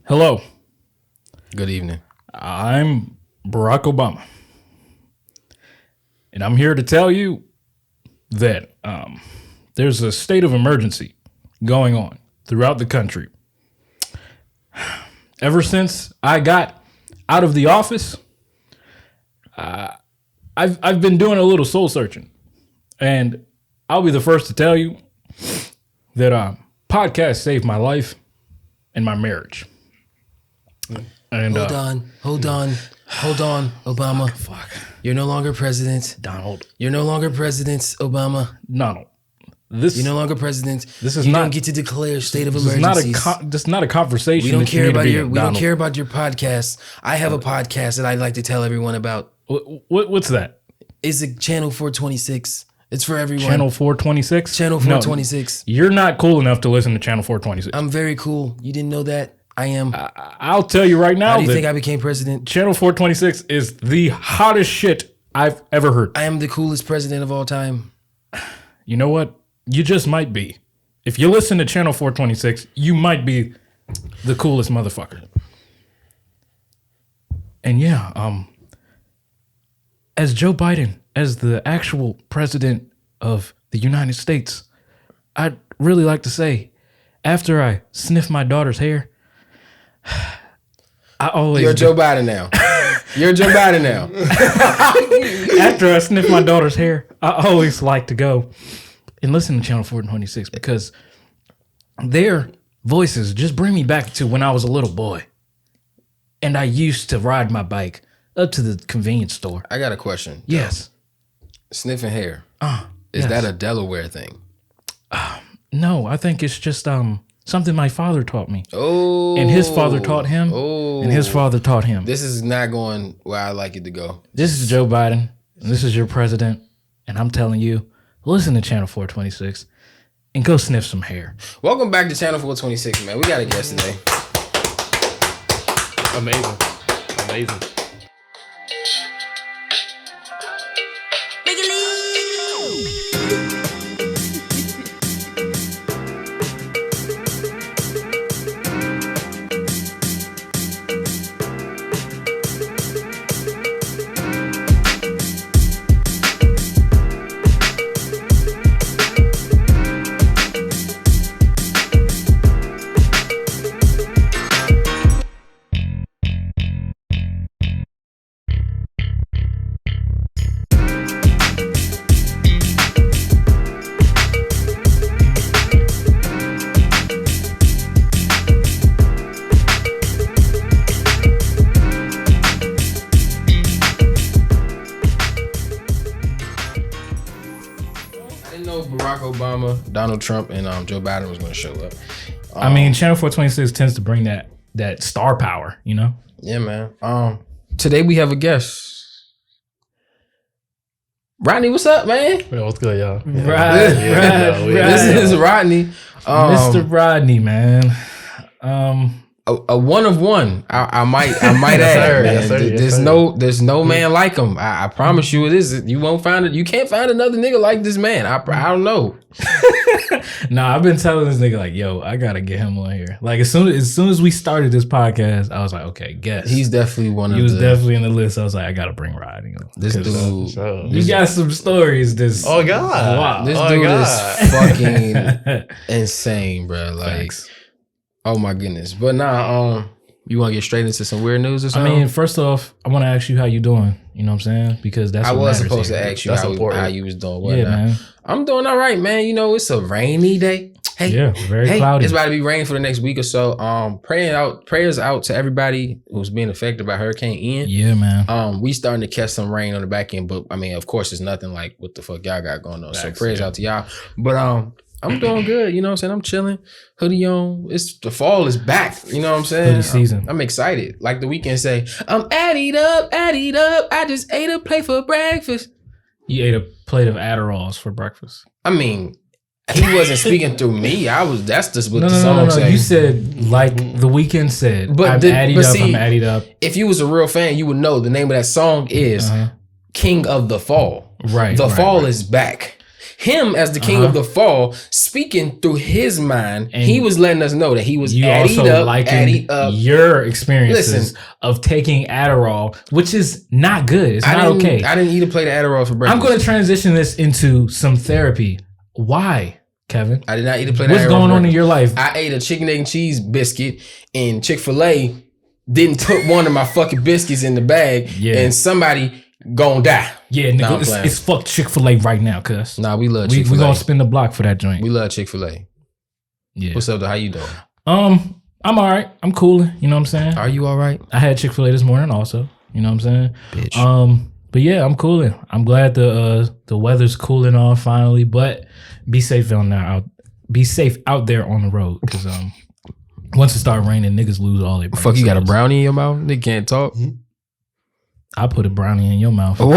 Hello. Good evening. I'm Barack Obama. And I'm here to tell you that there's a state of emergency going on throughout the country. Ever since I got out of the office, I've been doing a little soul searching. And I'll be the first to tell you that podcast saved my life and my marriage. And, Hold on, Obama. Fuck. You're no longer president. Donald. You're no longer president, Obama. Donald. You're no longer president. This is you not, don't get to declare state of this emergencies. This is not a conversation. We don't care about your. We Donald. don't care about your podcast. I have a podcast that I'd like to tell everyone about. What's that? It's a Channel 426. It's for everyone. Channel 426? Channel 426. No, you're not cool enough to listen to Channel 426. I'm very cool. You didn't know that? I am. I'll tell you right now. How do you think I became president? Channel 426 is the hottest shit I've ever heard. I am the coolest president of all time. You know what? You just might be. If you listen to Channel 426, you might be the coolest motherfucker. And yeah, as Joe Biden, as the actual president of the United States, I'd really like to say, after I sniff my daughter's hair, I always You're Joe Biden now. You're Joe Biden now. After I sniff my daughter's hair, I always like to go and listen to Channel 426 because their voices just bring me back to when I was a little boy. And I used to ride my bike up to the convenience store. I got a question. Yes. Sniffing hair. Is yes. that a Delaware thing? No, I think it's just something my father taught me. Oh. And his father taught him. Oh. And his father taught him. This is not going where I like it to go. This is Joe Biden. And this is your president. And I'm telling you, listen to Channel 426 and go sniff some hair. Welcome back to Channel 426, man. We got a guest today. Amazing. Barack Obama, Donald Trump, and Joe Biden was going to show up. I mean, Channel 426 tends to bring that star power, you know? Yeah, man. Today we have a guest. Rodney, what's up, man? Yo, what's good, y'all? Right. This is Rodney. Mr. Rodney, man. A one of one. I might add. Yes, sir. There's no man like him. I promise you it is. You won't find it. You can't find another nigga like this man. I don't know. Nah, I've been telling this nigga like, yo, I gotta get him on here. Like as soon as we started this podcast, I was like, okay, guess. He's definitely one of He was definitely in the list. I was like, I gotta bring Rodney on. This dude. You got some stories. Oh God. Wow. This dude is fucking insane, bro. Like, Thanks. oh my goodness. But nah, you want to get straight into some weird news or I something? mean, first off, I want to ask you how you doing. You know what I'm saying? Because that's I what was matters supposed here. to ask you That's how important. you was doing. Yeah, man. I'm doing all right, man. You know, it's a rainy day. Hey, Yeah, very cloudy. It's about to be raining for the next week or so. Prayers out to everybody who's being affected by Hurricane Ian. Yeah, man. We starting to catch some rain on the back end, but I mean, of course, it's nothing like what the fuck y'all got going on. So prayers out to y'all. But I'm doing good. You know what I'm saying? I'm chilling. Hoodie on. The fall is back. You know what I'm saying? Hoodie season. I'm excited. Like the weekend say, I'm added up. I just ate a plate for breakfast. You ate a plate of Adderalls for breakfast. I mean, he wasn't speaking through me. That's just what the song said. You said like the weekend said. But I'm added up. If you was a real fan, you would know the name of that song is King of the Fall. Right. The fall is back. him as the king of the fall, speaking through his mind. And he was letting us know that he was liking your experiences of taking Adderall, which is not good. It's not okay. I didn't eat a plate of Adderall for breakfast. I'm going to transition this into some therapy. Why, Kevin? I did not eat a plate of Adderall. What's going on in your life? I ate a chicken, egg, and cheese biscuit, and Chick-fil-A didn't put one of my fucking biscuits in the bag, and somebody gonna die. Yeah, nigga, it's fuck Chick-fil-A right now, cuz. Nah, we love Chick-fil-A. We gonna spin the block for that joint. We love Chick-fil-A. Yeah. What's up, though? How you doing? I'm all right. I'm cooling. You know what I'm saying? Are you all right? I had Chick-fil-A this morning also. You know what I'm saying? Bitch. But yeah, I'm cooling. I'm glad the weather's cooling off finally. But be safe Be safe out there on the road, because once it start raining, niggas lose all their brain Fuck, you got a cells. brownie in your mouth? They can't talk. I put a brownie in your mouth. Whoa.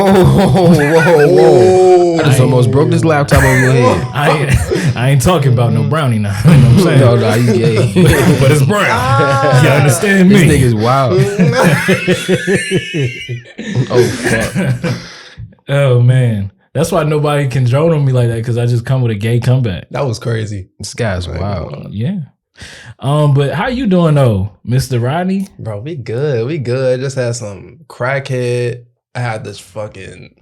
I just almost broke this laptop over your head. I ain't talking about no brownie now. You know what I'm saying? No, you gay. But it's brown. You understand me? This nigga's wild. Oh, fuck. Oh, man. That's why nobody can drone on me like that, because I just come with a gay comeback. That was crazy. This guy's wild. Yeah. But how you doing though, Mr. Rodney? Bro, we good. We good. Just had some Crackhead. I had this fucking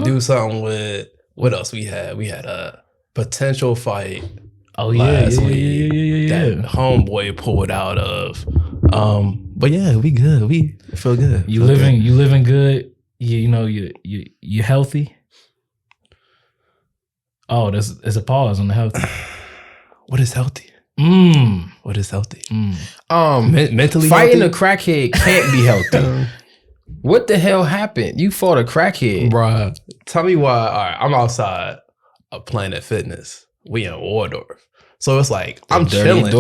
do something with, what else we had? We had a potential fight. Oh yeah, last week that homeboy pulled out of. But yeah, we good. We feel good. You living good. You healthy. Oh, there's a pause on the healthy. What is healthy? What is healthy? Mentally fighting healthy? A crackhead can't be healthy. What the hell happened? You fought a crackhead, bruh. Tell me why. All right, I'm outside of Planet Fitness. We in Waldorf, so it's like I'm chilling.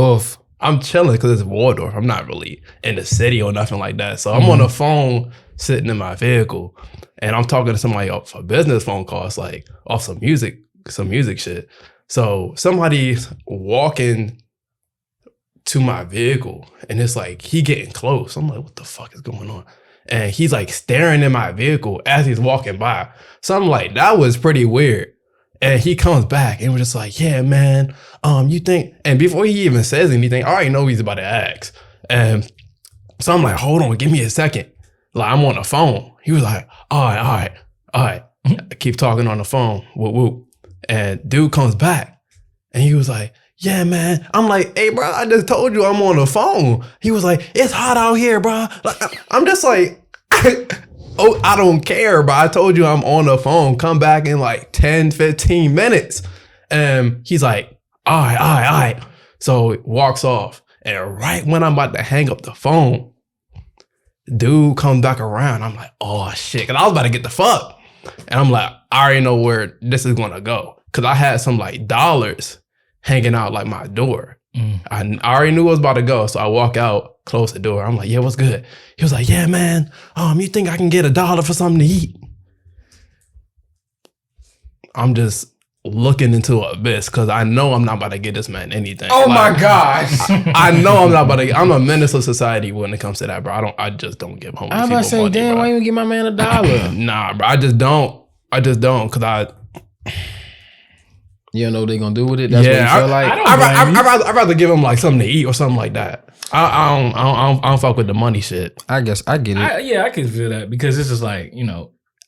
I'm chilling because it's Waldorf. I'm not really in the city or nothing like that. So I'm on the phone, sitting in my vehicle, and I'm talking to somebody off a business phone call. It's like off some music shit. So somebody's walking to my vehicle, and it's like he getting close. I'm like, what the fuck is going on? And he's like staring in my vehicle as he's walking by. So I'm like, that was pretty weird. And he comes back and we're just like, yeah, man, you think, and before he even says anything, I already know he's about to ask. And so I'm like, hold on, give me a second. Like, I'm on the phone. He was like, all right. I keep talking on the phone. Whoop, whoop. And dude comes back and he was like, yeah, man. I'm like, hey, bro, I just told you I'm on the phone. He was like, it's hot out here, bro. Like, I'm just like, oh, I don't care, bro. I told you I'm on the phone. Come back in like 10, 15 minutes. And he's like, all right. So he walks off. And right when I'm about to hang up the phone, dude comes back around. I'm like, oh, shit. Because I was about to get the fuck. And I'm like, I already know where this is going to go. Because I had some like dollars hanging out like my door. I already knew it was about to go. So I walk out, close the door. I'm like, yeah, what's good? He was like, yeah, man. You think I can get $1 for something to eat? I'm just looking into an abyss because I know I'm not about to get this man anything. Oh like, my gosh. I know I'm not about to I'm a menace to society when it comes to that, bro. I just don't give homeless people money. I'm about to say, damn, why you give my man $1? Nah, bro. I just don't because you don't know what they're gonna do with it. That's what you feel like. I'd rather give them like something to eat or something like that. I don't fuck with the money shit. I guess I get it. I can feel that because it's just like,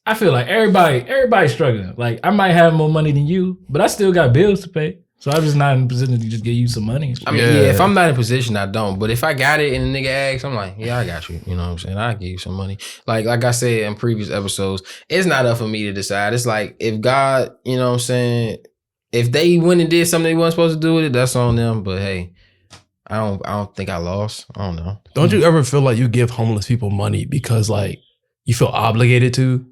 I feel like everybody's struggling. Like I might have more money than you, but I still got bills to pay. So I'm just not in a position to just give you some money. I mean, if I'm not in a position, I don't. But if I got it and the nigga asks, I'm like, yeah, I got you. You know what I'm saying? I'll give you some money. Like I said in previous episodes, it's not up for me to decide. It's like if God, you know what I'm saying, if they went and did something they weren't supposed to do with it, that's on them. But hey, I don't think I lost. I don't know. Don't you ever feel like you give homeless people money because like you feel obligated to?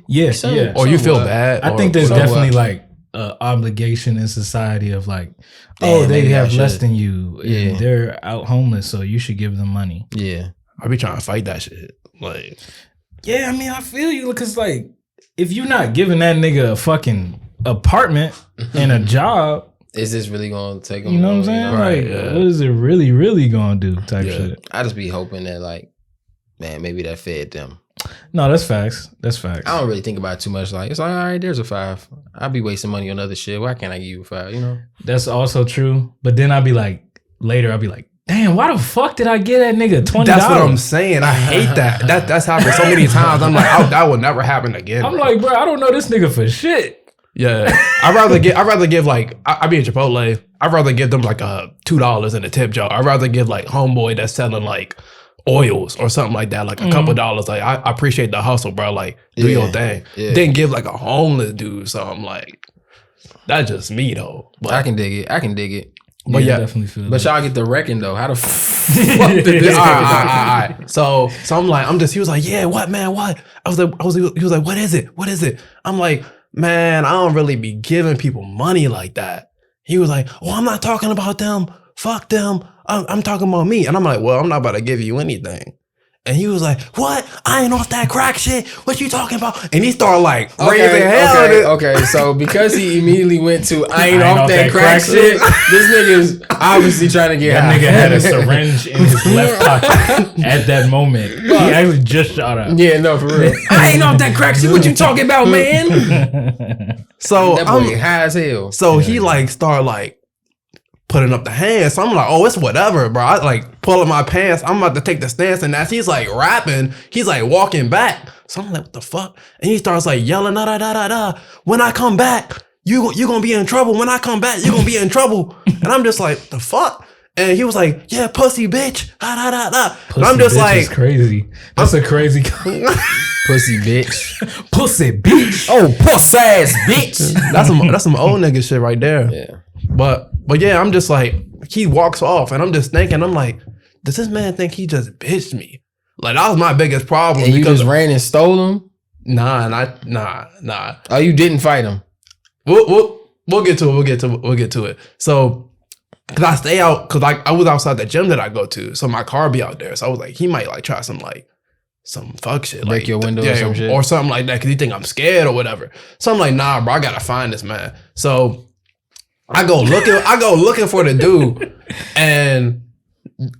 Yes, yeah. Or you feel bad? I think there's definitely like an obligation in society of like, they have less than you. And they're out homeless, so you should give them money. Yeah. I be trying to fight that shit. Like, yeah, I mean, I feel you because like, if you're not giving that nigga a fucking apartment and a job, is this really gonna take them? You know what I'm saying? Like, what is it really gonna do? Type shit. I just be hoping that like, man, maybe that fed them. No, that's facts. That's facts. I don't really think about it too much. Like, it's like, all right, there's a 5. I'll be wasting money on other shit. Why can't I give you a 5? You know? That's also true. But then I'll be like, later, I'll be like, damn, why the fuck did I get that nigga $20? That's what I'm saying. I hate that. That's happened so many times. I'm like, that will never happen again. I'm like, bro, I don't know this nigga for shit. Yeah. I'd rather give like, I be in Chipotle. I'd rather give them like $2 in a tip jar. I'd rather give like homeboy that's selling like oils or something like that, like a couple dollars. Like, I appreciate the hustle, bro. Like, do your thing. Yeah. Then give like a homeless dude something. Like, that's just me though. But I can dig it. But yeah, definitely feel but that. y'all get the wrecking though. How the fuck did this all right. So I'm like, he was like, yeah, what, man, what? He was like, what is it? I'm like, man, I don't really be giving people money like that. He was like, oh, I'm not talking about them. Fuck them. I'm talking about me. And I'm like, well, I'm not about to give you anything. And he was like, what? I ain't off that crack shit. What you talking about? And he started like raising hell. Okay, so because he immediately went to I ain't off that crack shit, this nigga's obviously trying to get That high. nigga had a syringe in his left pocket at that moment. He actually just shot out. Yeah, no, for real. I ain't off that crack shit. What you talking about, man? So that boy high as hell. So he like started like putting up the hands. So I'm like, oh, it's whatever, bro. I like pull up my pants. I'm about to take the stance, and as he's like rapping, he's like walking back. So I'm like, what the fuck? And he starts like yelling, da da da da da. When I come back, you gonna be in trouble. When I come back, you gonna be in trouble. And I'm just like, the fuck? And he was like, yeah, pussy bitch. Da da da da. And I'm just like, crazy. That's a crazy pussy bitch. Pussy bitch. Oh, puss ass bitch. That's some old nigga shit right there. Yeah. But yeah, I'm just like, he walks off, and I'm just thinking, I'm like, does this man think he just bitched me? Like, that was my biggest problem. And you just ran and stole him? Nah. Oh, you didn't fight him? We'll get to it. So, cause I stay out, cause I was outside the gym that I go to, so my car be out there. So I was like, he might like try some fuck shit, break like, your window or some shit, or something like that, cause he think I'm scared or whatever. So I'm like, nah, bro, I gotta find this man. So I go looking for the dude, and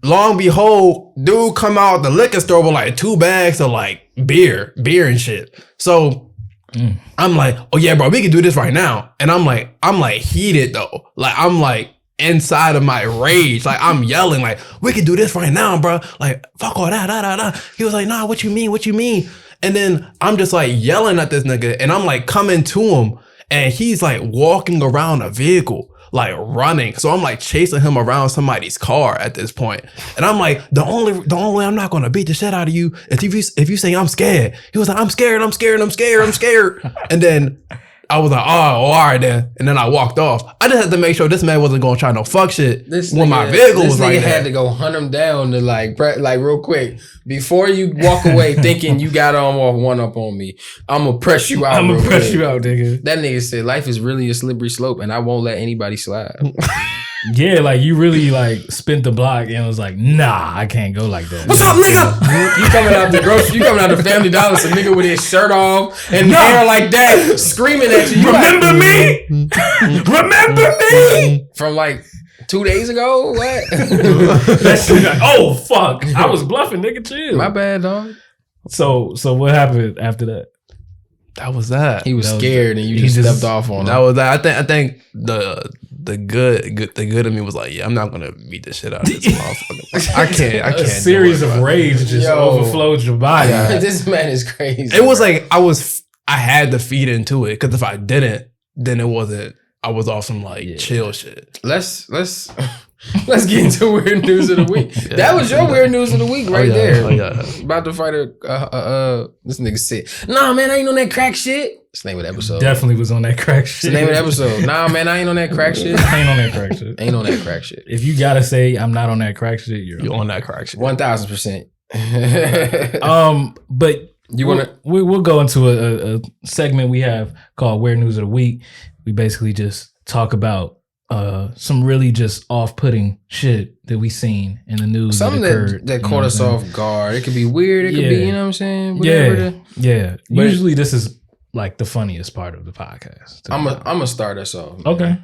long and behold, dude come out the liquor store with like 2 bags of like beer and shit. So I'm like, oh yeah, bro, we can do this right now. And I'm like heated though. Like, I'm like inside of my rage. Like, I'm yelling like, we can do this right now, bro. Like, fuck all that, da da da. He was like, nah, what you mean? And then I'm just like yelling at this nigga, and I'm like coming to him, and he's like walking around a vehicle, like running. So I'm like chasing him around somebody's car at this point. And I'm like, the only way I'm not gonna beat the shit out of you is if you say I'm scared. He was like, I'm scared. And then I was like, oh, all right then. And then I walked off. I just had to make sure this man wasn't gonna try no fuck shit when my vehicle was right there. This nigga had to go hunt him down to like real quick. Before you walk away thinking you got one up on me, I'm gonna press you out. Nigga. That nigga said life is really a slippery slope, and I won't let anybody slide. Yeah, like you really like spent the block and was like, nah, I can't go like that. What's up, nigga? You coming out the grocery, you coming out the Family Dollar, some nigga with his shirt off and hair like that, screaming at you. Remember me? Remember me? From like 2 days ago? What? That shit like, oh fuck. I was bluffing, nigga, chill. My bad, dog. So what happened after that? That was that. He was scared and you just stepped off on him. That was that. I think the good of me was like, yeah, I'm not gonna beat the shit out of this motherfucker. I can't. A series of rage just overflowed your body. This man is crazy. It was like I had to feed into it, because if I didn't, then it wasn't. I was off some like chill shit. Let's get into weird news of the week. That was your weird news of the week right there. About to fight this nigga said, nah, man, I ain't on that crack shit. It's the name of the episode. Definitely was on that crack shit. It's the name of the episode. Nah, man, I ain't on that crack shit. I ain't on that crack shit. Ain't on that crack shit. If you gotta say I'm not on that crack shit, you're on that crack shit. 1000%. But we'll go into a segment we have called Weird News of the Week. We basically just talk about some really just off-putting shit that we seen in the news. Something that caught us off guard. It could be weird. It could be, you know what I'm saying? Whatever yeah. Usually this is like the funniest part of the podcast. I'm gonna start us off. Okay.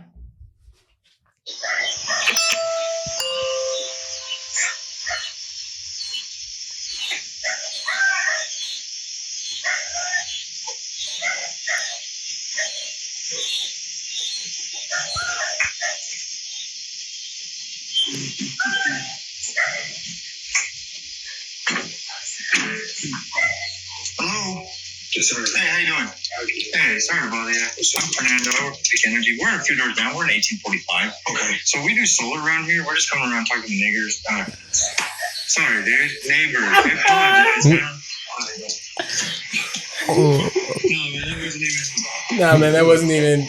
Hello? Yes, sir. Hey, how you doing? Hey, sorry to bother you. I'm Fernando, Peak Energy. We're a few doors down. We're in 1845. Okay. So we do solar around here. We're just coming around talking to niggers. Sorry, dude. Neighbors. I apologize, man. Nah, man, that wasn't even.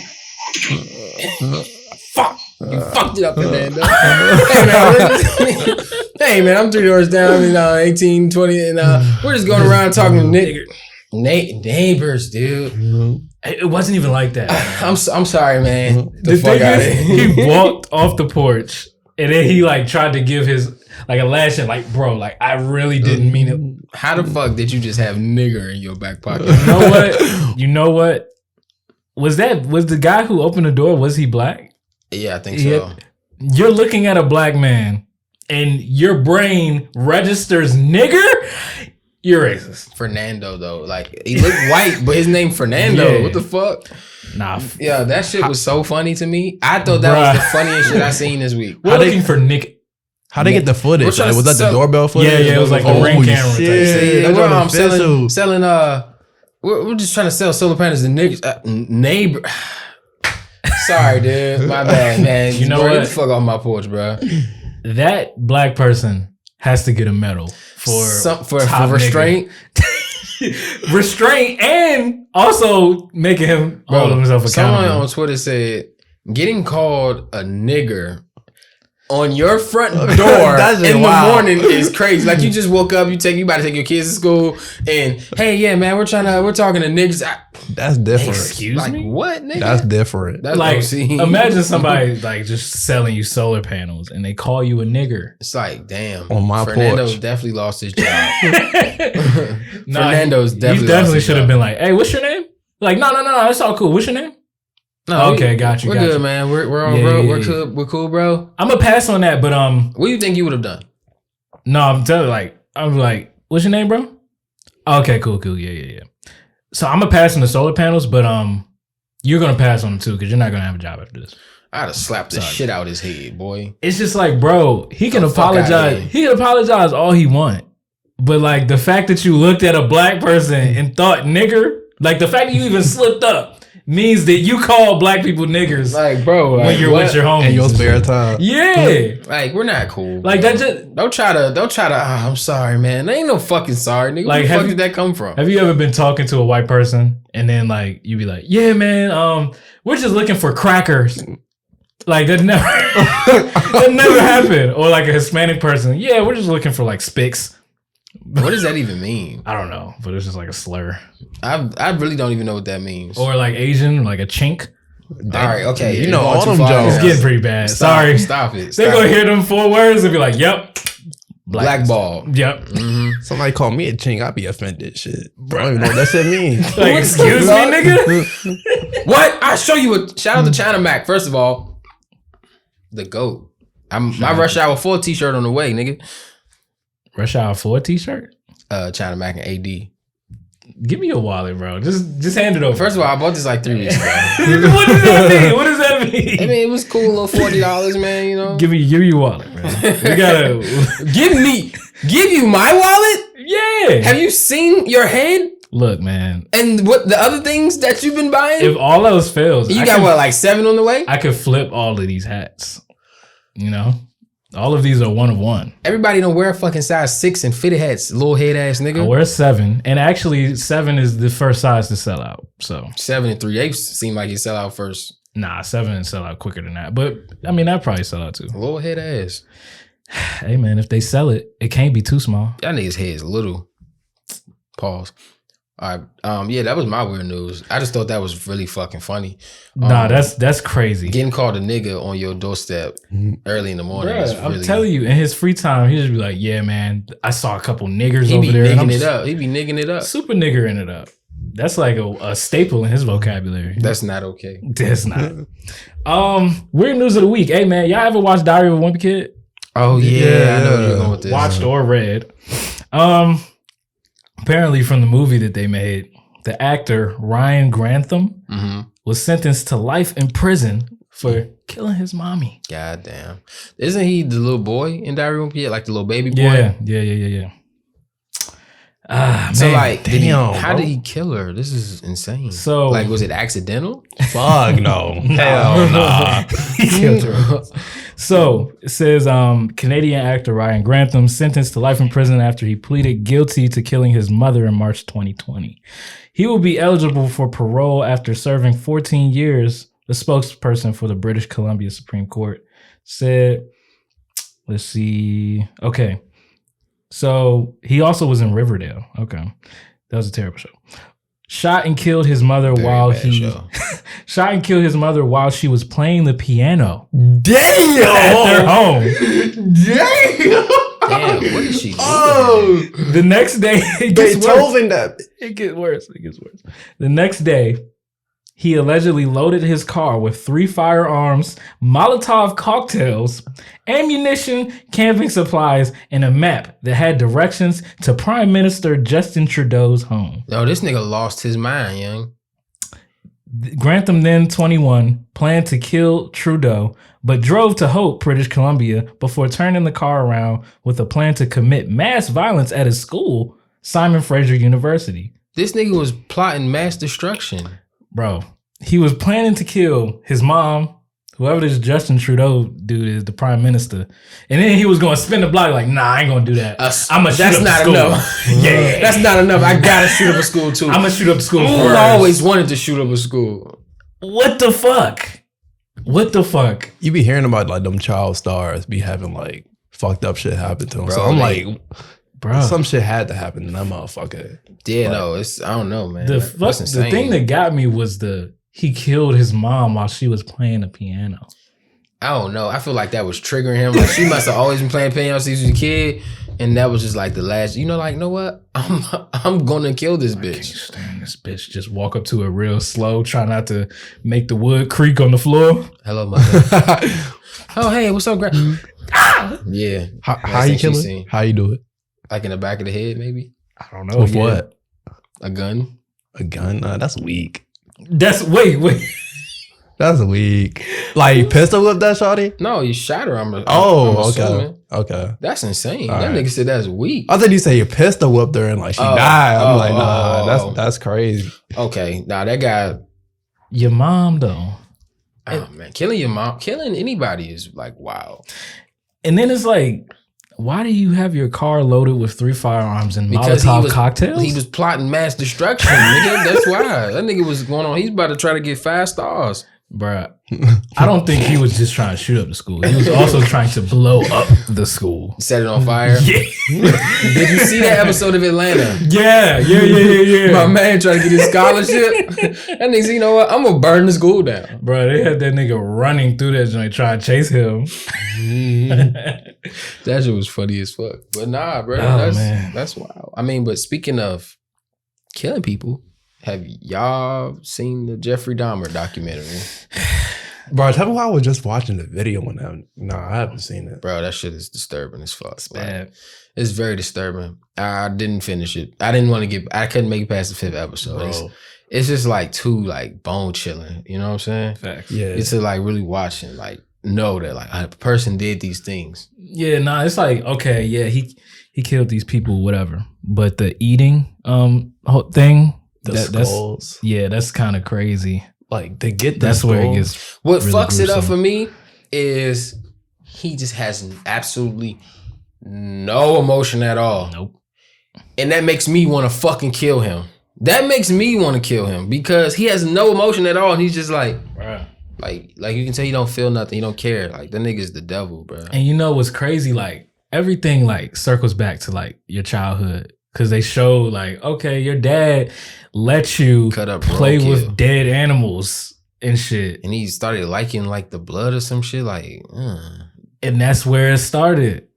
Fuck. You fucked it up, Fernando. Hey, man, I'm 3 doors down in 1820, and we're just going around talking to niggers. Neighbors, dude. It wasn't even like that. I'm sorry, man. The thing is, he walked off the porch and then he like tried to give his like a lash and like, bro, like I really didn't mean it. How the fuck did you just have nigger in your back pocket? You know what? Was the guy who opened the door, was he black? Yeah, I think so. You're looking at a black man and your brain registers nigger? You're racist. Fernando, though. Like, he looked white, but his name Fernando. Yeah. What the fuck? Nah. Yeah, that shit was so funny to me. I thought that was the funniest shit I seen this week. We're looking for Nick. How'd they get the footage? Like, was that the doorbell footage? Yeah, it was like a ring camera. Selling, we're just trying to sell solar panels to niggas. Neighbor. Sorry, dude. My bad, man. You know what? Get the fuck off my porch, bro. That black person has to get a medal for restraint. Restraint and also making him hold himself accountable. Someone on Twitter said, getting called a nigger on your front door in the morning is crazy. Like, you just woke up, you about to take your kids to school, and hey, yeah, man, we're talking to niggas. That's different. Excuse me? What, nigga? That's different. That's like, imagine somebody like just selling you solar panels and they call you a nigger. It's like, damn. On my Fernando's porch. definitely lost his job. Fernando's definitely. You definitely should have been like, hey, what's your name? Like, no, that's all cool. What's your name? No, okay, got you. We're good, man. We're on, bro. Yeah. We're cool, bro. I'm gonna pass on that, but what do you think you would have done? No, I'm like, what's your name, bro? Okay, cool, yeah. So I'm gonna pass on the solar panels, but you're gonna pass on them too because you're not gonna have a job after this. I'd have slapped the shit out of his head, boy. It's just like, bro, he can apologize. He can apologize all he want, but like the fact that you looked at a black person and thought nigger, like the fact that you even slipped up. Means that you call black people niggers, like, bro, when you're with your homies in your spare time. Yeah, like, we're not cool. Like, that just don't try to. I'm sorry, man. There ain't no fucking sorry, nigga. Like, where the fuck did that come from? Have you ever been talking to a white person and then like you be like, yeah, man, we're just looking for crackers. Like that never happened. Or like a Hispanic person, yeah, we're just looking for like spics. What does that even mean? I don't know, but it's just like a slur. I really don't even know what that means. Or like Asian, like a chink. All right, okay. You know all them jokes. It's getting pretty bad. Sorry. Stop it. They're going to hear them 4 words and be like, yep. Blackball. Yep. Mm-hmm. Somebody call me a chink, I'd be offended. Shit. Bro, I don't even know what that shit means. Like, excuse me, nigga? What? I'll show you a shout out to China Mac. First of all, the GOAT. My Rush Hour 4 t-shirt on the way, nigga. Rush Hour 4 t-shirt? China Mac and AD. Give me your wallet, bro. Just hand it over. First of all, I bought this like 3 weeks ago. What does that mean? What does that mean? I mean, it was cool, little $40, man. You know. Give me your wallet, man. We gotta give you my wallet. Yeah. Have you seen your head? Look, man. And what the other things that you've been buying? If all else fails, you got like 7 on the way. I could flip all of these hats. You know. All of these are 1 of 1. Everybody don't wear fucking size 6 and fitted hats, little head ass nigga. I wear 7, and actually 7 is the first size to sell out. So 7 and 3/8 seem like you sell out first. Nah, 7 sell out quicker than that. But I mean, that probably sell out too. Little head ass. Hey man, if they sell it, it can't be too small. Y'all niggas heads little. Pause. All right. Yeah, that was my weird news. I just thought that was really fucking funny. Nah, that's crazy. Getting called a nigga on your doorstep early in the morning. Bruh, is really, I'm telling you, in his free time, he just be like, "Yeah, man, I saw a couple niggers over there." He be nigging it up. Super niggering it up. That's like a staple in his vocabulary. That's not okay. That's not. Weird news of the week. Hey man, y'all ever watched Diary of a Wimpy Kid? Oh yeah, I know where you're going with this. Watched or read. Apparently from the movie that they made, the actor Ryan Grantham was sentenced to life in prison for killing his mommy. God damn. Isn't he the little boy in Diary of a Wimpy Kid? Like the little baby boy? Yeah. So man, like, how bro. did he kill her? This is insane. So like, was it accidental? Fuck no. Hell nah. He killed her. So it says Canadian actor Ryan Grantham sentenced to life in prison after he pleaded guilty to killing his mother in March 2020. He will be eligible for parole after serving 14 years. The spokesperson for the British Columbia Supreme Court said, let's see. Okay. So he also was in Riverdale. Okay. That was a terrible show. Shot and killed his mother shot and killed his mother while she was playing the piano. Damn! At their home. Damn, what is she doing? The next day, it gets worse. Beethoven that. It gets worse. The next day, he allegedly loaded his car with 3 firearms, Molotov cocktails, ammunition, camping supplies, and a map that had directions to Prime Minister Justin Trudeau's home. Yo, this nigga lost his mind, young. Grantham, then 21, planned to kill Trudeau, but drove to Hope, British Columbia, before turning the car around with a plan to commit mass violence at his school, Simon Fraser University. This nigga was plotting mass destruction. Bro, he was planning to kill his mom, whoever this Justin Trudeau dude is, the prime minister. And then he was going to spin the block like, nah, I ain't going to do that. I'm going to shoot up the school. Enough. Yeah, that's not enough. I got to shoot up a school too. I'm going to shoot up the school first. I always wanted to shoot up a school. What the fuck? You be hearing about like them child stars be having like fucked up shit happen to them. Bro, so I'm like, bro, some shit had to happen to that motherfucker. Yeah, no, it's, I don't know, man. The thing that got me was he killed his mom while she was playing the piano. I don't know. I feel like that was triggering him. Like she must have always been playing piano since he was a kid, and that was just like the last. You know, like, you know what? I'm gonna kill this bitch. I can't stand this bitch. Just walk up to her real slow, try not to make the wood creak on the floor. Hello, mother. Oh, hey, what's up, Grandma? Yeah. How you kill it? How you do it? Like in the back of the head, maybe. I don't know. With what? A gun. A gun? That's weak. Wait. That's weak. Like pistol whip that shawty? No, you shot her. I'm okay. That's insane. All that right. nigga said that's weak. I thought you say you pistol whipped her and like she died. I'm like, nah, that's crazy. Okay, nah, that guy. Your mom though. Oh man, killing your mom, killing anybody is like wow. And then it's like, why do you have your car loaded with 3 firearms and Molotov cocktails? He was plotting mass destruction, nigga. That's why. That nigga was going on. He's about to try to get 5 stars. Bruh, I don't think he was just trying to shoot up the school. He was also trying to blow up the school. Set it on fire? Yeah. Did you see that episode of Atlanta? Yeah. My man trying to get his scholarship. That nigga said, you know what? I'm going to burn the school down. Bruh, they had that nigga running through that joint trying to chase him. That shit was funny as fuck. But nah, bro, that's wild. I mean, but speaking of killing people, have y'all seen the Jeffrey Dahmer documentary? Bro, tell me why I was just watching the video when I haven't seen it. Bro, that shit is disturbing as fuck. It's bad. It's very disturbing. I didn't finish it. I couldn't make it past the 5th episode. It's just like too like bone chilling. You know what I'm saying? Facts. Yeah. It's to like really watch and like know that like a person did these things. Yeah, nah, it's like, okay, yeah, he killed these people, whatever. But the eating thing, skulls. That's kind of crazy. Like they get that's where it gets. What really fucks gruesome. it up for me is he just has absolutely no emotion at all. Nope. And that makes me want to fucking kill him. That makes me want to kill him because he has no emotion at all. And he's just like, bruh. Like you can tell he don't feel nothing. He don't care. Like that nigga's the devil, bro. And you know what's crazy? Like everything like circles back to like your childhood. Cause they show like, okay, your dad let you play with dead animals and shit. And he started liking like the blood or some shit. Like, and that's where it started.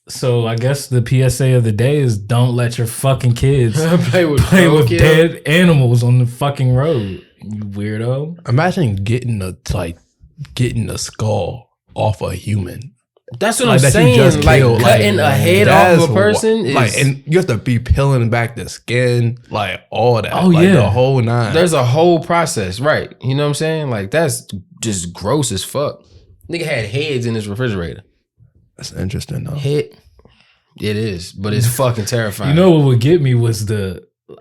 So I guess the PSA of the day is don't let your fucking kids play with dead animals on the fucking road. You weirdo. Imagine getting a skull off a human That's what I'm saying. Like cutting a head off of a person is like, and you have to be peeling back the skin, like all that. Oh like, yeah, the whole nine. There's a whole process, right? You know what I'm saying? Like that's just gross as fuck. Nigga had heads in his refrigerator. That's interesting though. It is, but it's fucking terrifying. You know what would get me was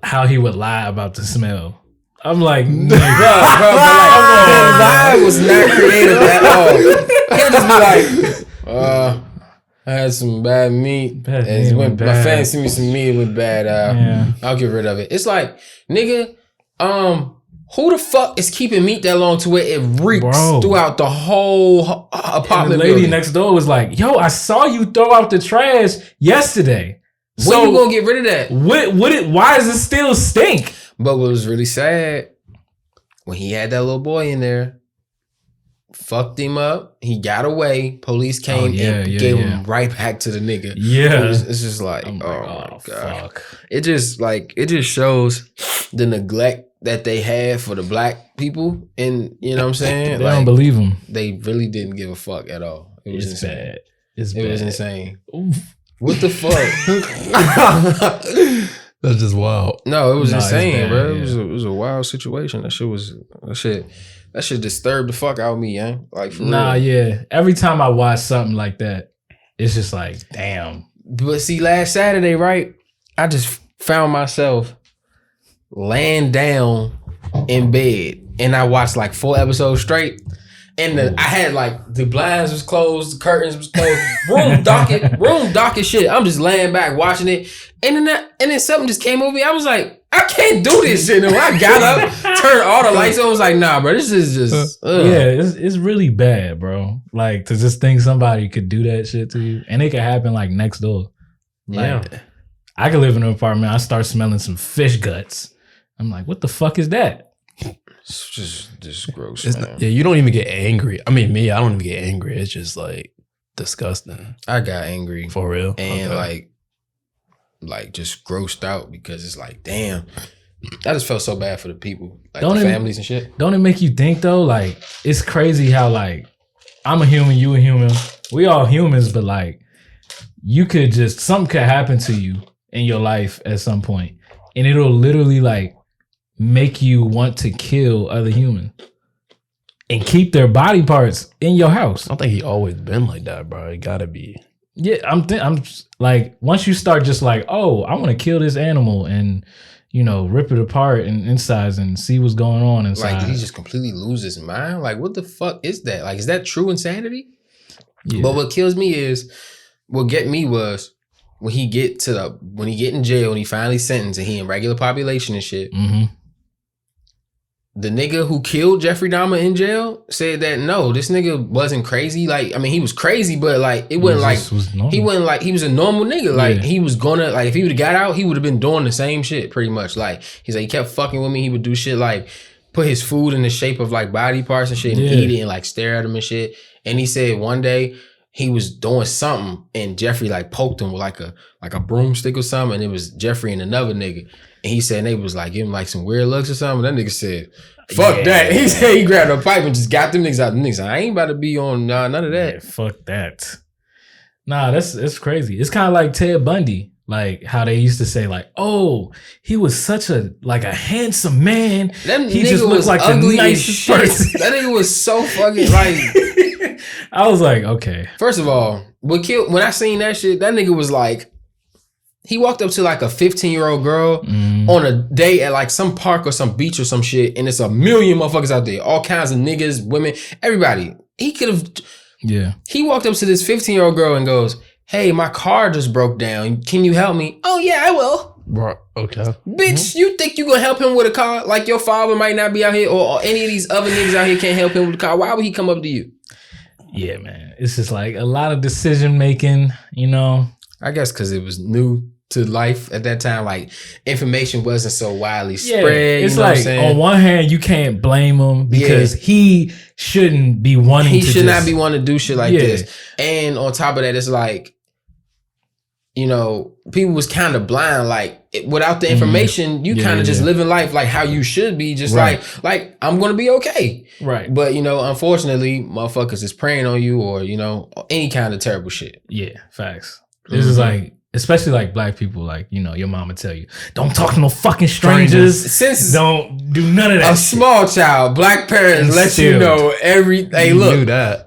how he would lie about the smell. I'm like, nigga. bro, the lie was not creative at all. He'll just be like, I had some bad meat. My fan sent me some meat with bad. I'll get rid of it. It's like, nigga, who the fuck is keeping meat that long to where it reeks throughout the whole apartment? And the lady building next door was like, yo, I saw you throw out the trash yesterday. When you gonna get rid of that? Why does it still stink? But what was really sad, when he had that little boy in there, fucked him up, he got away, police came and gave him right back to the nigga. Yeah. It's just like, oh my God. Fuck. It just shows the neglect that they had for the black people, and you know what I'm saying? They don't believe them. They really didn't give a fuck at all. It was insane. Bad. It was insane. Oof. What the fuck? That's just wild. No, it was insane, bro. Yeah. It was a wild situation. That shit disturbed the fuck out of me, yeah. Like for real. Yeah. Every time I watch something like that, it's just like, damn. But see, last Saturday, right? I just found myself laying down in bed, and I watched like 4 episodes straight. And I had like the blinds was closed, the curtains was closed, room dark as shit. I'm just laying back watching it, and then something just came over me. I was like, I can't do this shit. And when I got up, turned all the lights on, I was like, nah, bro, this is just it's really bad, bro. Like to just think somebody could do that shit to you, and it could happen like next door. Like, I could live in an apartment. I start smelling some fish guts. I'm like, what the fuck is that? It's just gross. You don't even get angry. I mean, I don't even get angry. It's just like disgusting. I got angry for real, and like just grossed out because it's like, damn, I just felt so bad for the people, like the families and shit. Don't it make you think though? Like it's crazy how like I'm a human, you a human, we all humans, but like you could just something could happen to you in your life at some point, and it'll literally like make you want to kill other humans and keep their body parts in your house. I don't think he always been like that, bro. It gotta be. Yeah, I'm like, once you start just like, oh, I want to kill this animal and, you know, rip it apart and insides and see what's going on inside. Like, he just completely loses his mind. Like, what the fuck is that? Like, is that true insanity? Yeah. But what kills me is, what get me was when he get in jail and he finally sentenced and he in regular population and shit. Mm-hmm. The nigga who killed Jeffrey Dahmer in jail said that no, this nigga wasn't crazy. Like, I mean, he was crazy, but like it wasn't like he wasn't like he was a normal nigga. Like he was gonna like if he would have got out, he would have been doing the same shit pretty much. Like he's like he kept fucking with me. He would do shit like put his food in the shape of like body parts and shit and eat it and like stare at him and shit. And he said one day he was doing something and Jeffrey like poked him with like a broomstick or something, and it was Jeffrey and another nigga. And he said they was like giving him like some weird looks or something. That nigga said, fuck that. He said he grabbed a pipe and just got them niggas out. The niggas, I ain't about to be on none of that. Yeah, fuck that. Nah, it's crazy. It's kind of like Ted Bundy. Like how they used to say like, oh, he was such a handsome man. That he nigga just looked was like ugly the nicest person. That nigga was so fucking like. I was like, okay. First of all, when I seen that shit, that nigga was like, he walked up to like a 15-year-old girl on a day at like some park or some beach or some shit, and it's a million motherfuckers out there, all kinds of niggas, women, everybody. He could have. Yeah. He walked up to this 15-year-old girl and goes, hey, my car just broke down. Can you help me? Oh, yeah, I will. Bro, okay. Bitch, you think you gonna help him with a car? Like your father might not be out here or any of these other niggas out here can't help him with a car. Why would he come up to you? Yeah, man. It's just like a lot of decision making, you know. I guess because it was new to life at that time. Like information wasn't so widely spread. It's like on one hand, you can't blame him because he shouldn't be wanting He should not be wanting to do shit like this. And on top of that, it's like, you know, people was kind of blind. Like without the information, you kind of just living life like how you should be, just like I'm gonna be okay. Right. But unfortunately, motherfuckers is preying on you or any kind of terrible shit. Yeah, facts. This is like, especially like black people, like, your mama tell you, don't talk to no fucking strangers. Don't do none of that. A small child, black parents let you know everything. Look,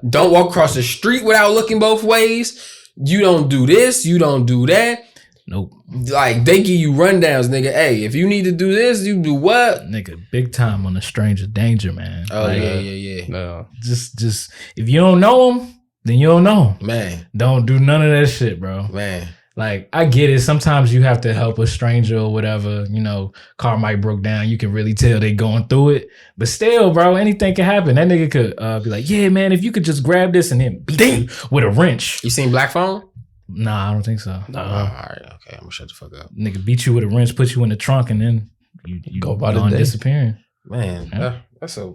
don't walk across the street without looking both ways. You don't do this. You don't do that. Nope. Like, they give you rundowns, nigga. Hey, if you need to do this, you do what? Nigga, big time on the stranger danger, man. Oh, like, yeah. No. Just, if you don't know them, then you don't know them. Man. Don't do none of that shit, bro. Man. Like, I get it. Sometimes you have to help a stranger or whatever. Car might broke down. You can really tell they going through it. But still, bro, anything can happen. That nigga could be like, yeah, man, if you could just grab this and then beat you with a wrench. You seen Black Phone? Nah, I don't think so. No. All right. Okay. I'm gonna shut the fuck up. Nigga beat you with a wrench, put you in the trunk, and then you go about on it disappearing. Man, that's a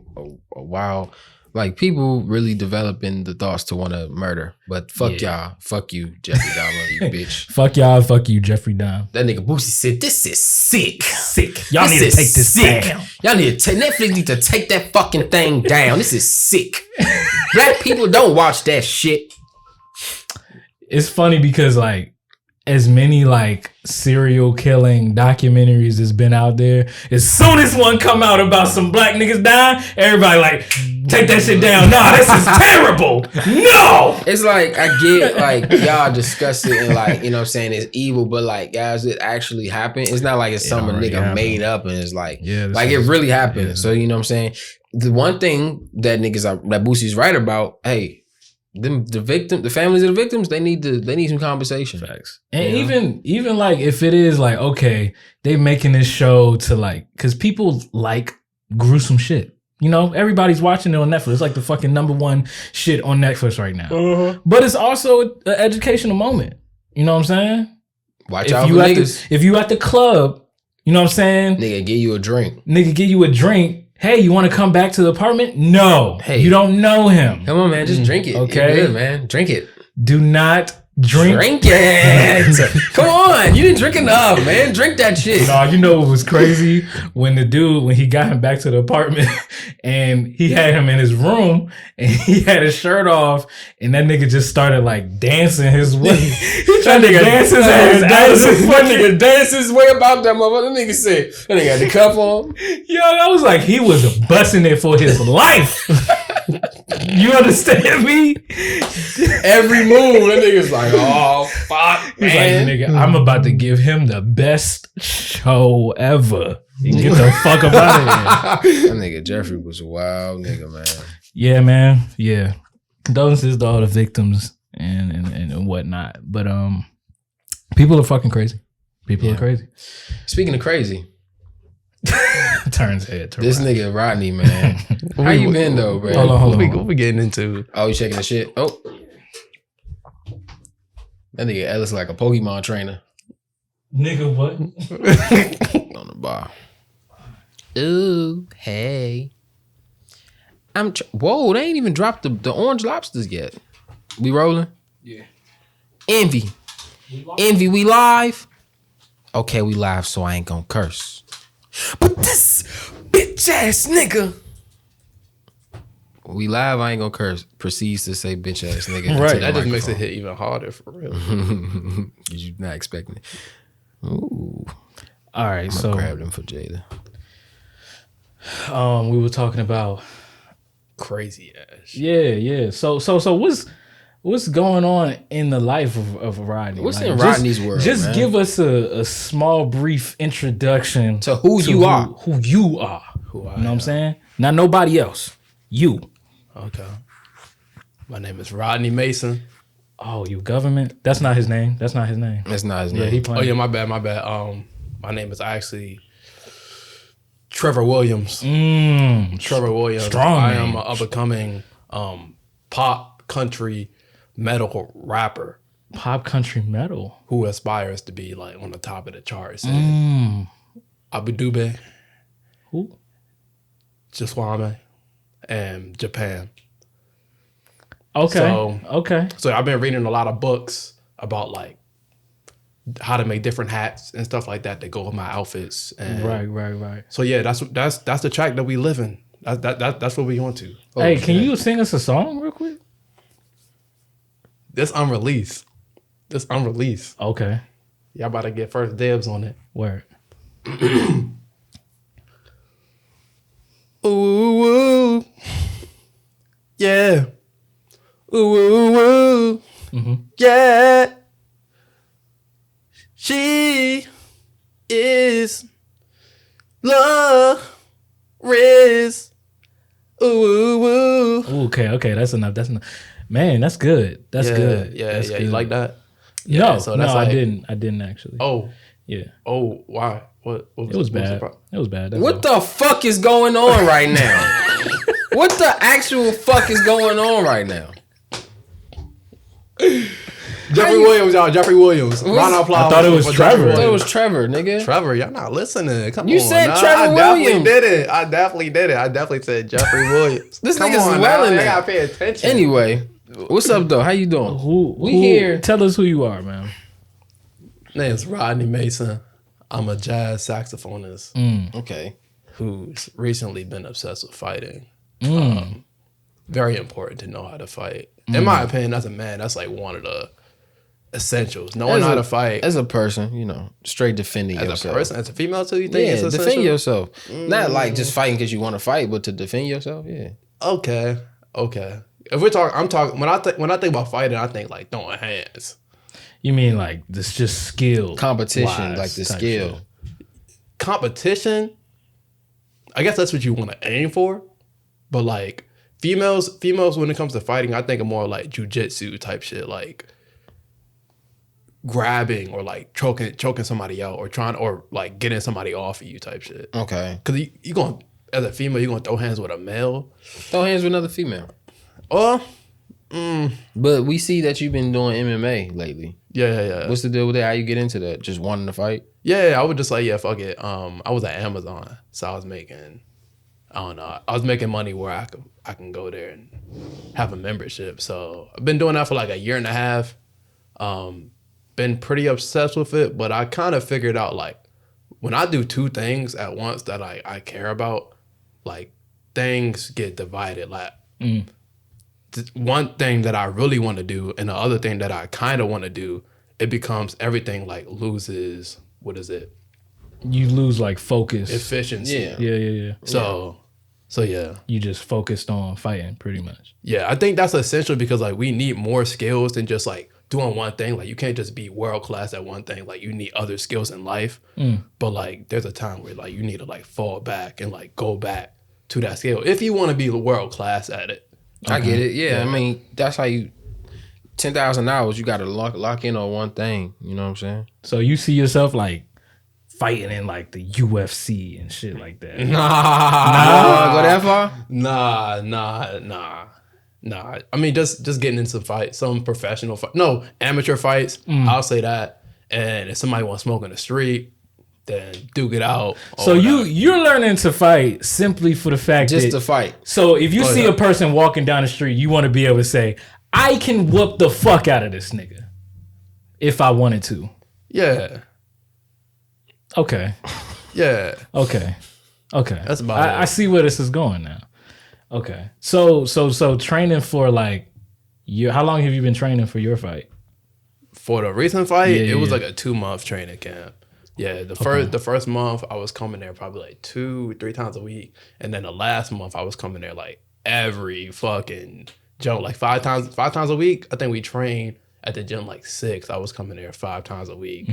wild. Like, people really developing the thoughts to want to murder. But fuck y'all. Fuck you, Jeffrey Dahmer, you bitch. Fuck y'all. Fuck you, Jeffrey Dahmer. That nigga Boosie said, this is sick. Sick. Y'all need to take this down. Y'all need to Netflix need to take that fucking thing down. This is sick. Black people don't watch that shit. It's funny because, like, as many like serial killing documentaries has been out there, as soon as one come out about some black niggas dying, everybody like, take that shit down. Nah, this is terrible. No. It's like, I get like y'all discuss it and like, you know what I'm saying, it's evil, but like, guys, it actually happened. It's not like it's something a nigga made up and it's like, like it really happened. Yeah. So you know what I'm saying? The one thing that that Boosie's right about, hey, the families of the victims, they need some compensation. Facts. And even like, if it is like, okay, they making this show to like, because people like gruesome shit. Everybody's watching it on Netflix. It's like the fucking #1 shit on Netflix right now. But it's also an educational moment. You know what I'm saying? Watch out for niggas. If you at the club, you know what I'm saying? Nigga, give you a drink. Hey, you want to come back to the apartment? No. Hey, you don't know him. Come on, man. Just drink it. Okay. You're good, man. Drink it. Do not drink it. Come on. You didn't drink enough, man. Drink that shit. No, you know what was crazy? When he got him back to the apartment and he had him in his room and he had his shirt off and that nigga just started like dancing his way. He tried to dance his ass. That nigga dance his way about that motherfucker. That nigga said, that nigga had the cuff on. Yo, that was like, he was busting it for his life. You understand me? Every move, that nigga's like, oh, fuck, He's man. Like, nigga, I'm about to give him the best show ever. You get the fuck up out of here. That nigga Jeffrey was a wild nigga, man. Yeah, man. Yeah. Condolences to all the victims and whatnot. But people are fucking crazy. People are crazy. Speaking of crazy. Turns head to this nigga Rodney, man. How you been though, bro? Hold on. What we getting into? Oh, you checking the shit? Oh. That nigga Ellis like a Pokemon trainer. Nigga, what? On the bar. Ooh, hey. Whoa, they ain't even dropped the orange lobsters yet. We rolling? Yeah. Envy, we live? Okay, we live, so I ain't gonna curse. But this bitch ass nigga. We live, I ain't gonna curse. Proceeds to say bitch ass nigga. Right, that just makes it hit even harder for real. You not expecting it. Ooh. All right, so grab them for Jada. We were talking about crazy ass. Yeah. So what's going on in the life of Rodney? What's in Rodney's world? Just give us a small, brief introduction to who you are. Who you are. You know what I'm saying? Not nobody else. You. Okay. My name is Rodney Mason. Oh, you government? That's not his name. That's not his name. He playing. Oh yeah, my bad. My name is actually Trevor Williams. Trevor Williams. Strong. I am an up-and-coming pop country metal rapper. Pop country metal? Who aspires to be like on the top of the charts. Abu Dhabi. Who? Jiswame. And Japan. Okay. So I've been reading a lot of books about like how to make different hats and stuff like that go with my outfits. And Right. So yeah, that's the track that we live in. That's what we on to. Hey, can you sing us a song real quick? This unreleased. Okay. Y'all about to get first dibs on it. Word. Ooh, yeah. Ooh, yeah. She is love is. Ooh. Okay. That's enough. Man, that's good. That's good. Yeah. That's good. You like that? Yeah, No, so I didn't actually. Oh, yeah. Oh, why? What It was bad. It was bad. What the fuck is going on right now? What the actual fuck is going on right now? Jeffrey Williams, y'all. Jeffrey Williams. Round of applause. I thought it was Trevor. I thought it was Trevor, nigga. Trevor, y'all not listening. Come on. You said nah. Trevor Williams. I definitely did it. I definitely said Jeffrey Williams. This Come nigga's on, welling now. I now. gotta pay attention. Anyway, what's up though? How you doing? Who here. Tell us who you are, man. Name's Rodney Mason. I'm a jazz saxophonist Okay. who's recently been obsessed with fighting. Very important to know how to fight. In my opinion, as a man, that's like one of the essentials. Knowing how to fight. As a person, straight defending As yourself. a person, as a female too, you think it's essential? defend yourself. Not like just fighting because you want to fight, but to defend yourself, yeah. Okay. If we're talking, I'm talking when I think about fighting, I think like throwing hands. You mean like this just skill Competition, like the type skill. shit. Competition, I guess that's what you want to aim for. But like females when it comes to fighting, I think of more like jujitsu type shit, like grabbing or like choking somebody out or like getting somebody off of you type shit. Okay. Because you going as a female, you gonna throw hands with a male. Throw hands with another female. Oh, But we see that you've been doing MMA lately. yeah. What's the deal with that? How you get into that? Just wanting to fight? Yeah, I would just like, fuck it. I was at Amazon, so I was making, I don't know, I was making money where I can go there and have a membership. So I've been doing that for like a year and a half. Been pretty obsessed with it, but I kind of figured out like when I do two things at once that I care about, like things get divided. Like one thing that I really want to do and the other thing that I kind of want to do, it becomes everything like loses, what is it? You lose like focus. Efficiency. Yeah. So yeah. You just focused on fighting pretty much. Yeah, I think that's essential because like we need more skills than just like doing one thing. Like you can't just be world class at one thing. Like you need other skills in life. But like there's a time where like you need to like fall back and like go back to that skill if you want to be world class at it. I get it. Yeah, I mean, that's how you 10,000 hours, you got to lock in on one thing. You know what I'm saying? So you see yourself like fighting in like the UFC and shit like that. Nah. Go that far? Nah. I mean, just getting in some fights, some professional fight. No, amateur fights. I'll say that. And if somebody wants to smoke in the street, then duke it out. So you're learning to fight simply for the fact Just that to fight. So if you see a person walking down the street, you want to be able to say, I can whoop the fuck out of this nigga if I wanted to. Yeah. Okay. Yeah. Okay. That's about it. I see where this is going now. Okay. So training for like how long have you been training for your fight? For the recent fight, Yeah, it was yeah. like a 2-month training camp. Yeah, the first month I was coming there probably like 2-3 times a week, and then the last month I was coming there like every fucking jump, like 5 times a week. I think we trained at the gym like 6. I was coming there 5 times a week,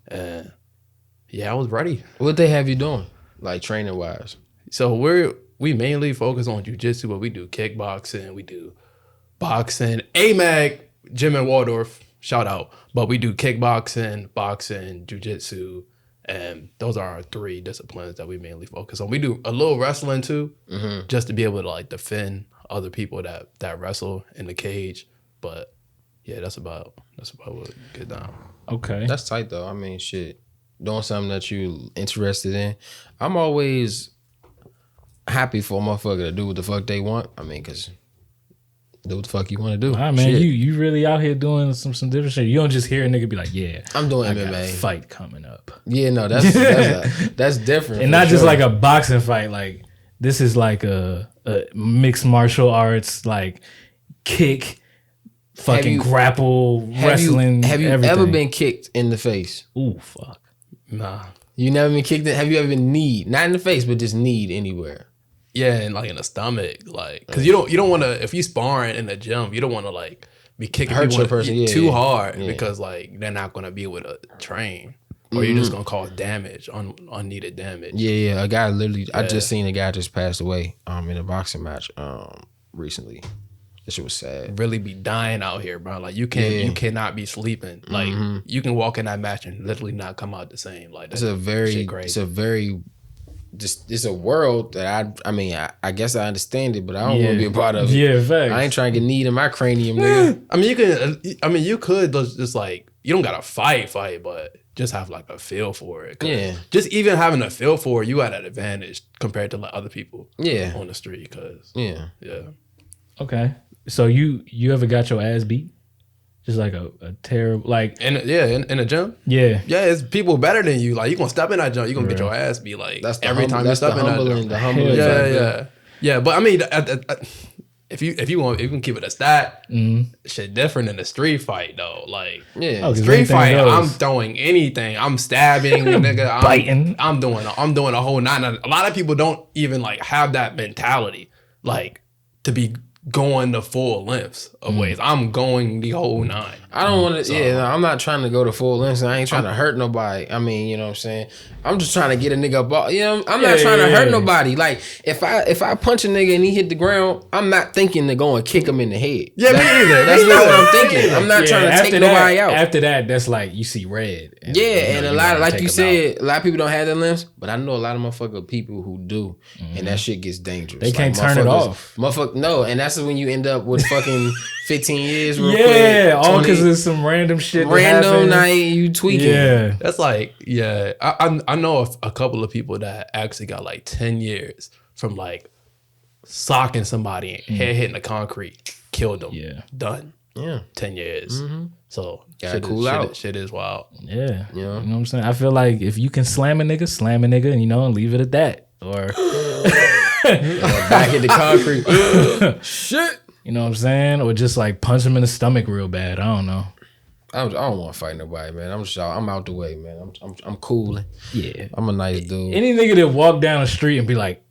and yeah, I was ready. What they have you doing, like training wise? So we mainly focus on jiu-jitsu, but we do kickboxing, we do boxing, AMAG, Gym in Waldorf, shout out. But we do kickboxing, boxing, jiu-jitsu, and those are our 3 disciplines that we mainly focus on. We do a little wrestling too, just to be able to like defend other people that wrestle in the cage. But yeah, that's about what we get down. Okay. That's tight though. I mean, shit. Doing something that you interested in. I'm always happy for a motherfucker to do what the fuck they want. I mean, because do what the fuck you want to do. Nah, man, you really out here doing some different shit. You don't just hear a nigga be like, yeah, I'm doing I got MMA. a fight coming up. Yeah, no, that's different. And not just like a boxing fight. Like this is like a mixed martial arts, like kick, fucking grapple, wrestling. Have you everything. ever been kicked in the face? Ooh, fuck. Nah. You never been kicked? Have you ever been kneed? Not in the face, but just kneed anywhere. Yeah, and like in the stomach, like because you don't want to, if you sparring in the gym, you don't want to like be kicking Hurt people your person too hard because like they're not gonna be able to train, or you're just gonna cause damage, unneeded damage. Yeah. A guy literally, I just seen a guy just passed away in a boxing match recently. That shit was sad. Really be dying out here, bro. Like you cannot be sleeping. Like you can walk in that match and literally not come out the same. Like it's a very it's a world that I guess I understand it, but I don't want to be a part of it. Yeah, facts. I ain't trying to get kneed in my cranium, nigga. You could just like, you don't gotta fight, but just have like a feel for it. Yeah. Just even having a feel for it, you got an advantage compared to like other people. Yeah. On the street, cause yeah. Okay. So you ever got your ass beat? Just like a terrible, like in a gym. Yeah, it's people better than you. Like you gonna step in that gym, you gonna get your ass beat. Like that's every time you step in that gym. The humbling. Yeah. But I mean, if you can keep it a stat, shit different than a street fight though. Like street fight, I'm throwing anything. I'm stabbing, nigga. I'm biting. I'm doing a whole nine. A lot of people don't even like have that mentality, like to be going the full lengths of ways. I'm going the whole nine. I don't want to. I'm not trying to go to full lengths. I ain't trying to hurt nobody. I mean, you know what I'm saying. I'm just trying to get a nigga up. You know, I'm not trying to hurt nobody. Like if I punch a nigga and he hit the ground, I'm not thinking to go and kick him in the head. Yeah, me either. That's not what I'm thinking. I'm not trying to take nobody out. After that, that's like you see red. And, and a lot, like you said, a lot of people don't have their limbs, but I know a lot of motherfucking people who do, and that shit gets dangerous. They can't turn it off. No, and that's when you end up with fucking 15 years real quick. Yeah, all because of some random shit. Random night, you tweaking. Yeah. That's like, I know a couple of people that actually got like 10 years from like socking somebody and head hitting the concrete, killed them. Yeah. Done. Yeah. 10 years. So shit is wild. Yeah. You know what I'm saying? I feel like if you can slam a nigga, and and leave it at that. Or back hit the concrete. Shit. You know what I'm saying? Or just like punch him in the stomach real bad. I don't know. I don't want to fight nobody, man. I'm out the way, man. I'm cooling. Yeah. I'm a nice dude. Any nigga that walk down the street and be like,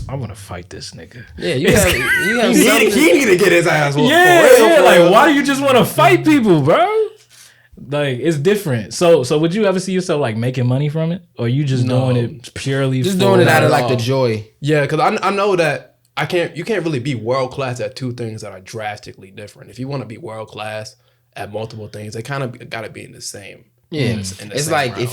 I want to fight this nigga. Yeah, you have he need to get his ass whooped. Yeah, like why do you just want to fight people, bro? Like it's different. So would you ever see yourself like making money from it, or you just doing it purely? Just doing it out of like the joy. Yeah, because I know that you can't really be world class at two things that are drastically different. If you want to be world class at multiple things, they kind of got to be in the same. Yeah, it's like round.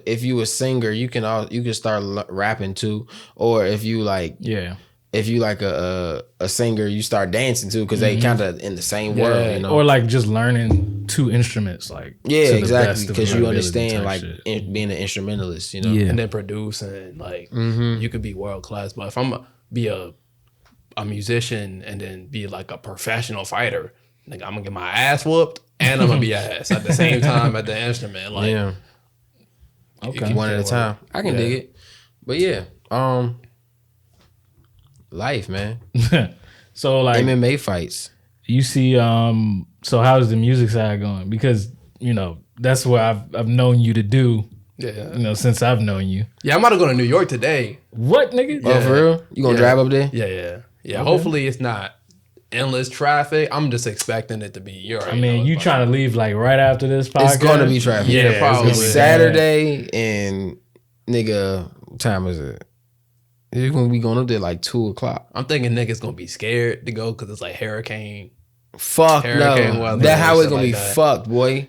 if you a singer, you can start rapping too, or if you like a singer, you start dancing too, because they kind of in the same world, you know. Or like just learning two instruments, like exactly, because you understand like being an instrumentalist, you know, and then producing, like you could be world class, but if I'm be a musician and then be like a professional fighter, like I'm gonna get my ass whooped and I'm gonna be ass at the same time at the instrument. Like, okay, one at a time. I can dig it, but life, man. So like MMA fights. You see, so how's the music side going? Because that's what I've known you to do. Yeah, since I've known you. Yeah, I'm about to go to New York today. What, nigga? Oh, for real? You gonna drive up there? Yeah. Okay. Hopefully it's not endless traffic. I'm just expecting it to be. You trying to leave like right after this podcast? It's gonna be traffic. Yeah, probably. It's Saturday and nigga, what time is it? You're gonna be going up there like 2:00. I'm thinking niggas gonna be scared to go because it's like hurricane. Fuck no. Weather, that how it's gonna like be fucked, boy.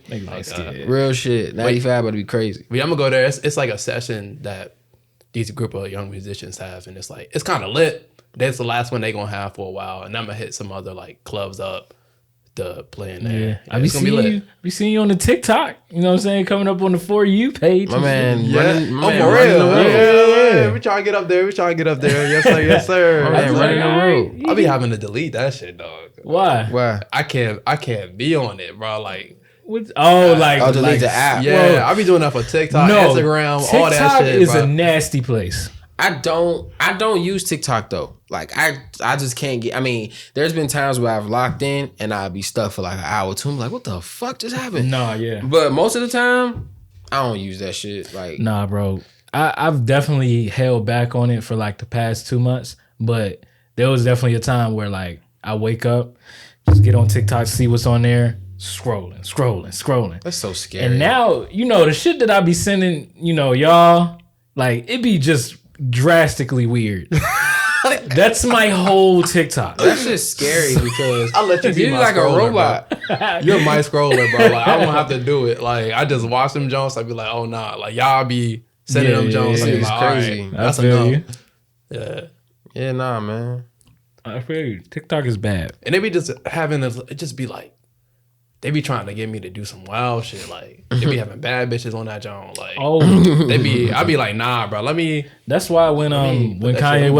Real shit. 95 about to be crazy. I'm gonna go there. It's like a session that these group of young musicians have, and it's kind of lit. That's the last one they gonna have for a while, and I'm gonna hit some other like clubs up the playing there. Yeah. I be seeing you on the TikTok. You know what I'm saying? Coming up on the For You page. My man, running for real. Yeah. We trying to get up there. Yes, sir. Yes, sir. Man, running the road. I be having to delete that shit, dog. Why? I can't be on it, bro. Like. Delete the app. Yeah, well, I be doing that for TikTok, Instagram, all that shit. TikTok is bro. a nasty place. I don't use TikTok though. Like I just can't get. I mean, there's been times where I've locked in and I'll be stuck for like an hour or two. I'm like, what the fuck just happened? Nah, yeah. But most of the time, I don't use that shit. Like, nah, bro. I've definitely held back on it for like the past 2 months, but there was definitely a time where like I wake up, just get on TikTok, see what's on there, scrolling. That's so scary. And now, the shit that I be sending, y'all, like it be just drastically weird. That's my whole TikTok. That's just scary because I'll let you be you're my like scroller, a robot. Bro. You're my scroller, bro. Like I don't have to do it. Like I just watch them Jones. I be like, oh nah. Like y'all be sending them Jones. It's like, crazy. Right, that's feel enough. you. Yeah, nah, man. I feel you. TikTok is bad, and they be just having it just be like. They be trying to get me to do some wild shit. Like, they be having bad bitches on that joint. Like, I be like, nah, bro, let me. That's why when Kanye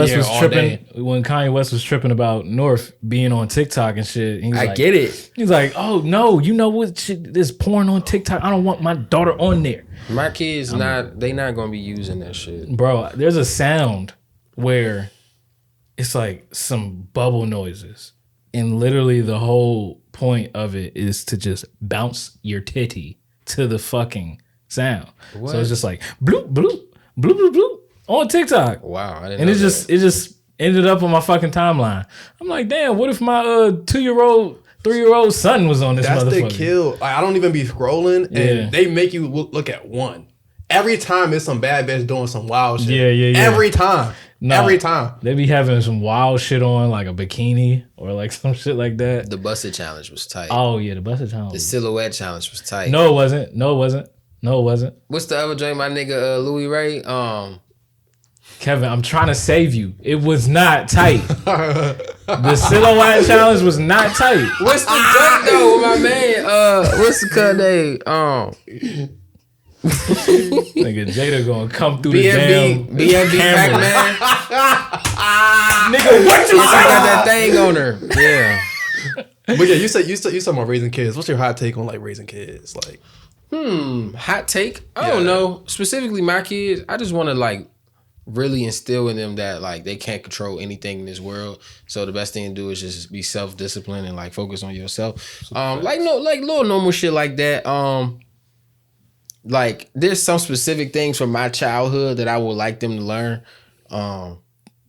West was tripping about North being on TikTok and shit, I get it. He's like, oh no, you know what shit, there's porn on TikTok. I don't want my daughter on there. My kids they not gonna be using that shit. Bro, there's a sound where it's like some bubble noises. And literally the whole point of it is to just bounce your titty to the fucking sound. What? So it's just like bloop, bloop, bloop, bloop, bloop on TikTok. Wow. I didn't know that. It just ended up on my fucking timeline. I'm like, damn, what if my 2-year-old, 3-year-old son was on this motherfucker? That's the kill. Like, I don't even be scrolling and they make you look at one. Every time it's some bad bitch doing some wild shit. Yeah. Every time. Every time. They be having some wild shit on, like a bikini or like some shit like that. The busted challenge was tight. Oh, yeah, the busted challenge. The silhouette challenge was tight. No, it wasn't. What's the other joint, my nigga Louis Ray? Kevin, I'm trying to save you. It was not tight. The silhouette challenge was not tight. What's the joint though with my man? What's the cut name? Nigga, Jada gonna come through the damn BNB Pac-Man. Nigga, what you got that thing on her? Yeah. But yeah, you said about raising kids. What's your hot take on like raising kids? Like, hot take? I don't know. Specifically my kids, I just want to like really instill in them that like they can't control anything in this world. So the best thing to do is just be self-disciplined and like focus on yourself. Like little normal shit like that. Like there's some specific things from my childhood that I would like them to learn,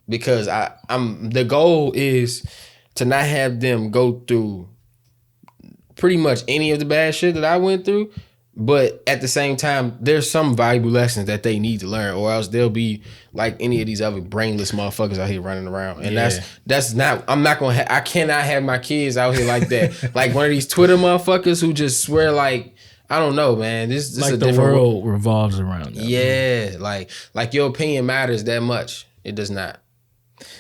because I'm the goal is to not have them go through pretty much any of the bad shit that I went through, but at the same time there's some valuable lessons that they need to learn, or else they'll be like any of these other brainless motherfuckers out here running around, and that's not. I cannot have my kids out here like that. Like one of these Twitter motherfuckers who just swear like. I don't know, man. This like is a the different world revolves around them. Yeah, like your opinion matters that much. It does not.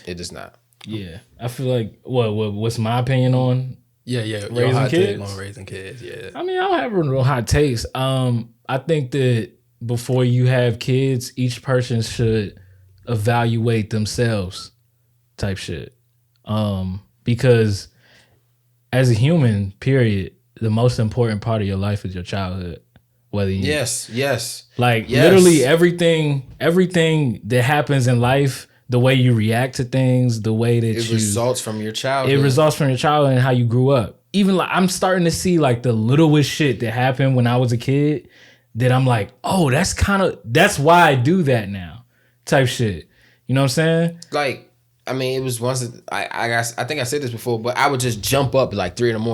It does not. Yeah, I feel like what's my opinion on? Yeah, raising kids. On raising kids. Yeah. I mean, I don't have a real hot takes. I think that before you have kids, each person should evaluate themselves, type shit. Because as a human, period. The most important part of your life is your childhood. Whether you literally everything that happens in life, the way you react to things, the way that it results from your childhood. It results from your childhood and how you grew up. Even like I'm starting to see like the littlest shit that happened when I was a kid that I'm like, oh, that's why I do that now, type shit. You know what I'm saying? Like, I mean, it was once I think I said this before, but I would just jump up at like 3 a.m.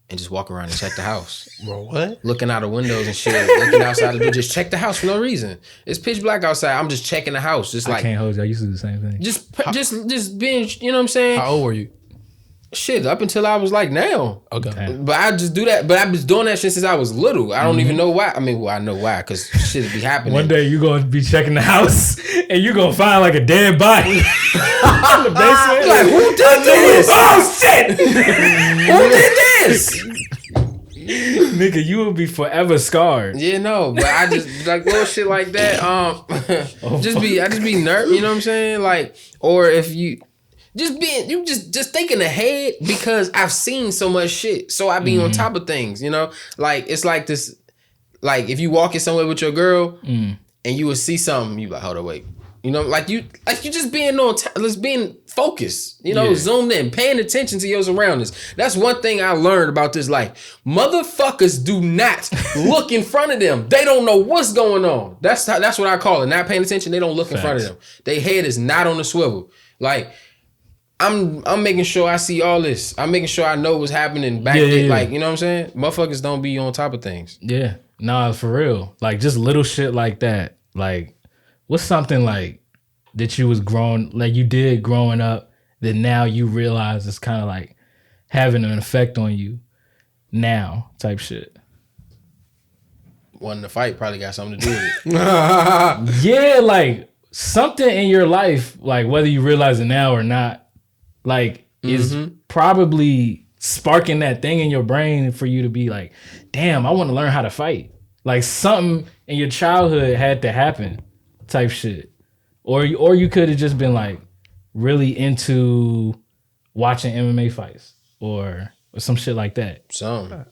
and just walk around and check the house. Bro, what? Looking out the windows and shit. Looking outside the door. Just check the house for no reason. It's pitch black outside. I'm just checking the house. Just like I can't hold you. I used to do the same thing. Just being, you know what I'm saying? How old were you? Shit, up until I was like now. Okay. Damn. But I just do that. But I've been doing that shit since I was little. I don't even know why. I mean, well, I know why, because shit be happening. One day you gonna be checking the house and you gonna find like a dead body in the basement. Like, who did this? Oh shit! Who did this? Nigga, you will be forever scarred. Yeah, no, but I just like little shit like that. I just be nervous. You know what I'm saying? Like, or if you just thinking ahead because I've seen so much shit, so I be on top of things. You know, like it's like this. Like if you walking somewhere with your girl and you would see something, you like, hold on, wait. You know, like you just being on, just being focused. You know, zoomed in, paying attention to your surroundings. That's one thing I learned about this life. Motherfuckers do not look in front of them. They don't know what's going on. That's what I call it. Not paying attention. They don't look in front of them. Their head is not on the swivel. Like I'm making sure I see all this. I'm making sure I know what's happening back there. Like, you know what I'm saying? Motherfuckers don't be on top of things. Yeah, nah, for real. Like just little shit like that. Like. What's something like that you did growing up that now you realize it's kind of like having an effect on you now type shit? Wanting to fight probably got something to do with it. Yeah, like something in your life, like whether you realize it now or not, like is probably sparking that thing in your brain for you to be like, damn, I want to learn how to fight. Like something in your childhood had to happen. Type shit, or you could have just been like really into watching MMA fights or some shit like that.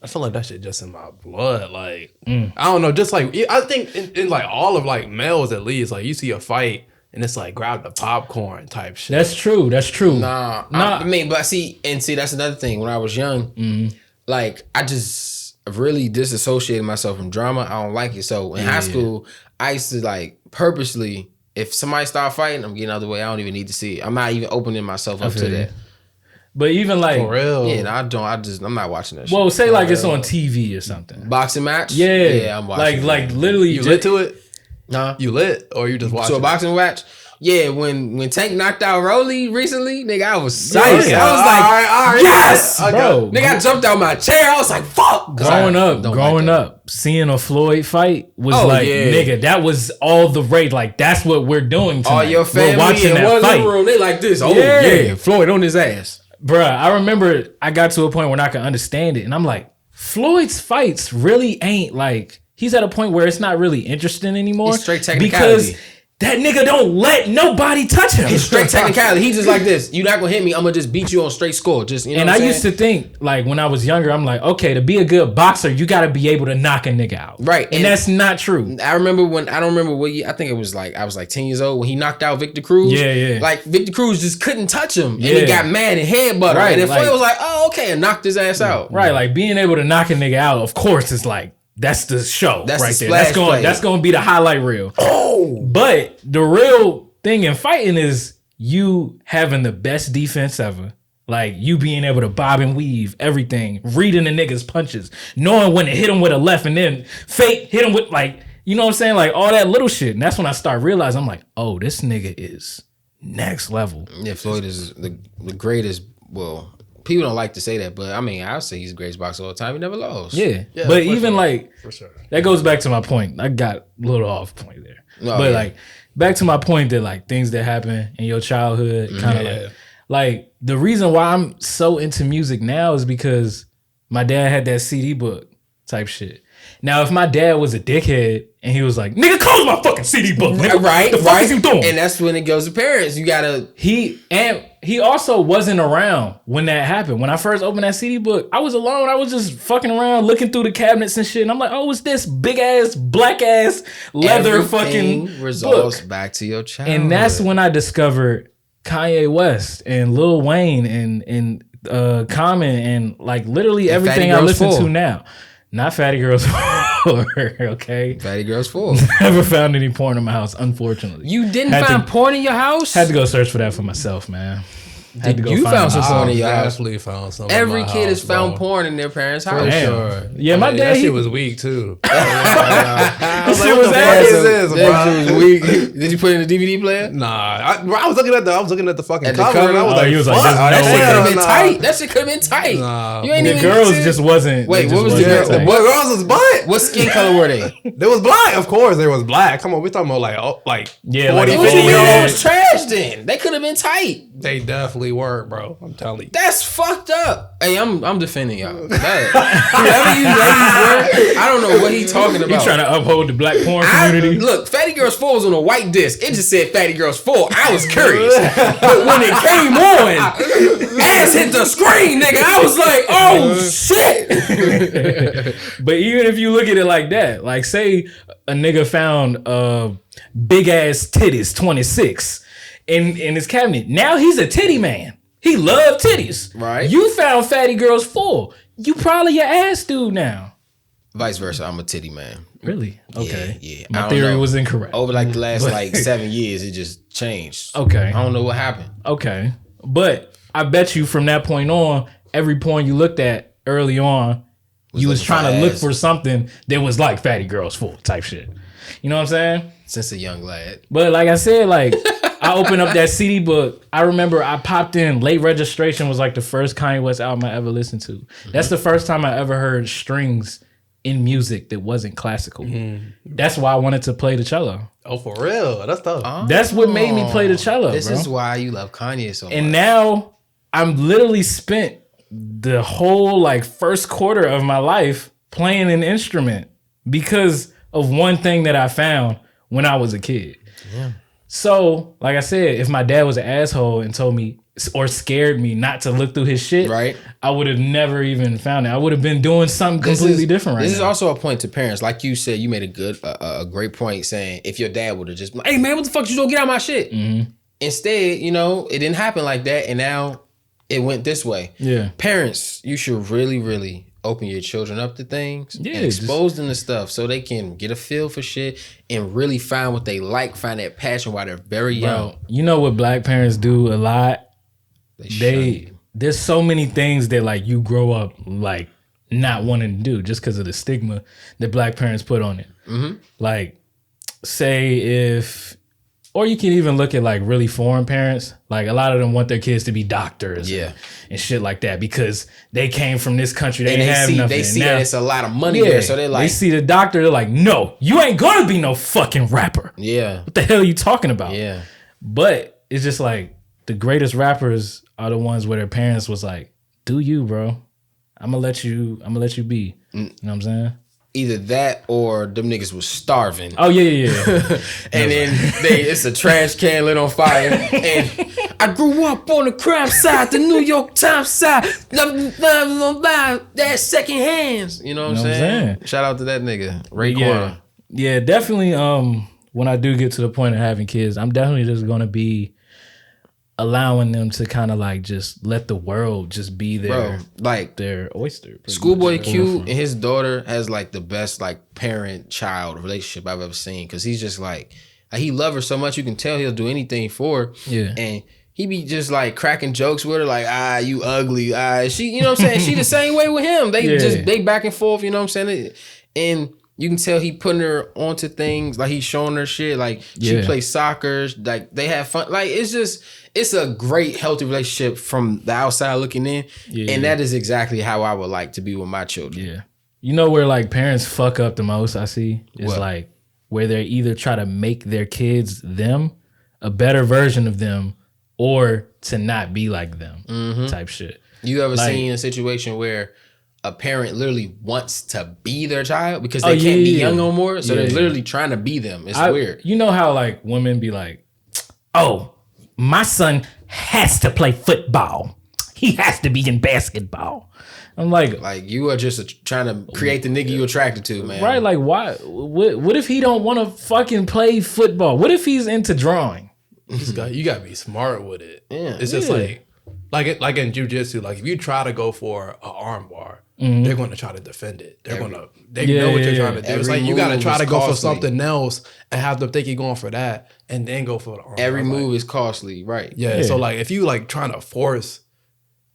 I feel like that shit just in my blood. Like I don't know, just like I think in like all of like males at least, like you see a fight and it's like grab the popcorn type shit. That's true. Nah. I mean, but see, that's another thing. When I was young, like I just really disassociated myself from drama. I don't like it. So in high school, I used to like purposely, if somebody start fighting, I'm getting out of the way. I don't even need to see it. I'm not even opening myself up to that. But even like, for real, yeah, no, I'm not watching that shit. Well, say like it's on TV or something. Boxing match? Yeah, I'm watching. Like literally, you lit to it? Nah, you lit or you just watching? So a boxing match? Yeah, when Tank knocked out Rolly recently, nigga, I was psyched. Yeah. I was like, all right, yes, bro. Nigga, I jumped out my chair. I was like, fuck. Growing up, seeing a Floyd fight was nigga, that was all the rage. Like that's what we're doing tonight. All your family we're watching in that one fight. living room, they like this. Oh yeah, Floyd on his ass. Bruh, I remember I got to a point where I could understand it, and I'm like, Floyd's fights really ain't like, he's at a point where it's not really interesting anymore. It's straight technicality. Because that nigga don't let nobody touch him. It's straight technicality. He's just like this. You're not gonna hit me. I'm gonna just beat you on straight score. Just you know. And I used to think, like when I was younger, I'm like, okay, to be a good boxer, you got to be able to knock a nigga out, right? And that's not true. I don't remember what year. I think it was like I was like 10 years old when he knocked out Victor Cruz. Yeah. Like Victor Cruz just couldn't touch him, and he got mad and headbutted. Right. And then Floyd was like, oh okay, and knocked his ass out. Right, like being able to knock a nigga out, of course, is like. That's the show. That's right the there. That's going to be the highlight reel. Oh, but the real thing in fighting is you having the best defense ever. Like you being able to bob and weave everything, reading the nigga's punches, knowing when to hit him with a left and then fake hit him with like, you know what I'm saying? Like all that little shit. And that's when I start realizing I'm like, oh, this nigga is next level. Yeah, Floyd is the greatest. Well, people don't like to say that, but I mean, I'll say he's the greatest boxer of all time. He never lost. Yeah but even like, for sure. That goes back to my point. I got a little off point there. Like back to my point that like things that happen in your childhood kind of like the reason why I'm so into music now is because my dad had that CD book type shit. Now, if my dad was a dickhead and he was like, nigga, close my fucking CD book, nigga. Right, the fuck is you doing? And that's when it goes to parents. You gotta. He also wasn't around when that happened. When I first opened that CD book, I was alone. I was just fucking around looking through the cabinets and shit. And I'm like, oh, what's this big ass, black ass, leather Everything fucking resolves book. Back to your childhood. And that's when I discovered Kanye West and Lil Wayne and Common and like literally everything I listen to now. Not Fatty Girls 4, okay? Fatty Girls 4. Never found any porn in my house, unfortunately. You didn't find porn in your house? Had to go search for that for myself, man. You found some porn in your house? Definitely found some. Every kid has found porn in their parents' house. Damn. Sure. Yeah, my dad. That shit was weak too. I was like, Shit what was the fuck ass. is this, bro? That shit was weak. Did you put it in the DVD player? Nah, I was looking at the fucking At the cover. cover? And I was Oh, like, he was fuck. like, there's That no shit way. could have been Nah. tight. That shit could have been tight. Nah. You ain't The even girls see it? just wasn't. Wait, they what was just the wasn't girl- tight. What girls was butt? What skin color were they? They was black, of course. They was black. Come on, we're talking about like Yeah, 40, like What you 50 mean year they olds. was trash then? They could have been tight. They definitely were, bro. I'm telling you. That's fucked up. Hey, I'm defending y'all. Whatever you word, I don't know what he talking You about. trying to uphold the black porn community? Look, Fatty Girls 4 was on a white disc. It just said Fatty Girls 4. I was curious. But when it came on, ass hit the screen, nigga. I was like, oh shit. But even if you look at it like that, like say a nigga found big ass titties 26 in his cabinet. Now he's a titty man. He loved titties. Right. You found Fatty Girls 4. You probably your ass dude now. Vice versa, I'm a titty man. Really? Okay. Yeah. I My don't theory know. was incorrect. Over like the last like 7 years, it just changed. Okay. I don't know what happened. Okay. But I bet you from that point on, every porn you looked at early on, you was looking trying for to look ass. for something that was like Fatty Girls 4 type shit. You know what I'm saying? Since a young lad. But like I said, like I opened up that CD book. I remember I popped in. Late Registration was like the first Kanye West album I ever listened to. That's the first time I ever heard strings in music that wasn't classical. That's why I wanted to play the cello. Oh, for real? That's tough. That's what made me play the cello. This bro. is why you love Kanye so much. And now I'm literally spent the whole like first quarter of my life playing an instrument because of one thing that I found when I was a kid. Yeah. So, like I said, if my dad was an asshole and told me or scared me not to look through his shit, Right. I would have never even found it. I would have been doing something completely different right now. This is also a point to parents. Like you said, you made a great point saying if your dad would have just, hey man, what the fuck you doing? Get out of my shit. Mm-hmm. Instead, you know, it didn't happen like that. And now it went this way. Yeah. Parents, you should really, really open your children up to things Yeah, and expose them to stuff so they can get a feel for shit and really find what they like, find that passion while they're very young. Bro, you know what black parents do a lot? They There's so many things that like you grow up like not wanting to do just because of the stigma that black parents put on it. Mm-hmm. Like, say if, or you can even look at like really foreign parents. Like a lot of them want their kids to be doctors, and shit like that because they came from this country. They and didn't have nothing. they see Now, that it's a lot of money there, so they're like, they see the doctor. They're like, no, you ain't gonna be no fucking rapper. yeah, What the hell are you talking about? yeah. But it's just like the greatest rappers are the ones where their parents was like, "Do you, bro? I'm gonna let you be." You know what I'm saying? Either that or them niggas was starving. Oh yeah. And then it's a trash can lit on fire. And I grew up on the crime side, the New York Times side. That's second hands. You know what I'm saying? Shout out to that nigga, Raekwon. Yeah, definitely. When I do get to the point of having kids, I'm definitely just gonna be allowing them to kind of like just let the world just be their their oyster. Schoolboy Q and his daughter has like the best like parent-child relationship I've ever seen. Cause he's just like he love her so much you can tell he'll do anything for her. Yeah. And he be just like cracking jokes with her like, you ugly. She, you know what I'm saying? She the same way with him. They back and forth, you know what I'm saying? And you can tell he putting her onto things, like he's showing her shit, like she plays soccer, like they have fun. Like it's a great healthy relationship from the outside looking in. And that is exactly how I would like to be with my children. Yeah. You know where like parents fuck up the most, I see? Is like where they either try to make their kids them, a better version of them, or to not be like them type shit. You ever like, seen a situation where a parent literally wants to be their child because they can't be young no more? So they're literally trying to be them. It's weird. You know how like women be like, oh, my son has to play football. He has to be in basketball. I'm like you are just trying to create the nigga you attracted to, man. Right? Like, why? What if he don't want to fucking play football? What if he's into drawing? You gotta be smart with it. Yeah. It's just like in jiu-jitsu, like if you try to go for an arm bar, they're gonna try to defend it. They know what you're trying to do. It's like you gotta try to go for something else and have them think you're going for that and then go for the arm bar. Every move is costly, right? Yeah. So like if you like trying to force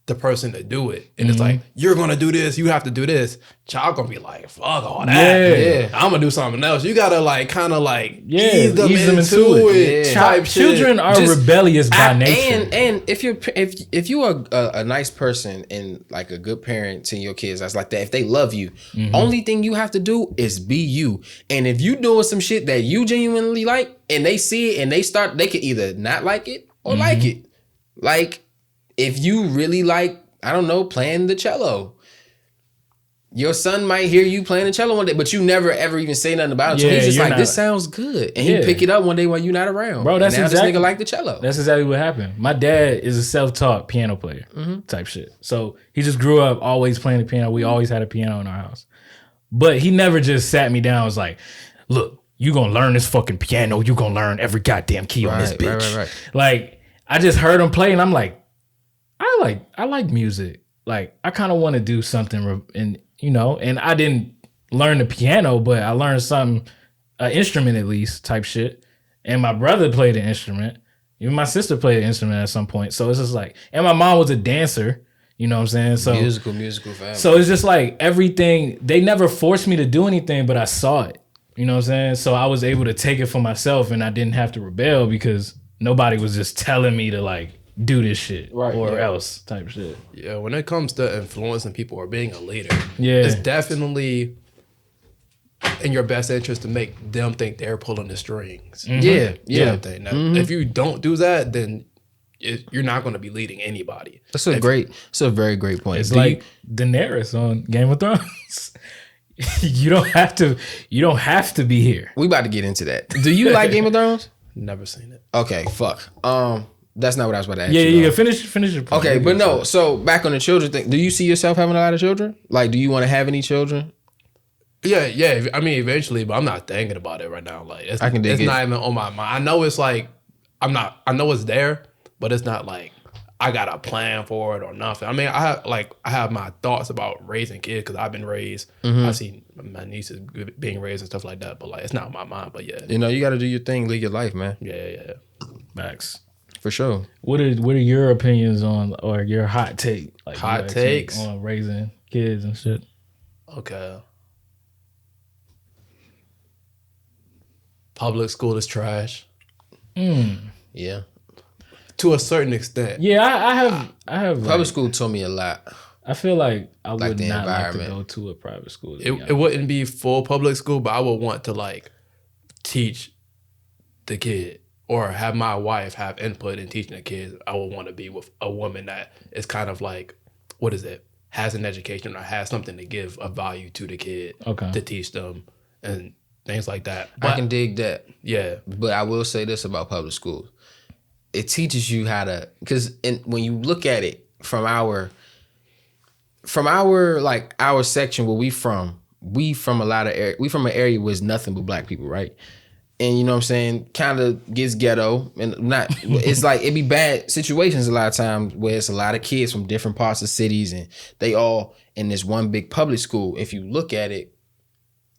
the person to do it. And it's like, you're going to do this. You have to do this. Child going to be like, fuck all that. Yeah. I'm going to do something else. You got to like, kind of like ease them into it. Yeah. Children are rebellious by nature. And if you are a nice person and like a good parent to your kids, that's like that. If they love you, only thing you have to do is be you. And if you doing some shit that you genuinely like and they see it and they could either not like it or like it. Like, if you really like, I don't know, playing the cello, your son might hear you playing the cello one day, but you never ever even say nothing about it. So he's just like, this sounds good. And he pick it up one day while you're not around. Bro, that's exactly, this nigga like the cello. That's exactly what happened. My dad is a self-taught piano player type shit. So he just grew up always playing the piano. We always had a piano in our house. But he never just sat me down and was like, look, you gonna learn this fucking piano. You gonna learn every goddamn key on this bitch. Right. Like, I just heard him play and I'm like, I like music. Like, I kind of want to do something, and and I didn't learn the piano, but I learned an instrument at least, type shit. And my brother played an instrument. Even my sister played an instrument at some point. So it's just like, and my mom was a dancer. You know what I'm saying? So musical family. So it's just like everything. They never forced me to do anything, but I saw it. You know what I'm saying? So I was able to take it for myself, and I didn't have to rebel because nobody was just telling me to like do this shit or else type shit. Yeah, when it comes to influencing people or being a leader, it's definitely in your best interest to make them think they're pulling the strings. Now, if you don't do that, then you're not going to be leading anybody. It's a very great point. It's like Daenerys on Game of Thrones. You don't have to be here. We about to get into that. Do you like Game of Thrones? Never seen it. Okay, fuck. That's not what I was about to ask you. Yeah, finish your point. Okay, but no. So back on the children thing, do you see yourself having a lot of children? Like, do you want to have any children? Yeah. I mean, eventually, but I'm not thinking about it right now. Like, it's not even on my mind. I know it's like, I know it's there, but it's not like I got a plan for it or nothing. I mean, I have my thoughts about raising kids because I've been raised. I see my nieces being raised and stuff like that, but like, it's not on my mind. But yeah, you got to do your thing, live your life, man. Yeah. Max. For sure. What are your opinions on, or your hot take? Like hot takes on raising kids and shit? Okay. Public school is trash. Yeah. To a certain extent. Yeah, I have. Public school taught me a lot. I feel like I would not like to go to a private school. It wouldn't be full public school, but I would want to like teach the kid. Or have my wife have input in teaching the kids. I would want to be with a woman that is kind of like, has an education or has something to give a value to the kid to teach them and things like that. But, I can dig that. Yeah. But I will say this about public schools. It teaches you how to, because when you look at it from our section where we from an area where it's nothing but black people, right? And you know what I'm saying, kind of gets ghetto and not, it's like, it be bad situations a lot of times where it's a lot of kids from different parts of cities and they all in this one big public school. If you look at it,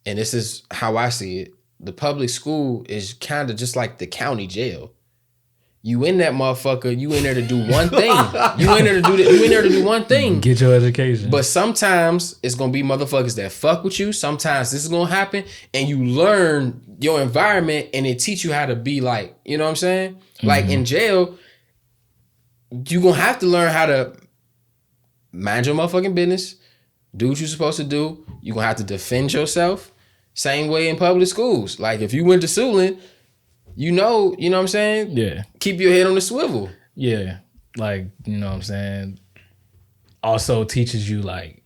and this is how I see it, the public school is kind of just like the county jail. You in that motherfucker, you in there to do one thing. You in there to do one thing. Get your education. But sometimes it's gonna be motherfuckers that fuck with you. Sometimes this is gonna happen and you learn your environment and it teach you how to be like, you know what I'm saying? Like in jail, you gonna have to learn how to mind your motherfucking business, do what you're supposed to do. You gonna have to defend yourself. Same way in public schools. Like if you went to Suland, you know what I'm saying? Yeah. Keep your head on the swivel. Yeah. Like, you know what I'm saying? Also teaches you like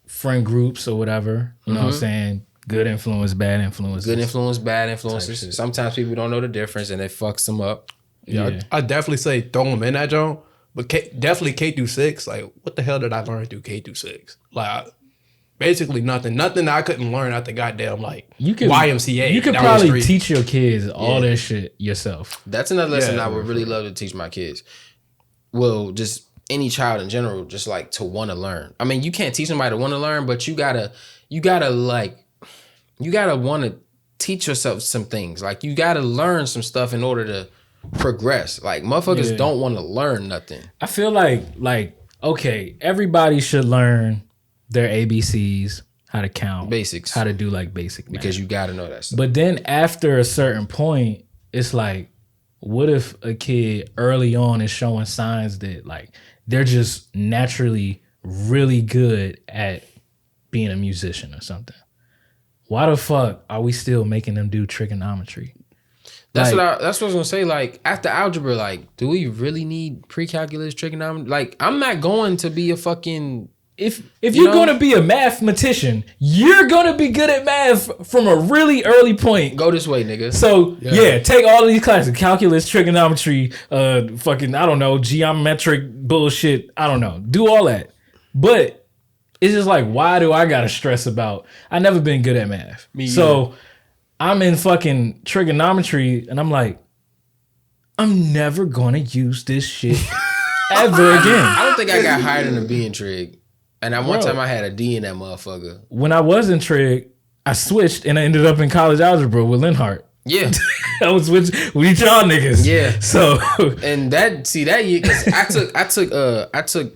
friend groups or whatever. You know what I'm saying? Good influence, bad influences. Good influence, bad influences. Sometimes people don't know the difference and it fucks them up. Yeah. I definitely say throw them in that joint. But definitely K through 6. Like, what the hell did I learn through K through 6? Like, basically nothing. Nothing that I couldn't learn at the goddamn YMCA. You could probably teach your kids all that shit yourself. That's another lesson I would really love to teach my kids. Well, just any child in general, just like to want to learn. I mean, you can't teach somebody to want to learn, but you gotta want to teach yourself some things. Like you gotta learn some stuff in order to progress. Like motherfuckers don't want to learn nothing. I feel like okay, everybody should learn their ABCs, how to count, basics, how to do like basic math. Because you got to know that stuff. But then after a certain point, it's like, what if a kid early on is showing signs that like they're just naturally really good at being a musician or something? Why the fuck are we still making them do trigonometry? That's what I was gonna say. Like after algebra, like, do we really need pre-calculus, trigonometry? Like, I'm not going to be a fucking. If you're gonna be a mathematician, you're gonna be good at math from a really early point. Go this way, nigga. So yeah, take all of these classes: calculus, trigonometry, fucking I don't know, geometric bullshit. I don't know. Do all that, but it's just like, why do I gotta stress about? I never been good at math, so I'm in fucking trigonometry, and I'm like, I'm never gonna use this shit ever again. I don't think I got hired in a B in trig. And one time I had a D in that motherfucker. When I was in trig, I switched and I ended up in college algebra with Linhart. Yeah. I was with y'all niggas. Yeah. So and that year, because I took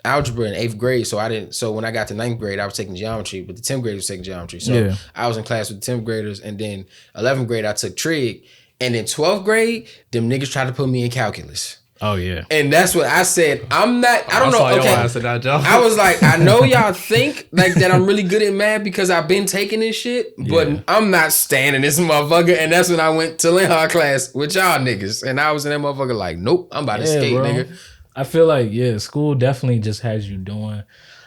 algebra in 8th grade, so when I got to 9th grade, I was taking geometry, but the 10th grade was taking geometry. So I was in class with the 10th graders, and then 11th grade I took trig, and then 12th grade, them niggas tried to put me in calculus. Oh yeah. And that's what I said. I don't know. Okay. I was like, I know y'all think like that I'm really good at math because I've been taking this shit, but I'm not standing this motherfucker. And that's when I went to Linhart class with y'all niggas. And I was in that motherfucker like, nope, I'm about to skate, bro. Nigga. I feel like, school definitely just has you doing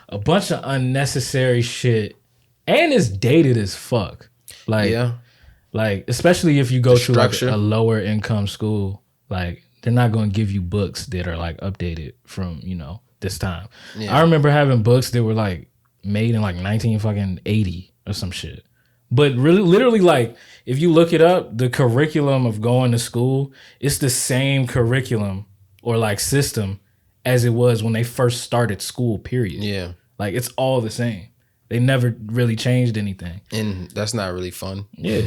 a bunch of unnecessary shit. And it's dated as fuck. Like, especially if you go to like a lower income school, like, they're not going to give you books that are like updated from, this time. Yeah. I remember having books that were like made in like 1980 or some shit. But really, literally, like, if you look it up, the curriculum of going to school, it's the same curriculum or like system as it was when they first started school, period. Yeah. Like, it's all the same. They never really changed anything. And that's not really fun. Yeah.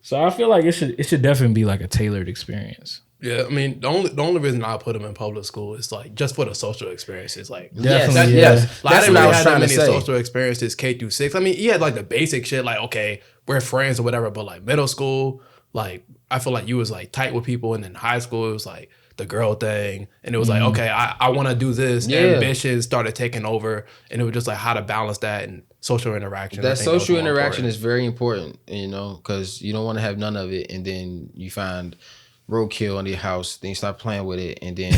So I feel like it should definitely be like a tailored experience. Yeah, I mean, the only reason I put them in public school is like just for the social experiences. Like, definitely, yes. Like, I didn't really have that many social experiences K through 6. I mean, you had like the basic shit, like, okay, we're friends or whatever, but like middle school, like, I feel like you was like tight with people, and then high school, it was like the girl thing, and it was like, okay, I want to do this. Ambition started taking over, and it was just like how to balance that and social interaction. That social interaction is very important, because you don't want to have none of it, and then you find roadkill in your house, then you start playing with it, and then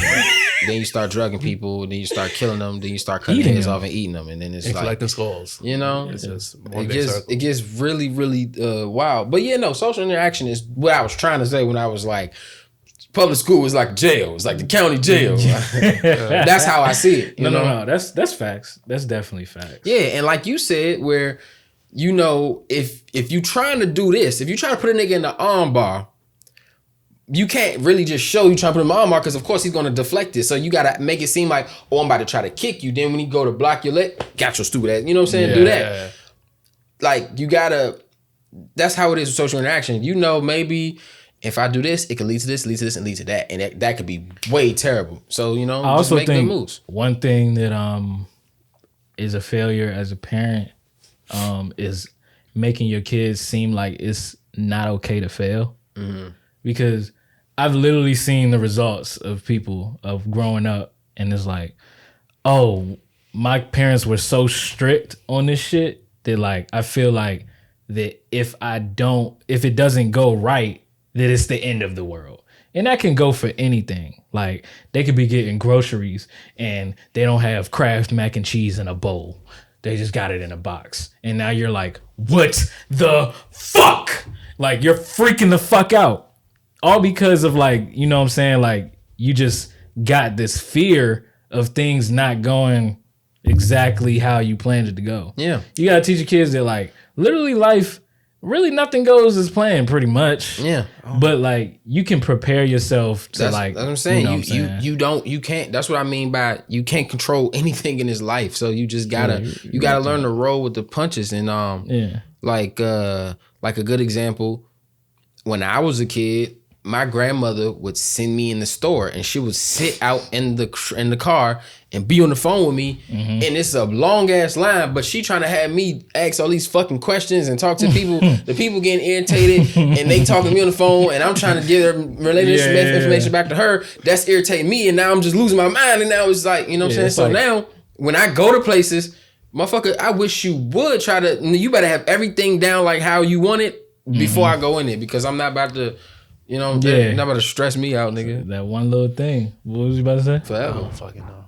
then you start drugging people, and then you start killing them, then you start cutting heads off and eating them, and then it's like collecting skulls. It's just it gets really, really wild. But social interaction is what I was trying to say when I was like, public school is like jail. It's like the county jail. That's how I see it. No. That's facts. That's definitely facts. Yeah, and like you said, where if you trying to do this, if you trying to put a nigga in the arm bar, you can't really just show you trying to put him on mark, because of course he's going to deflect it. So you got to make it seem like, I'm about to try to kick you. Then when you go to block your leg, got your stupid ass. You know what I'm saying? Do that. Like, you got to, that's how it is with social interaction. Maybe if I do this, it can lead to this, lead to this, and lead to that. And that could be way terrible. So, I just also make think good moves. One thing that is a failure as a parent is making your kids seem like it's not okay to fail. Mm-hmm. Because I've literally seen the results of people of growing up, and it's like, oh, my parents were so strict on this shit that like I feel like that if it doesn't go right, that it's the end of the world. And that can go for anything. Like, they could be getting groceries and they don't have Kraft mac and cheese in a bowl. They just got it in a box. And now you're like, what the fuck? Like, you're freaking the fuck out. All because of like, you know what I'm saying? Like, you just got this fear of things not going exactly how you planned it to go. Yeah. You got to teach your kids that like, literally life, really nothing goes as planned pretty much. Yeah. Oh. But like, you can prepare yourself to that's what I'm saying. You can't, that's what I mean by you can't control anything in this life. So you just gotta, you gotta learn to roll with the punches. And like a good example, when I was a kid, my grandmother would send me in the store, and she would sit out in the car and be on the phone with me, and it's a long ass line, but she trying to have me ask all these fucking questions and talk to people. The people getting irritated, and they talking to me on the phone, and I'm trying to give them related information back to her. That's irritating me, and now I'm just losing my mind. And now it's like, you know what I'm saying? So now when I go to places, motherfucker, I wish you would try to. You better have everything down like how you want it before I go in it, because I'm not about to. You know, not about to stress me out, nigga. That one little thing. What was you about to say? Forever. I don't fucking know.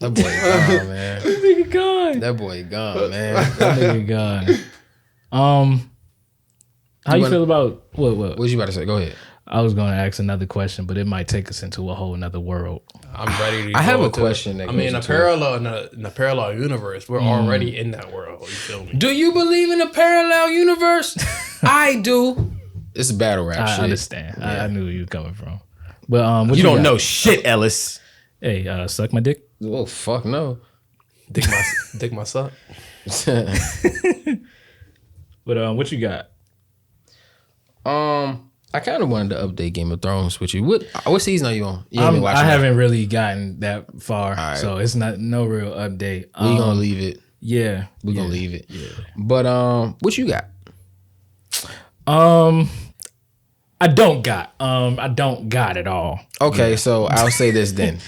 That boy gone, man. That nigga gone. That boy gone, man. That nigga gone. How you feel about what? What was you about to say? Go ahead. I was going to ask another question, but it might take us into a whole nother world. I'm ready to. I have a question. I mean, in a parallel universe, we're already in that world. You feel me? Do you believe in a parallel universe? I do. It's a battle rap shit. I understand. Yeah. I knew where you were coming from. But what you don't know shit, Ellis. Hey, suck my dick. Oh fuck no. Dick my suck. But what you got? I kind of wanted to update Game of Thrones with you. What season are you on? I haven't really gotten that far, right. So it's no real update. We gonna leave it. Yeah, we gonna leave it. Yeah. But what you got? I don't got it all. Okay, so I'll say this then.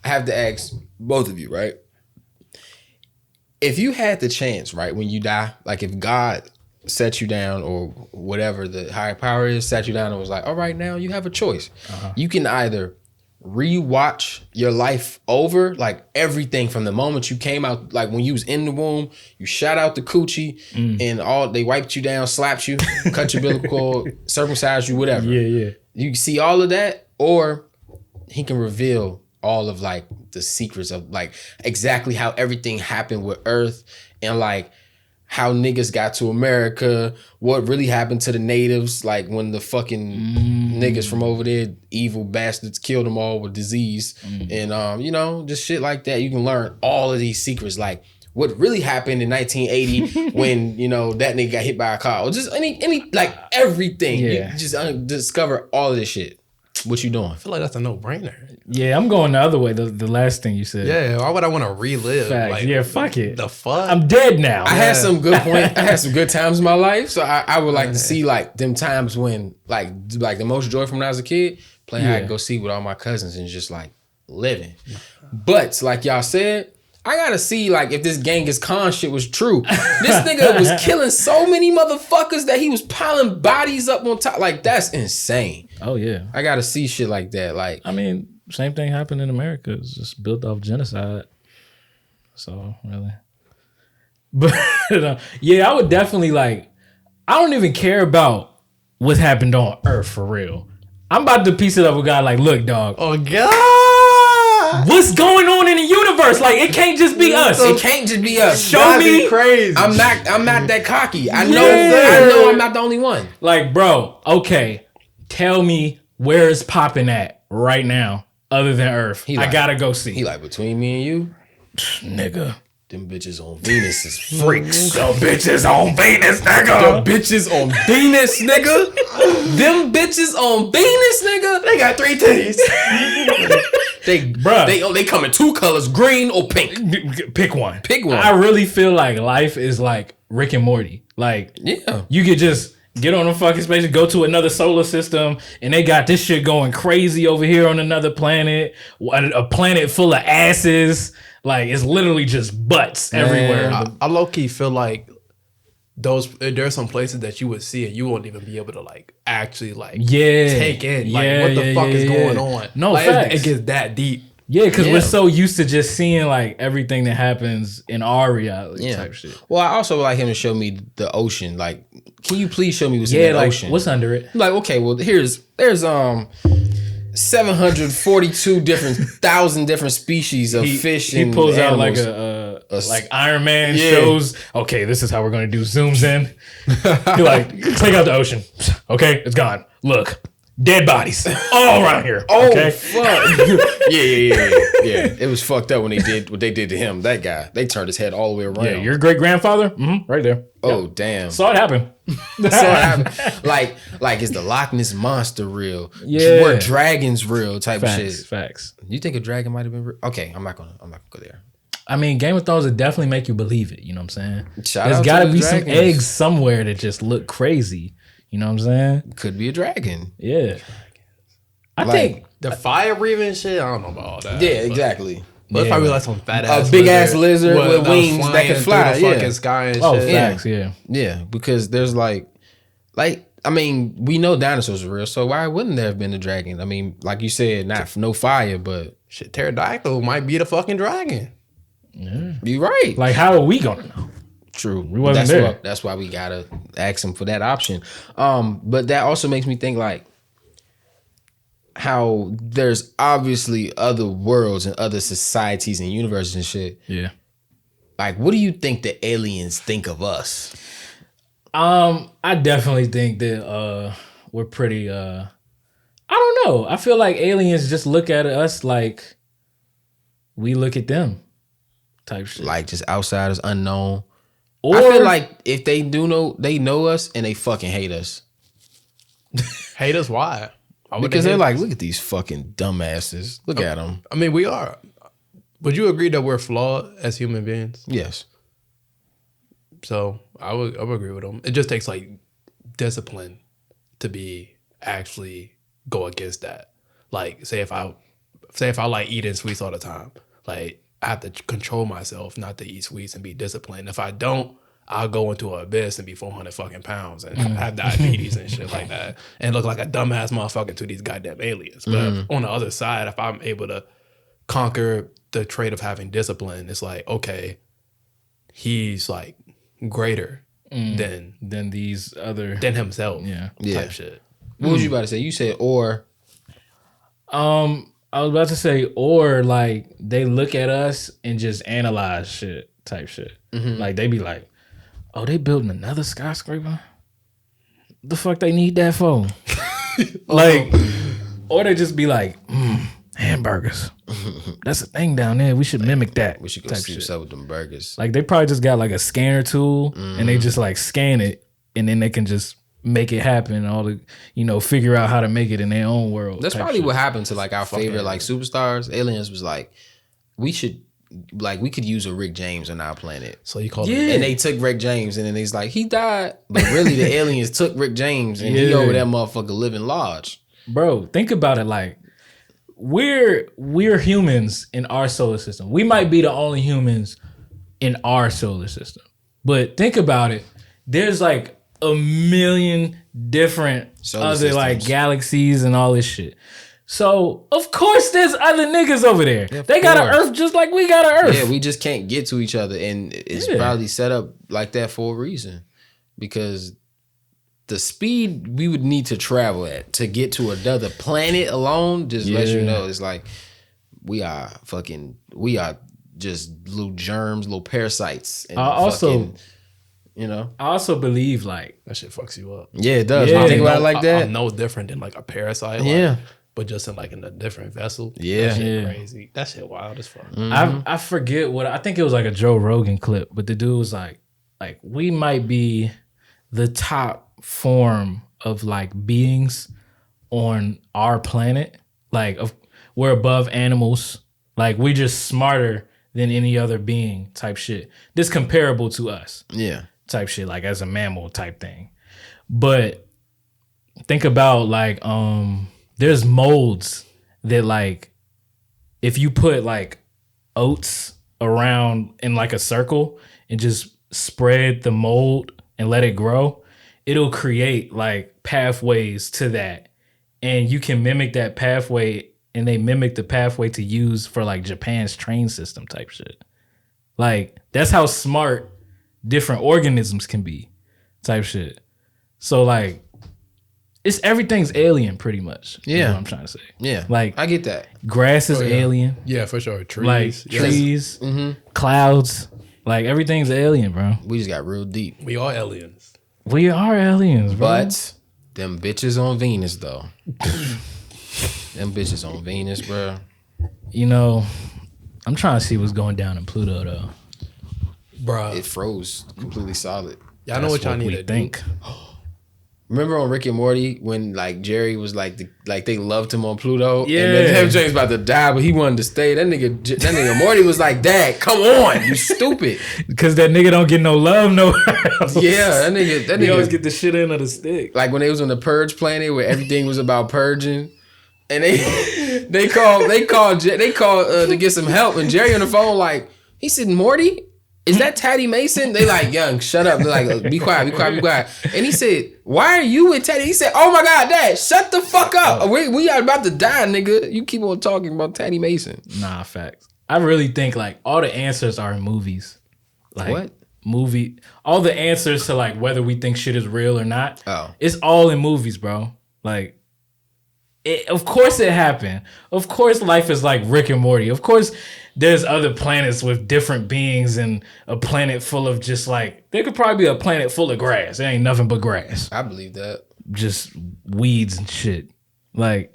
I have to ask both of you, right? If you had the chance, right, when you die, like if God set you down or whatever the higher power is, sat you down and was like, all right, now you have a choice. You can either rewatch your life over, like everything from the moment you came out, like when you was in the womb, you shot out the coochie and they wiped you down, slapped you, cut your umbilical cord, circumcised you, whatever. Yeah. You can see all of that, or he can reveal all of like the secrets of like exactly how everything happened with Earth and like how niggas got to America, what really happened to the natives, like when the fucking niggas from over there, evil bastards, killed them all with disease. And, you know, just shit like that. You can learn all of these secrets, like what really happened in 1980 when, you know, that nigga got hit by a car. Or just any like everything. You can just discover all of this shit. What you doing? I feel like that's a no-brainer. Yeah, I'm going the other way. The last thing you said. Yeah, why would I want to relive? Like, yeah, fuck it. The fuck? I'm dead now. I had some good I had some good times in my life, so I would like to see like them times when like the most joy from when I was a kid, playing hide and go seek with all my cousins and just like living. But like y'all said, I gotta see like if this Genghis Khan shit was true. This nigga was killing so many motherfuckers that he was piling bodies up on top. Like that's insane. Oh yeah. I gotta see shit like that. Like I mean, same thing happened in America. It's just built off genocide. So really. But yeah, I would definitely like, I don't even care about what happened on Earth for real. I'm about to piece it up with God like, look, dog. Oh God. What's going on in the universe? Like, it can't just be us. It can't just be us. Show me. Crazy. I'm not that cocky. I know I'm not the only one. Like, bro, okay. Tell me where it's popping at right now, other than Earth. I gotta go see. He like, between me and you, nigga. Them bitches on Venus is freaks. The bitches on Venus, nigga. The bitches on Venus, nigga. Them bitches on Venus, nigga. They got 3 titties. They come in 2 colors, green or pink. Pick one. Pick one. I really feel like life is like Rick and Morty. Like, you could just get on a fucking spaceship, go to another solar system, and they got this shit going crazy over here on another planet. A planet full of asses. Like, it's literally just butts everywhere. I low-key feel like there's some places that you would see and you won't even be able to like actually like take in like what the fuck is going on. No, like, facts. it gets that deep. Yeah, because we're so used to just seeing like everything that happens in our reality type shit. Well, I also would like him to show me the ocean. Like, can you please show me what's in the ocean? What's under it? Like, okay, well, there's 742,000 different species of fish. He pulls out like like Iron Man shows. Okay, this is how we're gonna do. Zooms in. He like, take out the ocean. Okay, it's gone. Look, dead bodies all around here. Oh, okay? fuck. Yeah. It was fucked up when they did what they did to him. That guy, they turned his head all the way around. Yeah, your great grandfather, right there. Oh, damn. Saw it happen. Like is the Loch Ness monster real? Yeah. Were dragons real type of shit? Facts. You think a dragon might have been real? Okay, I'm not gonna go there. I mean, Game of Thrones would definitely make you believe it. You know what I'm saying? There's got to be dragons. some eggs somewhere that just look crazy. You know what I'm saying? Could be a dragon. Yeah. I Like, think The fire breathing shit, I don't know about all that. Yeah, exactly. But it's probably like some fat ass big ass lizard with wings that can fly. through the fucking sky and shit. facts, yeah. Yeah, because there's like I mean, we know dinosaurs are real, so why wouldn't there have been a dragon? I mean, like you said, no fire, but Shit, pterodactyl might be the fucking dragon. Yeah. you're right. Like, how are we gonna know? True. We wasn't there. That's why we gotta ask them for that option. But that also makes me think like how there's obviously other worlds and other societies and universes and shit. Yeah. Like, what do you think the aliens think of us? I definitely think that we're pretty I don't know. I feel like aliens just look at us like we look at them type shit. Like just outsiders, unknown. Or I feel like if they do know, they know us and they fucking hate us. Hate us? Why? Because they're like, look at these fucking dumbasses. Look at them. I mean, we are. Would you agree that we're flawed as human beings? Yes. So I would agree with them. It just takes like discipline to be actually go against that. Like say if I like eating sweets all the time, like I have to control myself not to eat sweets and be disciplined. If I don't, I'll go into an abyss and be 400 fucking pounds and have diabetes and shit like that and look like a dumbass motherfucker to these goddamn aliens. But on the other side, if I'm able to conquer the trait of having discipline, it's like, okay, he's like greater than these other than himself. Yeah. Type shit. What was you about to say? You said or. I was about to say, or like they look at us and just analyze shit type shit. Like they be like, oh, they building another skyscraper? The fuck they need that for? Like, or they just be like, hamburgers. That's a thing down there. We should mimic that. We should go type see what's shit. up with them burgers. Like they probably just got like a scanner tool and they just like scan it and then they can just make it happen, all the, figure out how to make it in their own world. That's probably what happened to like our favorite like superstars. Aliens was like, we could use a Rick James on our planet. So you call And they took Rick James and then he's like, he died. But really the aliens took Rick James and he over that motherfucker living large. Bro, think about it. Like we're humans in our solar system. We might be the only humans in our solar system. But think about it. There's like a million different Solar other systems. like galaxies and all this shit. So of course there's other niggas over there. They got an Earth just like we got an Earth. Yeah, we just can't get to each other. And it's probably set up like that for a reason. Because the speed we would need to travel at to get to another planet alone just lets you know it's like we are just little germs, little parasites. And I also believe like that shit fucks you up. Yeah, it does. Yeah. When you think about it like that. I'm no different than like a parasite. Yeah. But just in like in a different vessel. Yeah. That shit crazy. That shit wild as fuck. I forget what I think it was like a Joe Rogan clip, but the dude was like we might be the top form of like beings on our planet. Like we're above animals. Like we just smarter than any other being type shit. This comparable to us. Yeah. Type shit, like as a mammal type thing. But think about like there's molds that like if you put like oats around in like a circle and just spread the mold and let it grow, it'll create like pathways to that. And you can mimic that pathway and they mimic the pathway to use for like Japan's train system type shit. Like that's how smart different organisms can be type shit. So like everything's alien pretty much. Yeah. Is what I'm trying to say. Yeah. Like I get that. grass is alien. Yeah, for sure. Trees. Like trees, clouds, like everything's alien, bro. We just got real deep. We are aliens. We are aliens, bro. But Them bitches on Venus, though. Them bitches on Venus, bro. You know, I'm trying to see what's going down in Pluto, though. Bruh. It froze completely solid. Y'all know what y'all need to think. Remember on Rick and Morty when like Jerry was like they loved him on Pluto, Yeah. and then James about to die, but he wanted to stay. That nigga Morty was like, "Dad, come on, you stupid." Because that nigga don't get no love nowhere else. Yeah, that nigga always get the shit end of the stick. like when they was on the Purge planet where everything was about purging, and they called to get some help, and Jerry on the phone like he said, "Morty, is that Teddy Mason?" They like, "Young, shut up." They're like, be quiet. And he said, "Why are you with Teddy?" He said, "Oh my God, Dad, shut the fuck up. We are about to die, nigga. You keep on talking about Teddy Mason." Nah, facts. I really think like all the answers are in movies. Like What? All the answers to like whether we think shit is real or not. Oh. It's all in movies, bro. Like, of course it happened. Of course life is like Rick and Morty. Of course there's other planets with different beings and a planet full of just like, there could probably be a planet full of grass. It ain't nothing but grass. I believe that. Just weeds and shit. Like,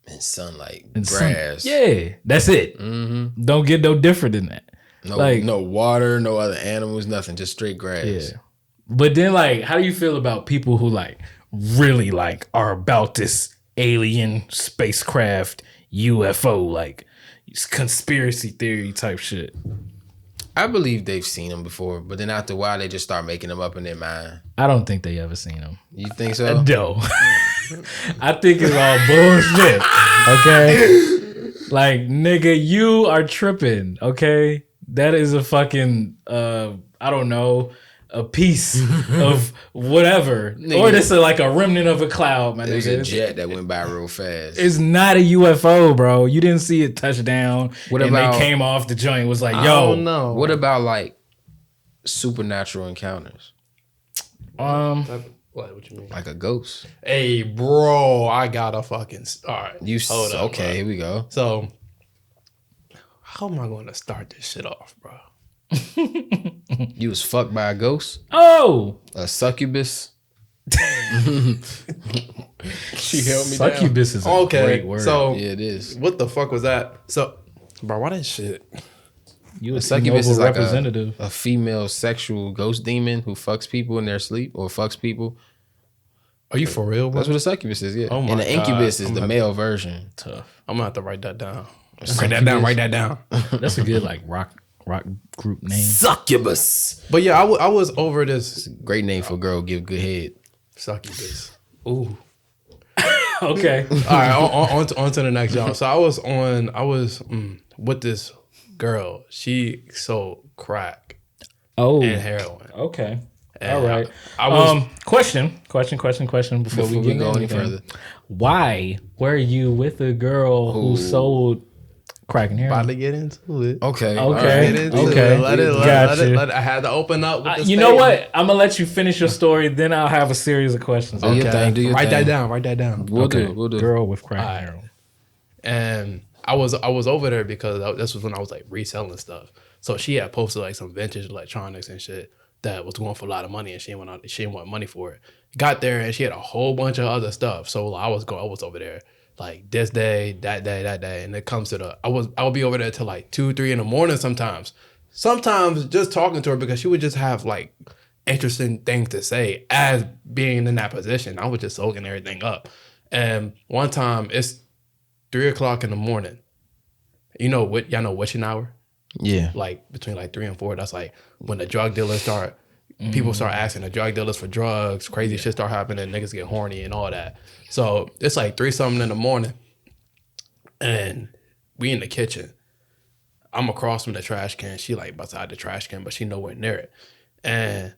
And sunlight, and grass. yeah, that's it. Mm-hmm. Don't get no different than that. No water, no other animals, nothing. Just straight grass. Yeah. But then like, how do you feel about people who like really like are about this alien spacecraft UFO, like conspiracy theory type shit? I believe they've seen them before, but then after a while, they just start making them up in their mind. I don't think they ever seen them. You think so? No. I think it's all bullshit. Okay? Like, nigga, you are tripping. Okay? That is a fucking, I don't know, a piece of whatever. Nigga. Or this is like a remnant of a cloud, my There's nigga. a jet that went by real fast. It's not a UFO, bro. You didn't see it touch down. What and about- they came off the joint and was like, I yo. don't know. What about like supernatural encounters? What you mean? Like a ghost? Hey, bro, I got a fucking. All right. Hold up, okay, bro. here we go. So, how am I going to start this shit off, bro? You was fucked by a ghost? Oh. A succubus? She held me Succubus is a great word. So, Yeah, it is. what the fuck was that? So, bro, why that shit? You A a succubus T-Mobile is like representative. a female sexual ghost demon who fucks people in their sleep or fucks people. Are you for real, bro? That's what a succubus is, yeah. Oh my and the incubus God. is the male version. Tough. I'm gonna have to write that down. Succubus. Write that down. That's a good like rock group name. Succubus. But yeah, I was over this Great name for a girl, give good head. succubus. Ooh. Okay. All right, on to the next job. So I was with this girl. She sold crack Oh. and heroin. Okay. And All right. I was Question before we get go any anything. further. Why were you with a girl who sold crack and about heroin? to get into it. Okay. Okay. all Get right. into Okay. it. Let Gotcha. it. I had to open up. With this You know statement. what? I'm gonna let you finish your story, then I'll have a series of questions. Do your thing, do your Write thing. that down. We'll do. Girl with crack and heroin. And I was over there because this was when I was like reselling stuff. So she had posted like some vintage electronics and shit that was going for a lot of money, and she didn't want money for it. Got there and she had a whole bunch of other stuff. So I was over there like this day, that day, and it comes to I would be over there till like 2-3 in the morning sometimes. Sometimes just talking to her because she would just have like interesting things to say as being in that position. I was just soaking everything up. And one time it's 3:00 in the morning. Y'all know witching hour? Yeah. Like between like 3 and 4, that's like when the drug dealers people start asking the drug dealers for drugs, crazy shit start happening, niggas get horny and all that. So it's like 3-something in the morning and we in the kitchen. I'm across from the trash can. She like beside the trash can, but she nowhere near it. And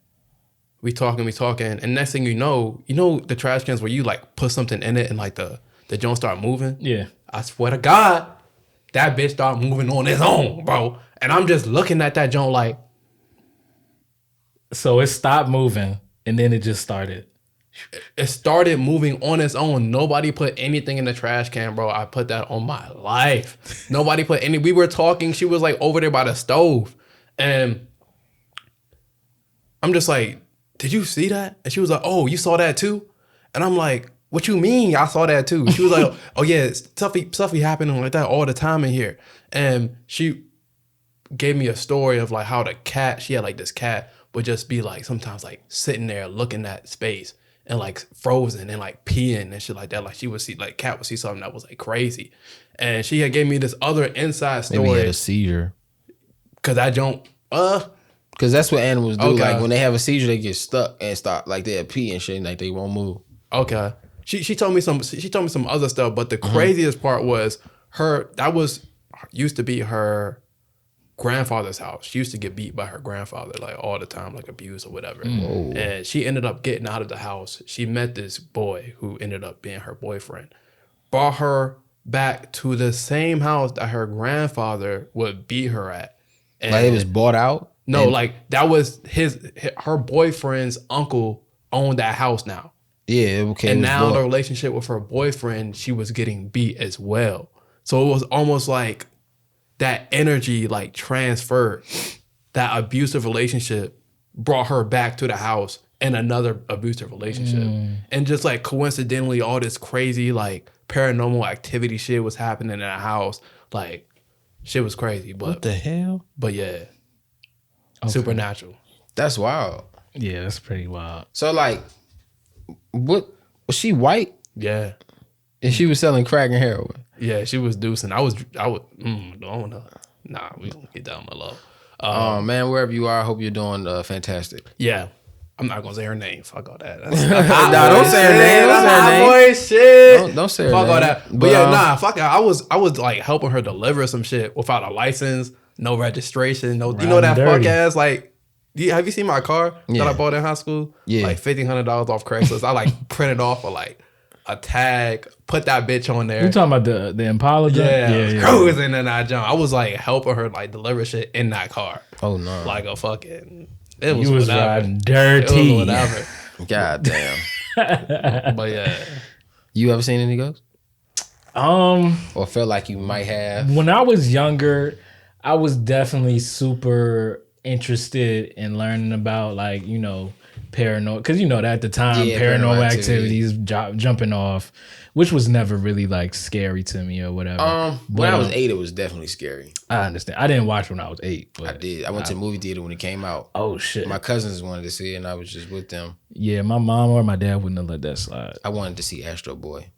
we talking, and next thing you know the trash cans where you like put something in it and like the joint start moving? Yeah. I swear to God, that bitch start moving on its own, bro. And I'm just looking at that joint like, So it stopped moving and then it just started. it started moving on its own. Nobody put anything in the trash can, bro. I put that on my life. Nobody put any. We were talking. She was like over there by the stove. And I'm just like, did you see that? And she was like, oh, you saw that too? And I'm like, what you mean? I saw that too. She was like, oh yeah, stuff be happening like that all the time in here. And she gave me a story of like how she had like this cat would just be like sometimes like sitting there looking at space and like frozen and like peeing and shit like that. Like she would see, like cat would see something that was like crazy. And she had gave me this other inside story. Maybe he had a seizure. Cause I don't, Cause that's what animals do. Okay. Like when they have a seizure, they get stuck and start like they'll pee and shit, and like they won't move. Okay. She told me some other stuff, but the craziest part was used to be her grandfather's house. She used to get beat by her grandfather like all the time, like abused or whatever. And she ended up getting out of the house. She met this boy who ended up being her boyfriend. Brought her back to the same house that her grandfather would beat her at. And Like it was bought out? no, like that was her boyfriend's uncle owned that house now. Yeah, okay. And now the relationship with her boyfriend, she was getting beat as well. So it was almost like that energy like transferred. That abusive relationship brought her back to the house in another abusive relationship. And just like coincidentally, all this crazy like paranormal activity shit was happening in that house. Like shit was crazy. But What the hell? But yeah. Supernatural. That's wild. Yeah, that's pretty wild. So like, what was she white? Yeah. And she was selling crack and heroin. Yeah, she was deucing. I would don't wanna. Nah, we gonna get down the low. Man, wherever you are, I hope you're doing fantastic. Yeah. I'm not gonna say her name. Fuck all that. Nah, don't say her name. Don't say her name. Boy, shit. Don't say her Fuck name. all that. But yeah, nah, fuck it. I was like helping her deliver some shit without a license, no registration, no. You know that dirty. fuck ass like. Have you seen my car Yeah. that I bought in high school? Yeah. Like $1,500 off Craigslist. I like printed off a tag, put that bitch on there. You talking about the Impala? Yeah, cruising in that jump. I was like helping her like deliver shit in that car. Oh no. Like a fucking. It was You was whatever. riding It dirty. was whatever. God damn. But yeah. You ever seen any ghosts? Um, Or felt like you might have? when I was younger, I was definitely super interested in learning about like, you know, paranormal, because you know that at the time, Yeah, paranormal paranormal activities, jumping off, which was never really like scary to me or whatever. When I was 8, it was definitely scary. I understand. I didn't watch when I was 8. But I did. I went to the movie theater when it came out. Oh shit. My cousins wanted to see it, and I was just with them. Yeah, my mom or my dad wouldn't have let that slide. I wanted to see Astro Boy.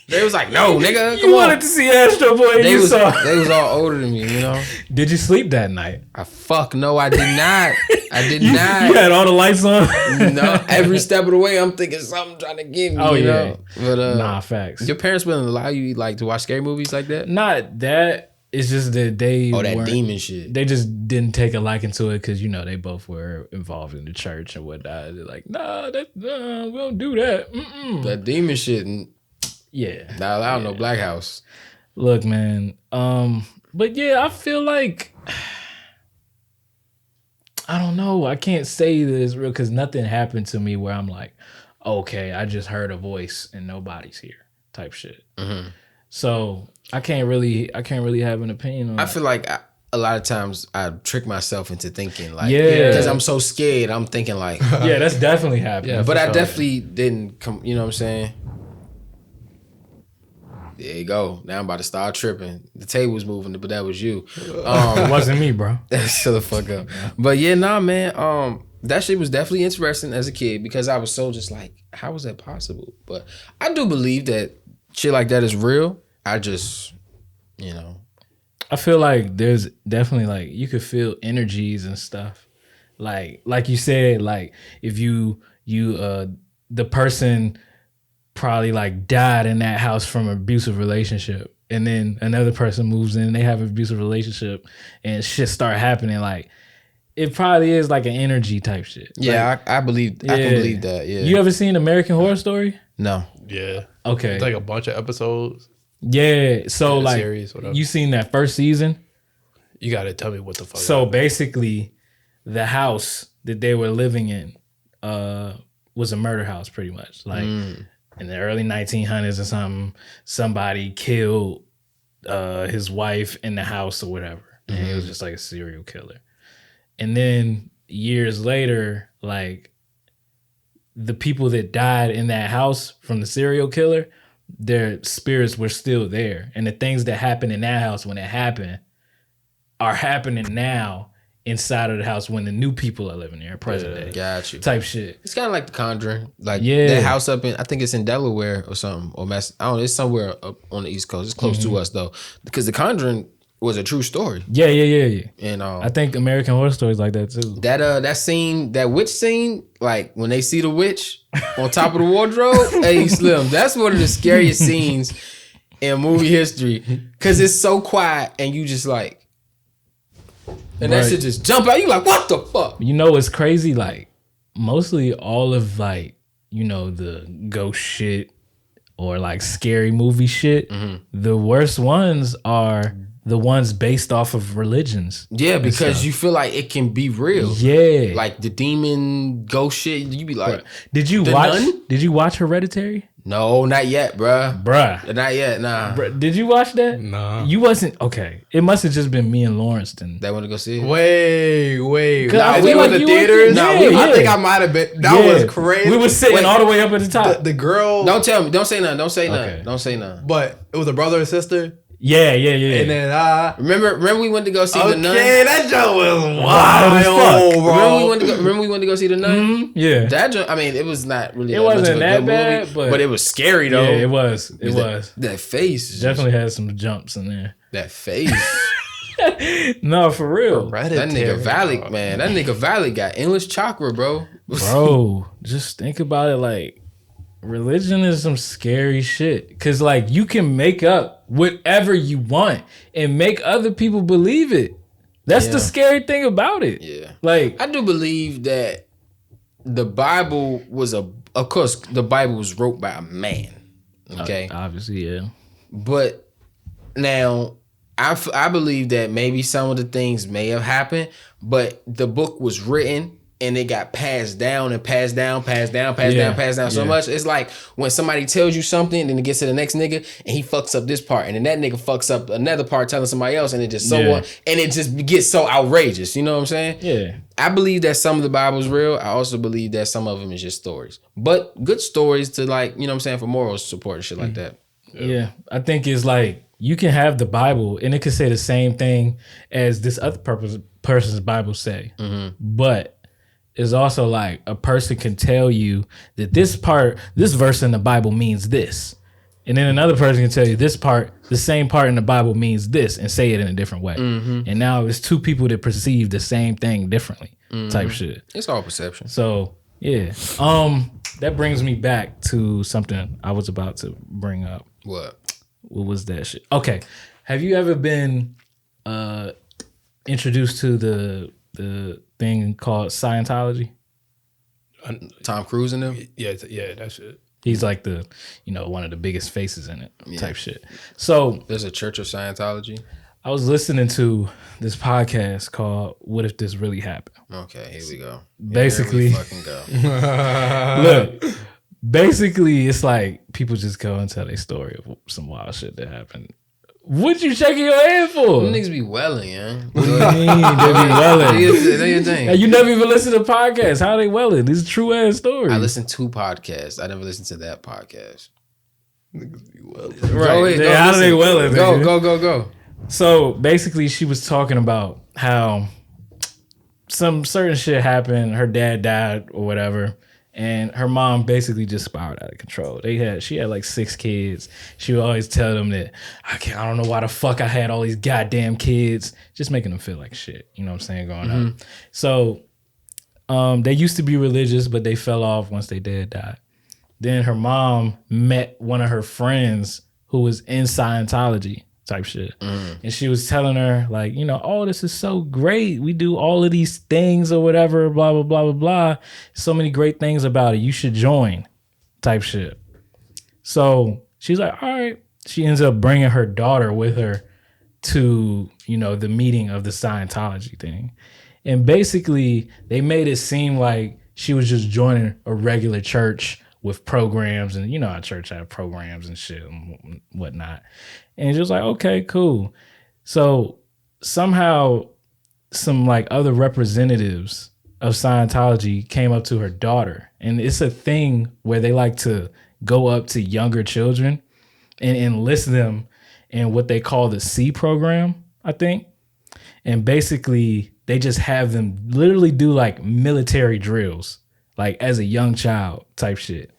They was like, no, nigga, You come on. wanted to see Astro Boy. They You was saw. they was all older than me, you know. Did you sleep that night? I did not. I did You not. had all the lights on. No, every step of the way, I'm thinking something trying to get me. Oh, you yeah. know? But Nah, facts. your parents wouldn't allow you like to watch scary movies like that. Not that. It's just that they That weren't- demon shit. They just didn't take a liking to it because, you know, they both were involved in the church and whatnot. They're like, nah, we don't do that. That demon shit. Yeah. Not allowed no black house. Look, man. But yeah, I feel like I don't know. I can't say this real because nothing happened to me where I'm like, okay, I just heard a voice and nobody's here type shit. Mm-hmm. So I can't really have an opinion on I that. feel like a lot of times I trick myself into thinking like, Yeah. because I'm so scared. I'm thinking like, Yeah, that's definitely happening. Yeah, but for I sure. definitely didn't come. You know what I'm saying? There you go. Now I'm about to start tripping. The table's moving, but that was you. It wasn't me, bro. Shut the fuck up. But yeah, nah, man. That shit was definitely interesting as a kid because I was so just like, how was that possible? But I do believe that shit like that is real. I just, you know. I feel like there's definitely like you could feel energies and stuff. Like you said, like if you the person probably like died in that house from an abusive relationship, and then another person moves in, they have an abusive relationship, and shit start happening. Like it probably is like an energy type shit. Yeah, Like, I believe. I can believe that. Yeah. You ever seen American Horror Story? No. Yeah. Okay. It's like a bunch of episodes. Yeah. So Yeah, like series, whatever. you seen that first season? You gotta tell me what the fuck. So basically, the house that they were living in was a murder house, pretty much. Like in the early 1900s or something, somebody killed his wife in the house or whatever, and it was just like a serial killer. And then years later, like the people that died in that house from the serial killer, their spirits were still there. And the things that happened in that house when it happened are happening now inside of the house when the new people are living there, present day. Got you. Type shit. It's kind of like The Conjuring. Like that house up in, I think it's in Delaware or something. Or I don't know, it's somewhere up on the East Coast. It's close to us though. Because The Conjuring was a true story. Yeah. And I think American Horror Stories like that too. That scene, that witch scene, like when they see the witch on top of the wardrobe, hey Slim, that's one of the scariest scenes in movie history. Cause it's so quiet and you just like, and that shit just jump out. You like, what the fuck? You know what's crazy? Like mostly all of like, you know, the ghost shit or like scary movie shit, the worst ones are the ones based off of religions. Yeah, because you feel like it can be real. Yeah. Like the demon ghost shit, you be like, Did you watch Hereditary? No, not yet, bruh. Not yet, nah. Did you watch that? Nah. You wasn't, okay. It must have just been me and Lawrence then. They want to go see it? Wait. Nah, we were in the theaters? I think I might have been. That was crazy. We were sitting all the way up at the top. The girl. Don't tell me. Don't say nothing. Okay. Don't say nothing. But it was a brother and sister. Yeah. And then remember we went to go see The Nun? Okay, that joke was wild, bro. Remember we went to go see The Nun? Mm-hmm. Yeah. That joke, I mean, it was not really. It wasn't much of a that good bad, movie, but it was scary though. Yeah, it was. It was. That face Definitely had some jumps in there. That face. No, for real. That nigga Valak, man. That nigga Valak got endless chakra, bro. Bro, just think about it. Like, religion is some scary shit. Cause like you can make up whatever you want and make other people believe it. That's the scary thing about it. Yeah. Like, I do believe that the Bible was of course the Bible was wrote by a man. Okay. Obviously, yeah. But now I believe that maybe some of the things may have happened, but the book was written and it got passed down so much. It's like when somebody tells you something and then it gets to the next nigga and he fucks up this part and then that nigga fucks up another part telling somebody else and it just on and it just gets so outrageous. You know what I'm saying? Yeah. I believe that some of the Bible's real. I also believe that some of them is just stories. But good stories to like, you know what I'm saying, for moral support and shit like that. Yeah. I think it's like you can have the Bible and it could say the same thing as this other person's Bible say. But it's also like a person can tell you that this verse in the Bible means this. And then another person can tell you the same part in the Bible means this and say it in a different way. And now it's two people that perceive the same thing differently type shit. It's all perception. So, yeah. That brings me back to something I was about to bring up. What was that shit? Okay. Have you ever been introduced to the thing called Scientology? Tom Cruise in them? Yeah, that shit. He's like the, one of the biggest faces in it type shit. So there's a Church of Scientology. I was listening to this podcast called "What If This Really Happened." Okay, here we go. Basically, here we fucking go. Look, basically, it's like people just go and tell their story of some wild shit that happened. What you shaking your head for? Them niggas be welling, yeah. What do you mean they be welling? Do your thing. You never even listen to podcasts. How they welling? These true ass stories. I listen to podcasts. I never listened to that podcast. Niggas be welling. Right. How do they welling? Go. So basically, she was talking about how some certain shit happened. Her dad died or whatever. And her mom basically just spiraled out of control. She had like 6 kids. She would always tell them that I don't know why the fuck I had all these goddamn kids, just making them feel like shit. You know what I'm saying? Going up. So they used to be religious, but they fell off once their dad died. Then her mom met one of her friends who was in Scientology type shit. And she was telling her like, oh, this is so great. We do all of these things or whatever, blah, blah, blah, blah, blah. So many great things about it. You should join type shit. So she's like, all right. She ends up bringing her daughter with her to, the meeting of the Scientology thing. And basically they made it seem like she was just joining a regular church with programs, and how church have programs and shit and whatnot. And she was like, okay, cool. So somehow some like other representatives of Scientology came up to her daughter. And it's a thing where they like to go up to younger children and enlist them in what they call the C program, I think. And basically, they just have them literally do like military drills, like as a young child type shit.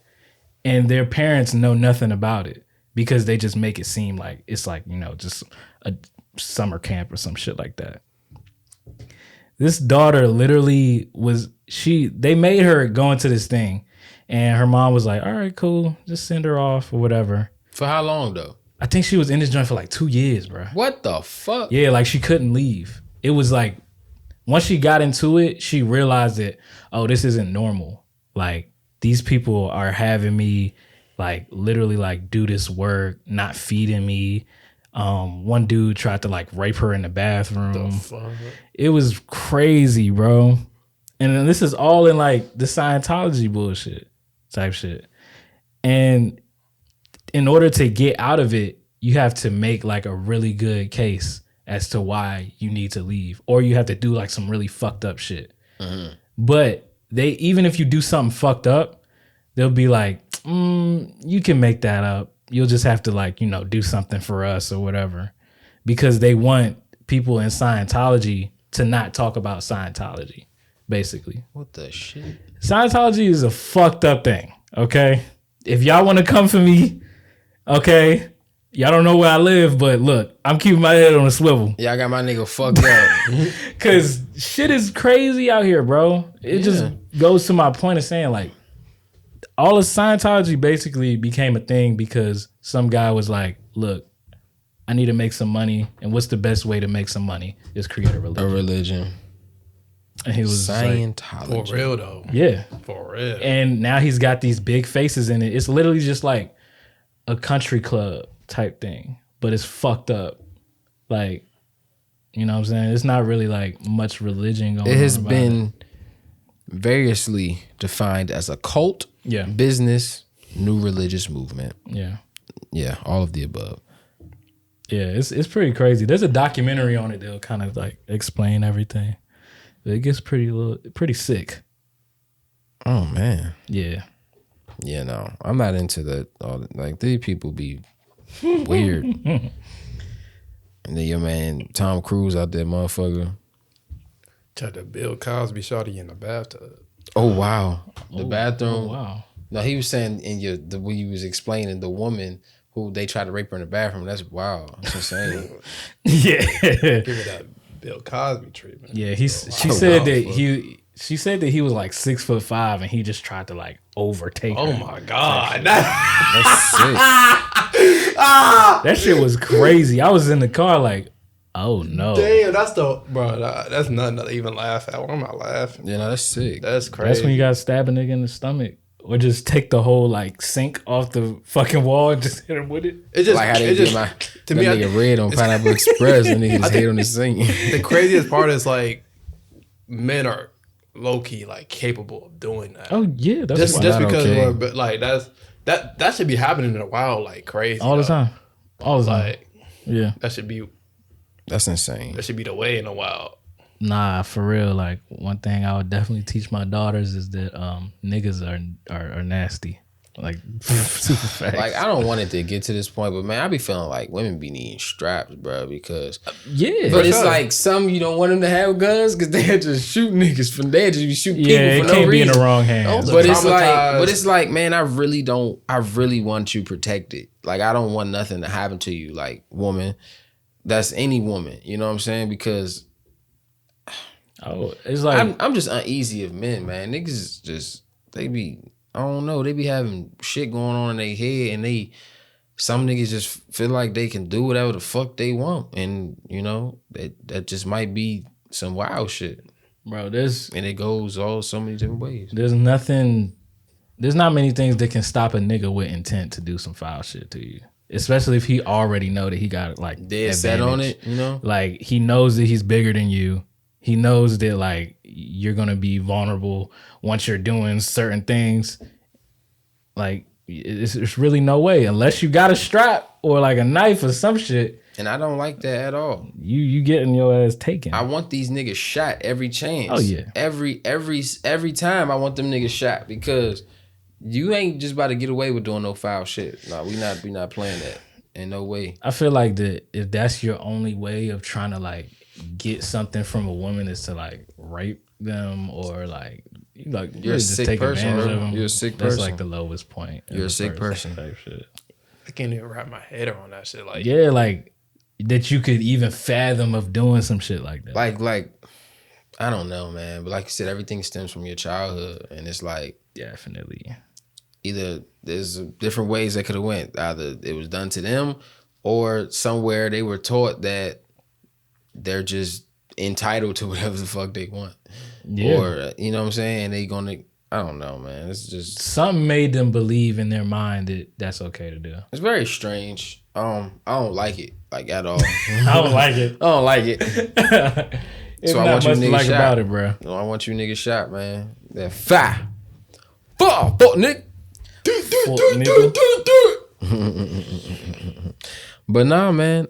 And their parents know nothing about it because they just make it seem like it's like, you know, just a summer camp or some shit like that. This daughter literally they made her go into this thing, and her mom was like, all right, cool, just send her off or whatever. For how long though? I think she was in this joint for like 2 years, bro. What the fuck? Yeah, like she couldn't leave. It was like, once she got into it, she realized that, oh, this isn't normal. Like, these people are having me like literally like do this work, not feeding me. One dude tried to like rape her in the bathroom. It was crazy, bro. And then this is all in like the Scientology bullshit type shit. And in order to get out of it, you have to make like a really good case as to why you need to leave, or you have to do like some really fucked up shit. Mm-hmm. But even if you do something fucked up, they'll be like, you can make that up. You'll just have to like, you know, do something for us or whatever, because they want people in Scientology to not talk about Scientology, basically. What the shit? Scientology is a fucked up thing, okay? If y'all want to come for me, okay, y'all don't know where I live, but look, I'm keeping my head on a swivel. Yeah, I got my nigga fucked up. Because shit is crazy out here, bro. It just goes to my point of saying, like, all of Scientology basically became a thing because some guy was like, look, I need to make some money, and what's the best way to make some money is create a religion. A religion. And he was Scientology. Like, for real, though. Yeah. For real. And now he's got these big faces in it. It's literally just like a country club type thing, but it's fucked up. Like, you know what I'm saying? It's not really like much religion going on. It has been variously defined as a cult, business, new religious movement. Yeah, all of the above. Yeah, it's pretty crazy. There's a documentary on it that'll kind of like explain everything. It gets pretty sick. Oh man. Yeah. Yeah, no, I'm not into that. Like, these people be weird. And then your man Tom Cruise out there, motherfucker. Tried to Bill Cosby shawty in the bathtub. Oh wow, the bathroom. Oh, wow. No, he was saying when you was explaining the woman who they tried to rape her in the bathroom. That's wild. That's insane. Yeah. Give it that Bill Cosby treatment. Yeah, she said that he was like 6'5" and he just tried to like overtake her. Oh my God. That's sick. That shit was crazy. I was in the car like, oh no. Damn, that's nothing to even laugh at. Why am I laughing? Yeah, no, that's sick. That's crazy. That's when you gotta stab a nigga in the stomach. Or just take the whole like sink off the fucking wall and just hit him with it. It's just like how they did to me, nigga red on Pineapple Express and niggas hate on the sink. The craziest part is like men are low key like capable of doing that. Oh yeah, that's just because but like that should be happening in the wild like crazy all the time. All the time. Like, yeah, that's insane. That should be the way in the wild. Nah, for real. Like, one thing I would definitely teach my daughters is that niggas are nasty. Like, super fast. Like, I don't want it to get to this point, but man, I be feeling like women be needing straps, bro, because but it's like some you don't want them to have guns because they just shoot niggas from there, just be shooting people for no reason. It can't be in the wrong hands. But it's like, man, I really want you protected. Like, I don't want nothing to happen to you, like, woman. That's any woman, you know what I'm saying? Because it's like I'm just uneasy of men, man. Niggas just they be having shit going on in their head, and some niggas just feel like they can do whatever the fuck they want, and you know that just might be some wild shit, bro. And it goes so many different ways. There's not many things that can stop a nigga with intent to do some foul shit to you. Especially if he already know that he got like dead set on it, you know? Like, he knows that he's bigger than you. He knows that like you're gonna be vulnerable once you're doing certain things. Like, it's really no way unless you got a strap or like a knife or some shit. And I don't like that at all. You getting your ass taken. I want these niggas shot every chance. Oh yeah. Every time I want them niggas shot because you ain't just about to get away with doing no foul shit. No, we not playing that. In no way. I feel like that if that's your only way of trying to like get something from a woman is to like rape them or like you're a sick person, bro. You're a sick person. That's like the lowest point. You're a sick person. Type shit. I can't even wrap my head around that shit. Like yeah, like that you could even fathom of doing some shit like that. Like I don't know, man. But like you said, everything stems from your childhood, and it's like definitely. Either there's different ways that could have went. Either it was done to them, or somewhere they were taught that they're just entitled to whatever the fuck they want. Yeah. Or you know what I'm saying? They gonna. I don't know, man. It's just something made them believe in their mind that that's okay to do. It's very strange. I don't like it, like at all. I don't like it. I don't like it. So I want you niggas like shot. About it, bro. I want you niggas shot, man. That fire. Fuck, nigga. But nah, man.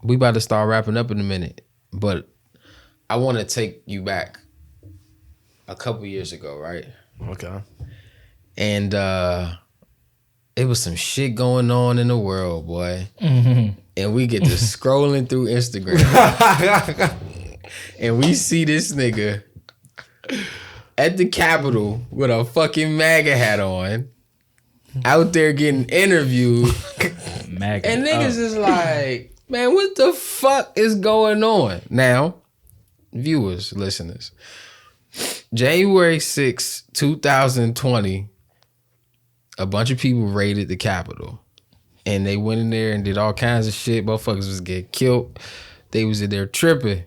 We about to start wrapping up in a minute, but I want to take you back a couple years ago, right? Okay. And it was some shit going on in the world, boy. Mm-hmm. And we get to scrolling through Instagram, and we see this nigga at the Capitol with a fucking MAGA hat on, out there getting interviewed. MAGA. And niggas is like, man, what the fuck is going on? Now, viewers, listeners, January 6, 2020, a bunch of people raided the Capitol. And they went in there and did all kinds of shit. Motherfuckers was getting killed. They was in there tripping.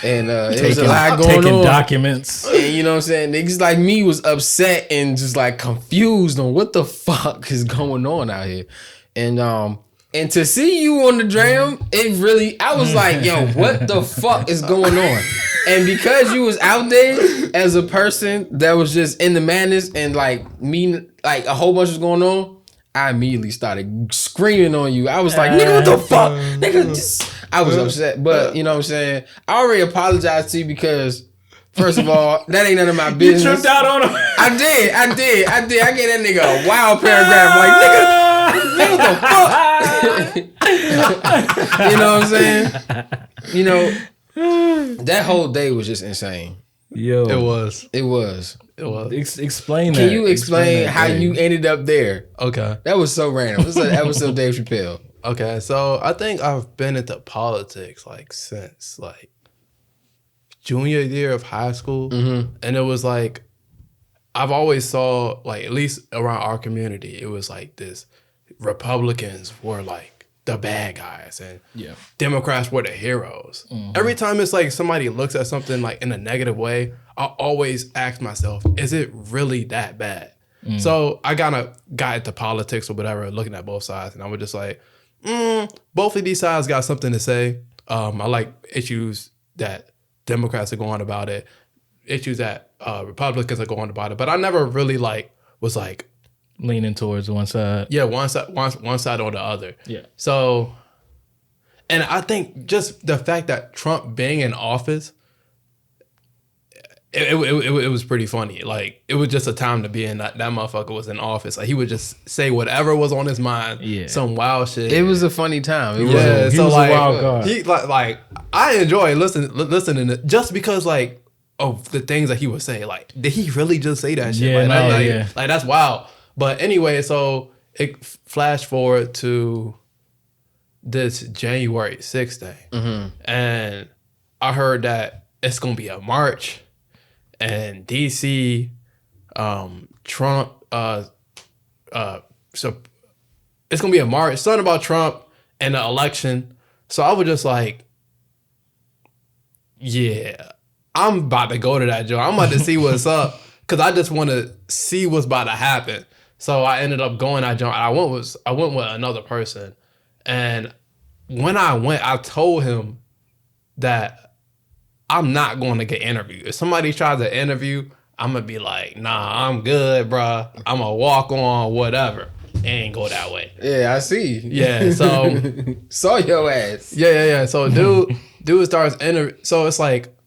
And it was a lot going on. Taking documents. And you know what I'm saying? Niggas like me was upset and just like confused on what the fuck is going on out here. And to see you on the dram, it really, I was like, yo, what the fuck is going on? And because you was out there as a person that was just in the madness and like me, like a whole bunch was going on, I immediately started screaming on you. I was like, nigga, what the fuck? Nigga, just... I was upset. But, you know what I'm saying? I already apologized to you because, first of all, that ain't none of my business. You tripped out on him. I did. I gave that nigga a wild paragraph. Like, nigga, what the fuck? You know what I'm saying? You know, that whole day was just insane. Yo. It was. Explain that. Can you explain how you ended up there? Okay. That was so random. This is an episode of Dave Chappelle. Okay, so I think I've been into politics like since like junior year of high school. Mm-hmm. And it was like, I've always saw like, at least around our community, it was like this, Republicans were like the bad guys and Democrats were the heroes. Mm-hmm. Every time it's like somebody looks at something like in a negative way, I always ask myself, is it really that bad? Mm. So I kind of got into politics or whatever, looking at both sides, and I was just like, both of these sides got something to say. I like issues that Democrats are going about it, issues that Republicans are going about it, but I never really like was like leaning towards one side. Yeah, one side or the other. Yeah. So, and I think just the fact that Trump being in office, it was pretty funny. Like, it was just a time to be in. That motherfucker was in office. Like, he would just say whatever was on his mind. Yeah. Some wild shit. It was a funny time. He was a wild card. He like I enjoy listening to, just because like of the things that he would say. Like, did he really just say that shit? Yeah, like that's wild. But anyway, so it flashed forward to this January 6th day. Mm-hmm. And I heard that it's gonna be a march. And DC, Trump, so it's gonna be a march. Something about Trump and the election. So I was just like, yeah, I'm about to go to that joint. I'm about to see what's up because I just want to see what's about to happen. So I ended up going that joint. I went with another person, and when I went, I told him that I'm not going to get interviewed. If somebody tries to interview, I'm going to be like, nah, I'm good, bruh. I'm going to walk on, whatever. it ain't go that way. Yeah, I see. Yeah, so saw your ass. Yeah. So dude starts so it's like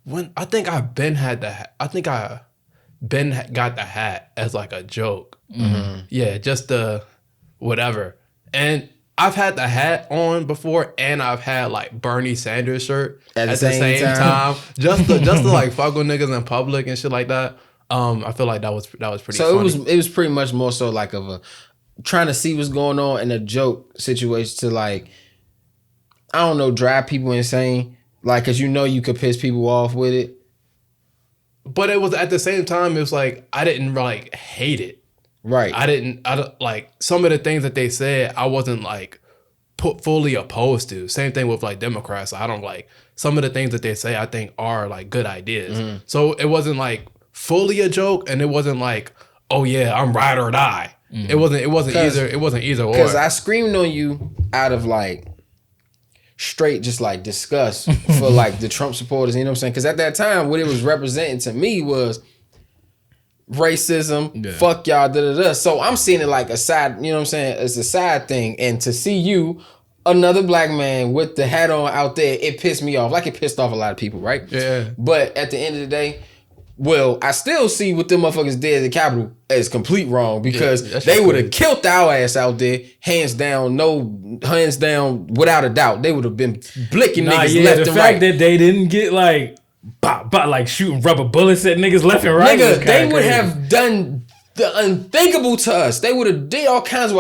when I think I got the hat as like a joke. Mm-hmm. Yeah, just the whatever. And I've had the hat on before, and I've had like Bernie Sanders shirt at the same time. just to like fuck with niggas in public and shit like that. I feel like that was pretty. So funny. it was pretty much more so like of a trying to see what's going on in a joke situation to like, I don't know, drive people insane. Like, cause you could piss people off with it. But it was at the same time, it was like I didn't like hate it. Right. I don't like some of the things that they said. I wasn't like fully opposed to. Same thing with like Democrats. I don't like some of the things that they say. I think are like good ideas. Mm-hmm. So it wasn't like fully a joke, and it wasn't like, oh yeah, I'm ride or die. Mm-hmm. It wasn't either or. Because I screamed on you out of like straight just like disgust for like the Trump supporters. You know what I'm saying? Because at that time, what it was representing to me was racism, fuck y'all, da-da-da. So I'm seeing it like a side, you know what I'm saying? It's a side thing. And to see you, another black man with the hat on out there, it pissed me off. Like it pissed off a lot of people, right? Yeah. But at the end of the day, well, I still see what them motherfuckers did at the Capitol as complete wrong because they would have killed our ass out there, hands down, without a doubt. They would have been blicking niggas left and right. The fact that they didn't get like like shooting rubber bullets at niggas left and right. Nigga, they would have done the unthinkable to us. They would have did all kinds of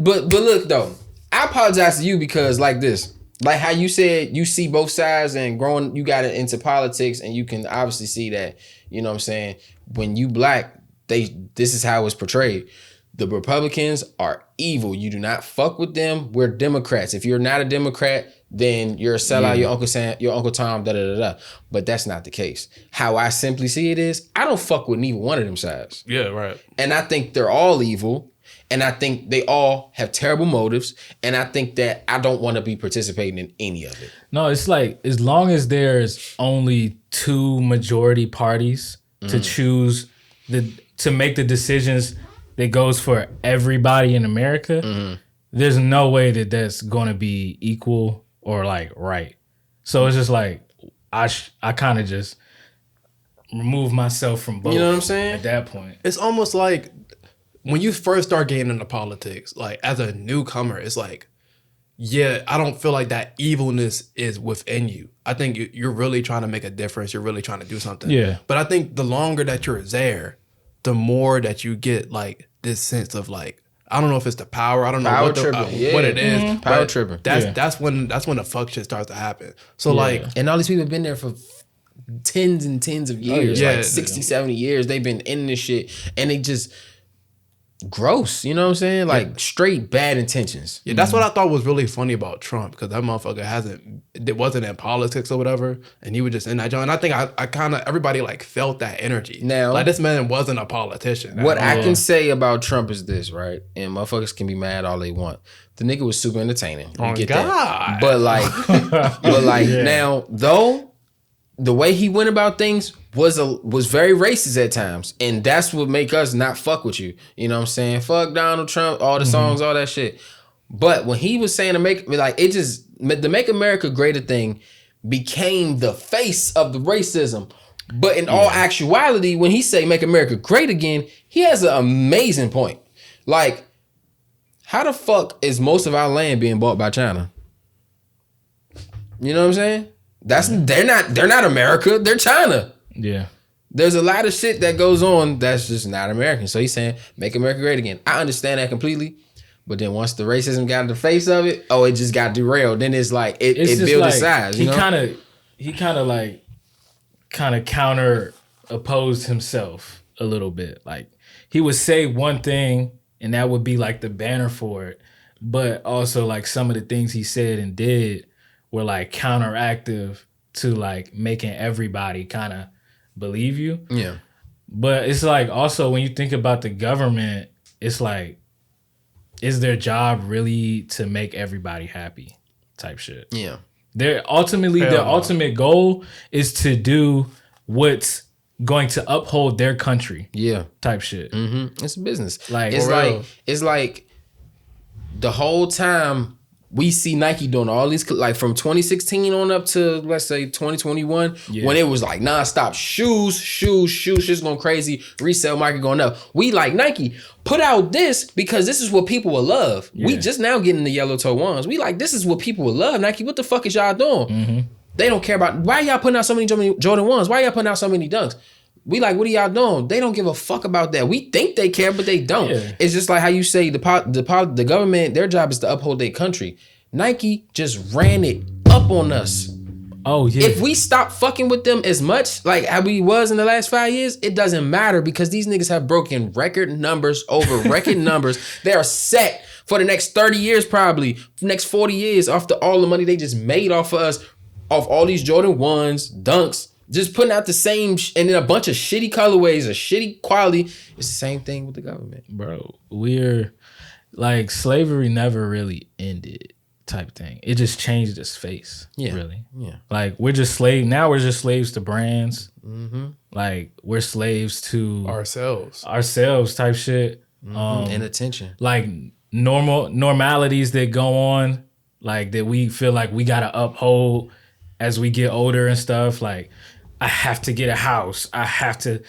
but look though, I apologize to you because like this. Like how you said you see both sides and growing, you got into politics and you can obviously see that, you know what I'm saying, when you black, this is how it's portrayed. The Republicans are evil. You do not fuck with them. We're Democrats. If you're not a Democrat, then you're a sellout, your Uncle Sam, your Uncle Tom, da-da-da-da. But that's not the case. How I simply see it is, I don't fuck with neither one of them sides. Yeah, right. And I think they're all evil. And I think they all have terrible motives. And I think that I don't want to be participating in any of it. No, it's like as long as there's only two majority parties to choose to make the decisions that goes for everybody in America, there's no way that that's going to be equal or like right. So it's just like I kind of just remove myself from both. You know what I'm saying? At that point, it's almost like when you first start getting into politics, like as a newcomer, it's like, yeah, I don't feel like that evilness is within you. I think you're really trying to make a difference. You're really trying to do something. Yeah. But I think the longer that you're there, the more that you get like this sense of like, I don't know if it's the power. I don't know what it is. Mm-hmm. Power tripping. That's when the fuck shit starts to happen. So like, and all these people have been there for tens and tens of years, like 60, 70 years. They've been in this shit, and they just gross. You know what I'm saying? Like straight bad intentions. Yeah, that's what I thought was really funny about Trump, because that motherfucker wasn't in politics or whatever, and he was just in that joint. And I think I kind of everybody like felt that energy. Now, like this man wasn't a politician. What I can say about Trump is this, right? And motherfuckers can be mad all they want. The nigga was super entertaining. Oh God! That. But like, now though, the way he went about things was very racist at times, and that's what make us not fuck with you. You know what I'm saying? Fuck Donald Trump, all the songs, all that shit. But when he was saying to make America Greater thing became the face of the racism. But in all actuality, when he say make America great again, he has an amazing point. Like, how the fuck is most of our land being bought by China? You know what I'm saying? They're not America, they're China. Yeah. There's a lot of shit that goes on that's just not American. So he's saying, make America great again. I understand that completely. But then once the racism got in the face of it, it just got derailed. Then it's like, it built its size. He kind of counter opposed himself a little bit. Like he would say one thing and that would be like the banner for it. But also like some of the things he said and did were like counteractive to like making everybody kind of believe you. Yeah. But it's like also when you think about the government, it's like, is their job really to make everybody happy type shit? Yeah. Their ultimate goal is to do what's going to uphold their country. Yeah. Type shit. Mm-hmm. It's a business. Like it's like the whole time we see Nike doing all these, like from 2016 on up to let's say 2021, when it was like nonstop shoes, shit's going crazy, resale market going up. We like Nike, put out this because this is what people will love. We just now getting the yellow toe ones. We like, this is what people will love. Nike, what the fuck is y'all doing? Mm-hmm. They don't care about, why y'all putting out so many Jordan 1s? Why y'all putting out so many Dunks? We like, what are y'all doing? They don't give a fuck about that. We think they care, but they don't. Yeah. It's just like how you say the government, their job is to uphold their country. Nike just ran it up on us. Oh, yeah. If we stop fucking with them as much, like how we was in the last 5 years, it doesn't matter because these niggas have broken record numbers over record numbers. They are set for the next 30 years probably, next 40 years after all the money they just made off of us, off all these Jordan 1s, Dunks, just putting out the same, and then a bunch of shitty colorways, a shitty quality. It's the same thing with the government. Bro, we're like, slavery never really ended type thing. It just changed its face. Yeah. Really. Yeah. Like, we're just now we're just slaves to brands. Mm-hmm. Like, we're slaves to ourselves type shit. Mm-hmm. And attention. Like, normalities that go on, like, that we feel like we gotta uphold as we get older and stuff. Like, I have to get a house. I have to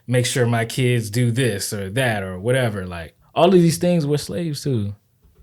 make sure my kids do this or that or whatever. Like, all of these things we're slaves to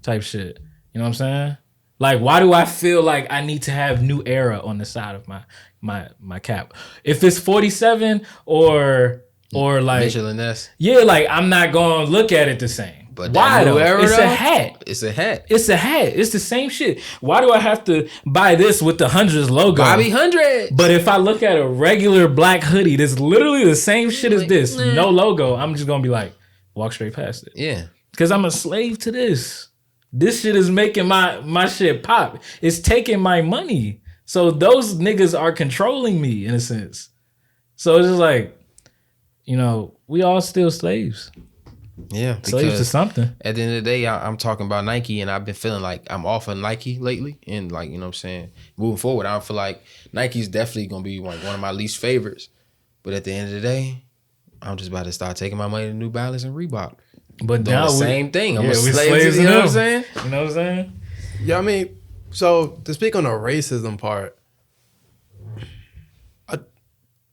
type shit. You know what I'm saying? Like, why do I feel like I need to have New Era on the side of my cap? If it's 47 or like Michelin S. Yeah, like, I'm not gonna look at it the same. But why though? It's a hat. It's a hat. It's a hat. It's the same shit. Why do I have to buy this with the Hundreds logo? Bobby 100. But if I look at a regular black hoodie that's literally the same shit as this, no logo, I'm just gonna be like, walk straight past it. Yeah. Because I'm a slave to this. This shit is making my shit pop. It's taking my money. So those niggas are controlling me in a sense. So it's just like, you know, we all still slaves. Yeah. Slaves to something. At the end of the day, I'm talking about Nike, and I've been feeling like I'm off of Nike lately. And like, you know what I'm saying? Moving forward, I don't feel like Nike's definitely going to be one of my least favorites. But at the end of the day, I'm just about to start taking my money to New Balance and Reebok. But now the same thing. I'm a slave slaves to, you know what I'm saying? You know what I'm saying? Yeah, I mean, so to speak on the racism part,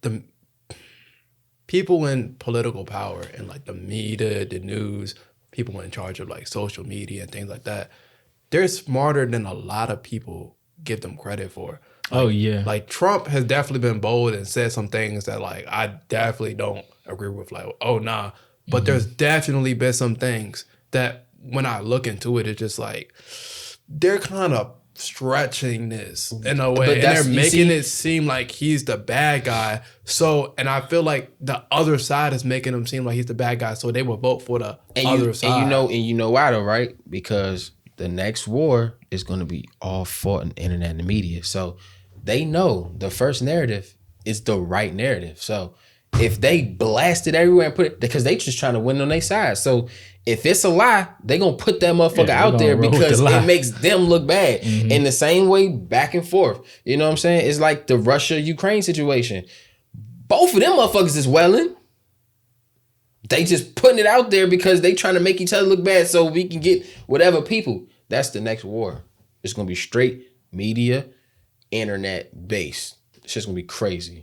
the people in political power and like the media, the news, people in charge of like social media and things like that, they're smarter than a lot of people give them credit for. Like, oh yeah. Like Trump has definitely been bold and said some things that like I definitely don't agree with. Like, oh nah. But there's definitely been some things that when I look into it, it's just like they're kind of stretching this in a way, and they're making it seem like he's the bad guy. So, and I feel like the other side is making him seem like he's the bad guy, so they will vote for the other side. And you know why though, right? Because the next war is going to be all fought in the internet and the media. So they know the first narrative is the right narrative. So if they blast it everywhere and put it, because they just trying to win on their side. So if it's a lie, they gonna put that motherfucker out there because it makes them look bad. Mm-hmm. In the same way, back and forth. You know what I'm saying? It's like the Russia-Ukraine situation. Both of them motherfuckers is welling. They just putting it out there because they trying to make each other look bad so we can get whatever people. That's the next war. It's gonna be straight media, internet based. It's just gonna be crazy.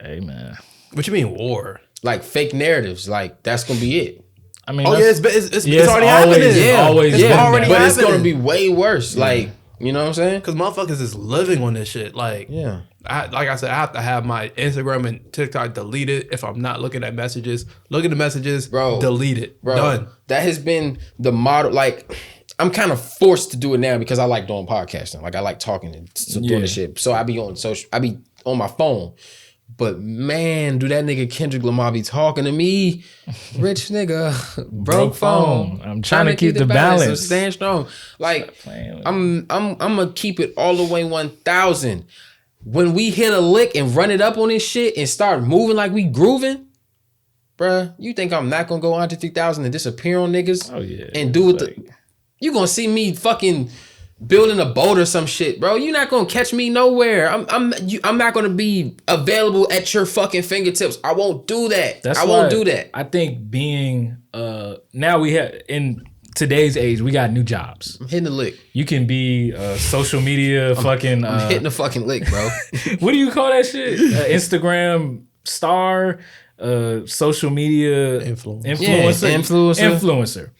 Hey man, what you mean war? Like fake narratives. Like that's gonna be it. I mean, it's already happening. But it's gonna be way worse. Like, you know what I'm saying? Because motherfuckers is living on this shit. Like, yeah. Like I said, I have to have my Instagram and TikTok deleted if I'm not looking at messages. Look at the messages, bro. Delete it. Bro, done. That has been the model. Like, I'm kind of forced to do it now because I like doing podcasting. Like, I like talking and doing this shit. So I be on my phone. But man, do that nigga Kendrick Lamar be talking to me? Rich nigga, broke phone. I'm trying to keep the balance. I'm staying strong. Like, I'm gonna keep it all the way 1,000. When we hit a lick and run it up on this shit and start moving like we grooving, bruh, you think I'm not gonna go on to 3,000 and disappear on niggas? Oh yeah. And do it. You gonna see me fucking building a boat or some shit, bro. You're not gonna catch me nowhere. I'm not gonna be available at your fucking fingertips. I won't do that. I won't do that. I think being now we have in today's age, we got new jobs. I'm hitting the lick. You can be social media fucking. I'm hitting the fucking lick, bro. What do you call that shit? Instagram star, social media influencer.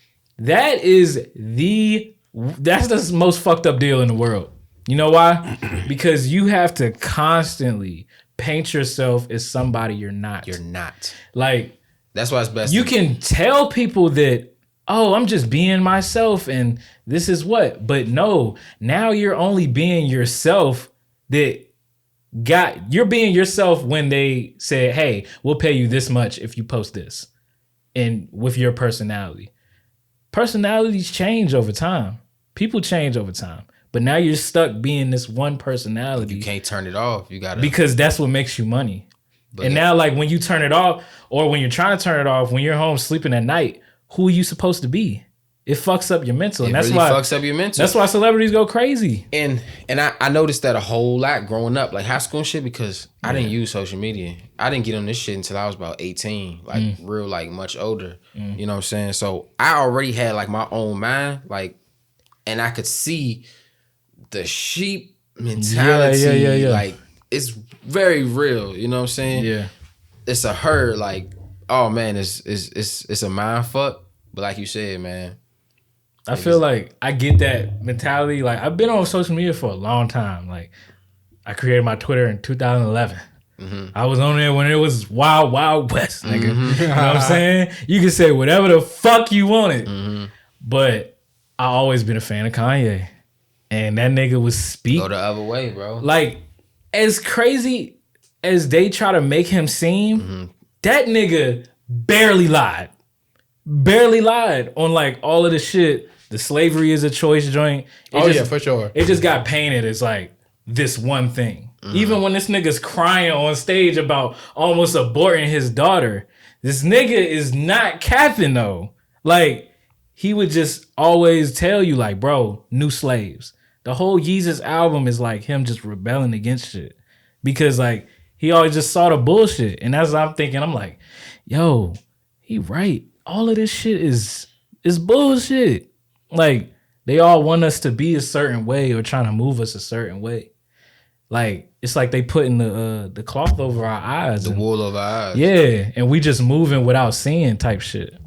That's the most fucked up deal in the world. You know why? Because you have to constantly paint yourself as somebody you're not. You're not. Like, that's why it's best. You can tell people that, oh, I'm just being myself and this is what. But no, now you're only being yourself you're being yourself when they said, hey, we'll pay you this much if you post this. And with your personality. Personalities change over time. People change over time. But now you're stuck being this one personality. You can't turn it off. You gotta, because that's what makes you money. But and now, like, when you turn it off, or when you're trying to turn it off, when you're home sleeping at night, who are you supposed to be? It fucks up your mental. And that's really fucks up your mental. That's why celebrities go crazy. And I noticed that a whole lot growing up, like high school and shit, because I didn't use social media. I didn't get on this shit until I was about 18, like real, like much older. You know what I'm saying? So I already had like my own mind, like, and I could see the sheep mentality. Yeah. Like, it's very real. You know what I'm saying? Yeah. It's a herd. Like, oh man, it's a mind fuck. But like you said, man. I feel like I get that mentality. Like, I've been on social media for a long time. Like, I created my Twitter in 2011. I was on there when it was wild, wild west, nigga. You know what I'm saying? You can say whatever the fuck you wanted. But I always been a fan of Kanye. And that nigga was speaking. Go the other way, bro. Like, as crazy as they try to make him seem, that nigga barely lied. Barely lied on like all of the shit. The slavery is a choice joint. For sure. It just got painted as like this one thing. Even when this nigga's crying on stage about almost aborting his daughter, this nigga is not capping though. Like, he would just always tell you like, bro, new slaves. The whole Yeezus album is like him just rebelling against shit. Because like, he always just saw the bullshit. And that's what I'm thinking. I'm like, yo, he right. All of this shit is bullshit. Like, they all want us to be a certain way or trying to move us a certain way. Like, it's like they putting the cloth over our eyes. The wool over our eyes. Yeah, and we just moving without seeing type shit.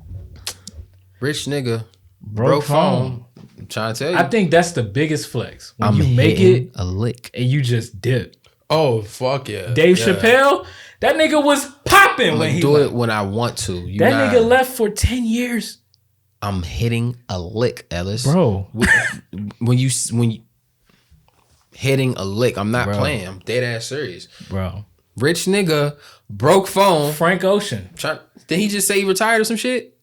Rich nigga, broke phone. I'm trying to tell you. I think that's the biggest flex. When you make it a lick. And you just dip. Oh, fuck yeah. Dave Chappelle, that nigga was popping when he do it when I want to. Nigga left for 10 years. I'm hitting a lick, Ellis. Bro. When you hitting a lick, I'm not playing. I'm dead ass serious. Bro. Rich nigga, broke phone. Frank Ocean. Did he just say he retired or some shit?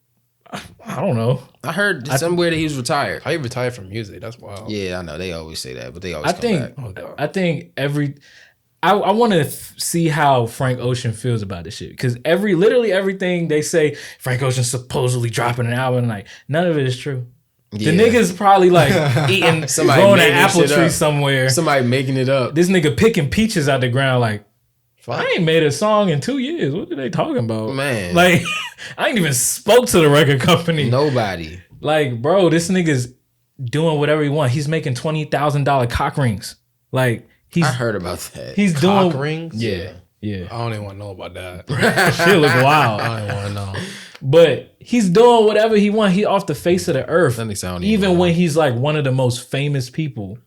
I don't know. I heard somewhere that he was retired. How you retired from music? That's wild. Yeah, I know. They always say that, but they always come back. I think I want to see how Frank Ocean feels about this shit. Because literally everything they say, Frank Ocean's supposedly dropping an album, like, none of it is true. Yeah. The nigga's probably like eating, going to an apple tree somewhere. Somebody making it up. This nigga picking peaches out the ground like, I ain't made a song in 2 years. What are they talking about? Man. Like, I ain't even spoke to the record company. Nobody. Like, bro, this nigga's doing whatever he wants. He's making $20,000 cock rings. Like, I heard about that. He's cock doing rings? Yeah. I don't even want to know about that. Shit look wild. I don't even want to know. But he's doing whatever he wants. He off the face of the earth. Even when he's like one of the most famous people,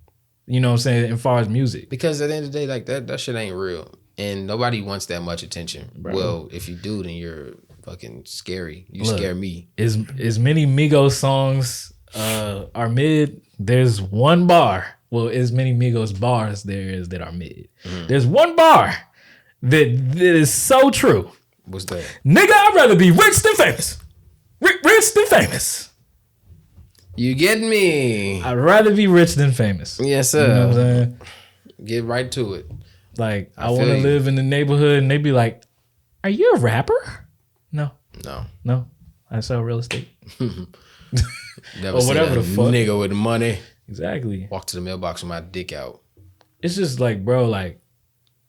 you know what I'm saying, as far as music. Because at the end of the day, like that shit ain't real. And nobody wants that much attention. Bro. Well, if you do, then you're fucking scary. You scare me. As many Migos songs are mid, there's one bar. Well, as many Migos bars there is that are mid. There's one bar that is so true. What's that? Nigga, I'd rather be rich than famous. Rich than famous. You get me? I'd rather be rich than famous. Yes, sir. You know what I'm saying? Get right to it. Like, I want to live in the neighborhood and they be like, are you a rapper? No. I sell real estate. Never or whatever the fuck. Nigga with the money. Exactly. Walk to the mailbox with my dick out. It's just like, bro, like,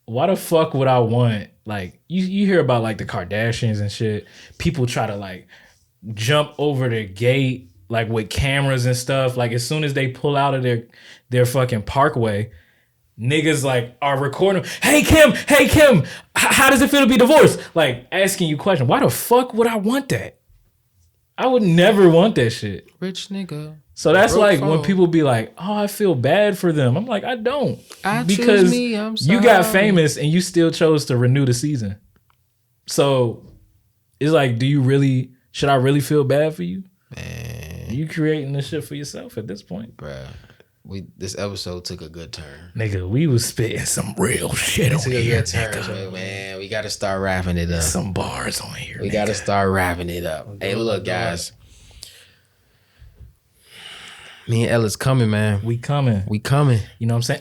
why the fuck would I want, like, you hear about like the Kardashians and shit. People try to like jump over the gate like with cameras and stuff. Like as soon as they pull out of their fucking parkway, niggas like are recording. Hey Kim, how does it feel to be divorced? Like asking you questions. Why the fuck would I want that? I would never want that shit. Rich nigga. So that's like when people be like, "Oh, I feel bad for them." I'm like, I don't, because you got famous and you still chose to renew the season. So it's like, should I really feel bad for you? Man, You creating this shit for yourself at this point, bruh. This episode took a good turn. Nigga, we was spitting some real shit on here. So, man, we got to start wrapping it up. Some bars on here. We got to start wrapping it up. Hey, look, guys. Me and Ellis coming, man. We coming. You know what I'm saying?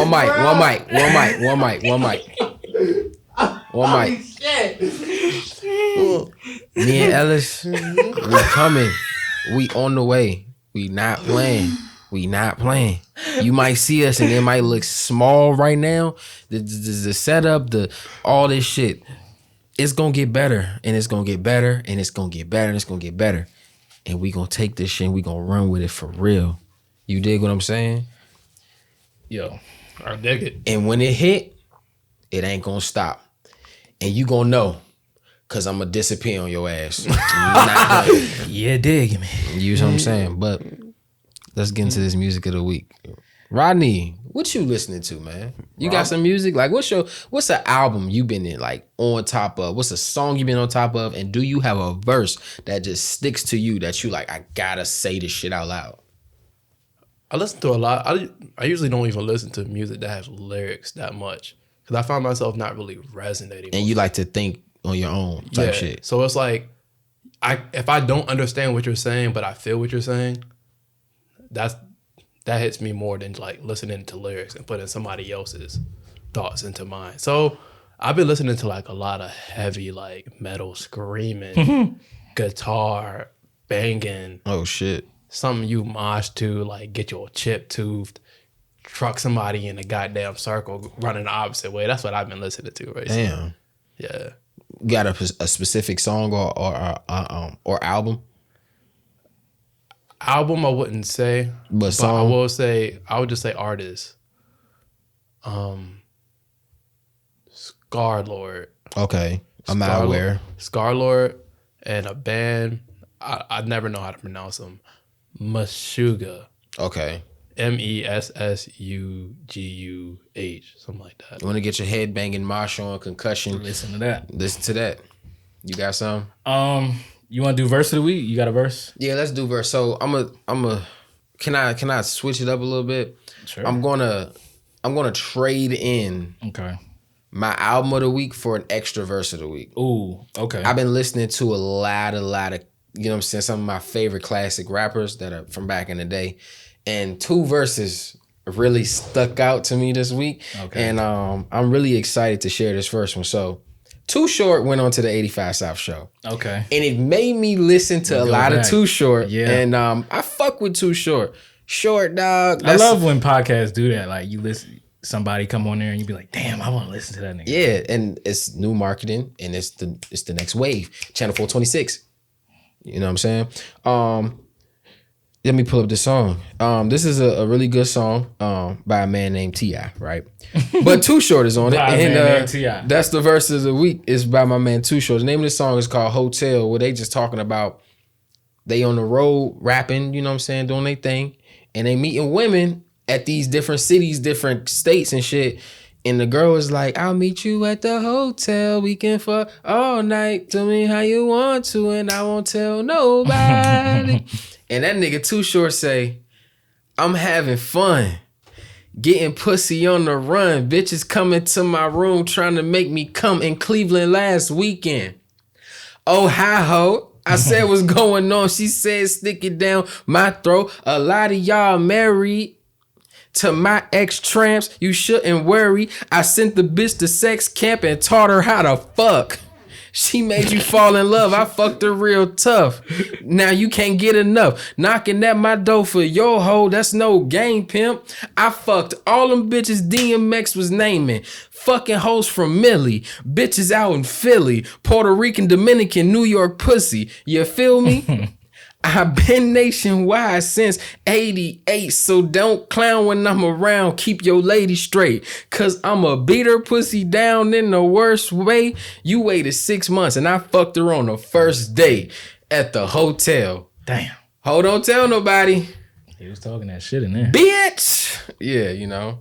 One mic. Me and Ellis, we coming. We on the way. We not playing. You might see us and it might look small right now. The setup, all this shit. It's gonna get better, and it's gonna get better, and it's gonna get better, and it's gonna get better. And we gonna take this shit and we gonna run with it for real. You dig what I'm saying? Yo, I dig it. And when it hit, it ain't gonna stop. And you gonna know, cause I'm gonna disappear on your ass. Yeah, dig me. You know what I'm saying? But let's get into this music of the week. Rodney, what you listening to, man? You got some music? Like, what's an album you been in, like, on top of? What's a song you been on top of? And do you have a verse that just sticks to you that you like, I gotta say this shit out loud? I listen to a lot. I usually don't even listen to music that has lyrics that much, because I find myself not really resonating. And you like to think on your own type shit. So it's like, if I don't understand what you're saying, but I feel what you're saying, that hits me more than like listening to lyrics and putting somebody else's thoughts into mine. So I've been listening to like a lot of heavy like metal screaming, guitar banging. Oh shit. Something you mosh to, like get your chip toothed, truck somebody in a goddamn circle running the opposite way. That's what I've been listening to right now. Damn. Yeah. Got a specific song or album? Album I wouldn't say, but song? I would just say artist. Scarlord. Okay. I'm not aware. Scarlord and a band, I never know how to pronounce them. Meshuggah. Okay. MESSUGUH, something like that. You want to get your head banging, mosh on, concussion? Listen to that. You got some? You want to do verse of the week? You got a verse? Yeah, let's do verse. So can I switch it up a little bit? Sure. I'm gonna trade in my album of the week for an extra verse of the week. Ooh, okay. I've been listening to a lot of, you know what I'm saying, some of my favorite classic rappers that are from back in the day. And 2 verses really stuck out to me this week. Okay. And I'm really excited to share this first one. So Too Short went on to the 85 South show. Okay. And it made me listen to a lot of Too Short. Yeah. And I fuck with Too Short. Short, dog. I love when podcasts do that. Like you listen, somebody come on there and you be like, damn, I want to listen to that nigga. Yeah, and it's new marketing and it's the next wave. Channel 426. You know what I'm saying? Let me pull up the song. This is a really good song by a man named T.I., right? But Too Short is on it. And that's the verse of the week. It's by my man Too Short. The name of the song is called Hotel, where they just talking about they on the road rapping, you know what I'm saying, doing their thing. And they meeting women at these different cities, different states and shit. And the girl is like, I'll meet you at the hotel. We can fuck all night. Tell me how you want to and I won't tell nobody. And that nigga Too Short say, I'm having fun. Getting pussy on the run. Bitches coming to my room trying to make me come in Cleveland last weekend. Oh, hi ho. I said what's going on. She said stick it down my throat. A lot of y'all married. To my ex-tramps, you shouldn't worry. I sent the bitch to sex camp and taught her how to fuck. She made you fall in love. I fucked her real tough. Now you can't get enough. Knocking at my door for your hoe. That's no game, pimp. I fucked all them bitches DMX was naming. Fucking hoes from Millie. Bitches out in Philly. Puerto Rican, Dominican, New York pussy. You feel me? I've been nationwide since 88, so don't clown when I'm around. Keep your lady straight, cause I'ma beat her pussy down in the worst way. You waited 6 months and I fucked her on the first day at the hotel. Damn. Hold on, tell nobody. He was talking that shit in there. Bitch! Yeah, you know.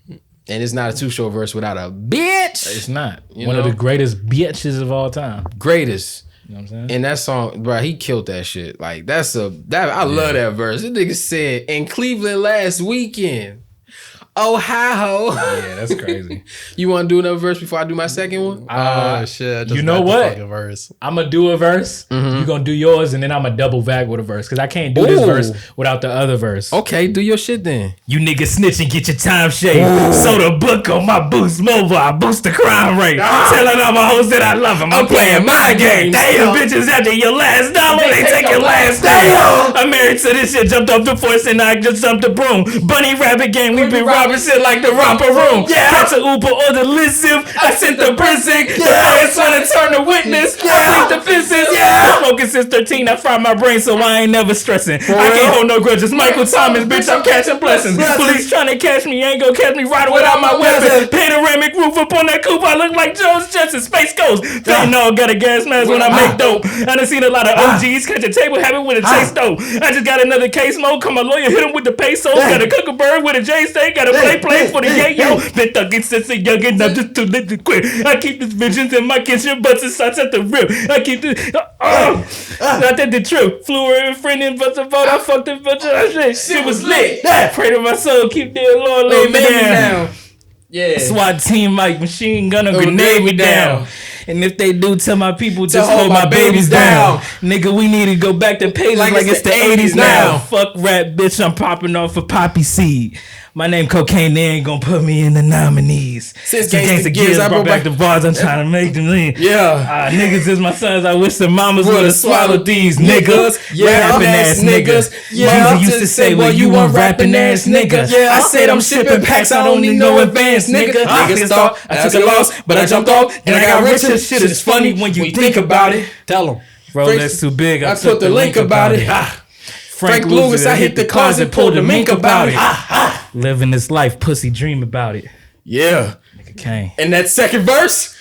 And it's not a Too Short verse without a bitch. It's not. One of the greatest bitches of all time. Greatest. You know what I'm saying? And that song, bro, he killed that shit. Like, I love that verse. This nigga said, in Cleveland last weekend. Oh, hi-ho. Yeah, that's crazy. You want to do another verse before I do my second one? Shit. You know what? Verse. I'm going to do a verse. Mm-hmm. You're going to do yours, and then I'm going to double back with a verse. Because I can't do this verse without the other verse. Okay, do your shit then. You niggas snitch and get your time shaved. So the book on my Boost Mobile. I boost the crime rate. Telling all my hoes that I love them. I'm playing my game. Damn. The bitches after your last dollar. They take your last damn. I'm married to this shit. Jumped off the force and I just jumped the broom. Bunny rabbit game. We been robbing shit like the romper room. Yeah. Catch a Uber or the listen. I sent the prison. The last one to turn the witness. I think the fences. Yeah. Smoking since 13. I fried my brain so I ain't never stressing. I can't hold no grudges. Michael Thomas, bitch, I'm catching blessings. Police trying to catch me, ain't gonna catch me riding without my weapon. Panoramic roof up on that coupe. I look like Jones Justin. Space Ghost. Fentanyl got a gas mask when I make dope. I done seen a lot of OGs catch a table habit with a chase dope. I just got another case mode. Come my lawyer, hit him with the pesos. Got a Cookerbird with a J steak. Got a play for the yayo. Been thugging since a youngin'. I'm just too lit to quit. I keep this vengeance in my kitchen, butts and shots at the rib. I keep this. Not that the trip. Flew her and friend in, but the vote. I fucked the bitch. Shit was lit. Pray to my soul. Keep their Lord lay me down. Yeah. SWAT team like machine gun or grenade me down. And if they do, tell my people just hold my babies down. Nigga, we need to go back to pages like it's the 80s now. Fuck rap, bitch, I'm popping off for poppy seed. My name Cocaine, they ain't gonna put me in the nominees. Since Gangsta Gibbs, I brought back the bars, I'm trying to make them lean. Yeah. Niggas is my sons, I wish the mamas would've swallowed these niggas. Yeah, rapping ass niggas. Yeah, I used to say, well, you want rapping ass nigga. Yeah, I said I'm shipping packs, I don't need no advance, nigga. Niggas thought I took a loss, but I jumped off, and I got richer. Shit is funny when you think about it. Tell them. Rolex too big, I put the link about it. Frank Lewis, I hit the closet, pulled the mink about it. Living this life, pussy dream about it. Yeah. Nigga Kane. And that second verse,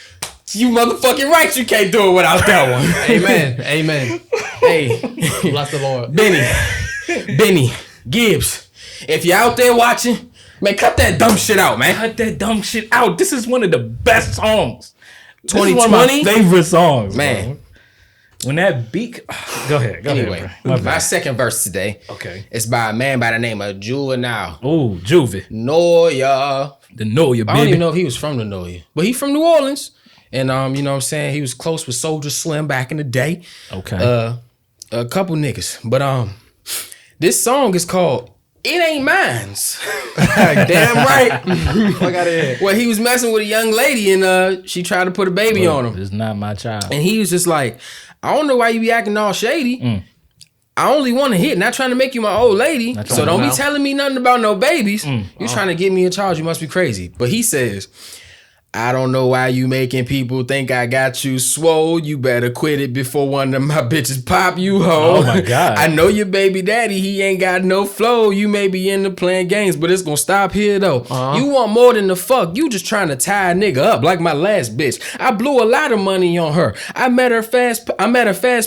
you motherfucking right, you can't do it without that one. Amen. Amen. Hey. Bless the Lord. Benny Gibbs, if you're out there watching, man, cut that dumb shit out, man. Cut that dumb shit out. This is one of the best songs. 2020? This is one of my favorite songs, man. Bro. When that beat, go ahead. Anyway, my second verse today. Okay. It's by a man by the name of Juvenile. Oh, Juvie. Noya. The Noya, baby. I don't even know if he was from the Noya, but he from New Orleans. And you know what I'm saying? He was close with Soulja Slim back in the day. Okay. A couple niggas. But this song is called It Ain't Mines. Damn right. Fuck out of here. Well, he was messing with a young lady and she tried to put a baby on him. It's not my child. And he was just like, I don't know why you be acting all shady. I only want to hit, not trying to make you my old lady. So don't be telling me nothing about no babies. You trying to get me in charge, you must be crazy. But he says, I don't know why you making people think I got you swole. You better quit it before one of my bitches pop you, ho. Oh my God. I know your baby daddy, he ain't got no flow. You may be into playing games, but it's gonna stop here though. You want more than the fuck. You just trying to tie a nigga up like my last bitch. I blew a lot of money on her. I met her fast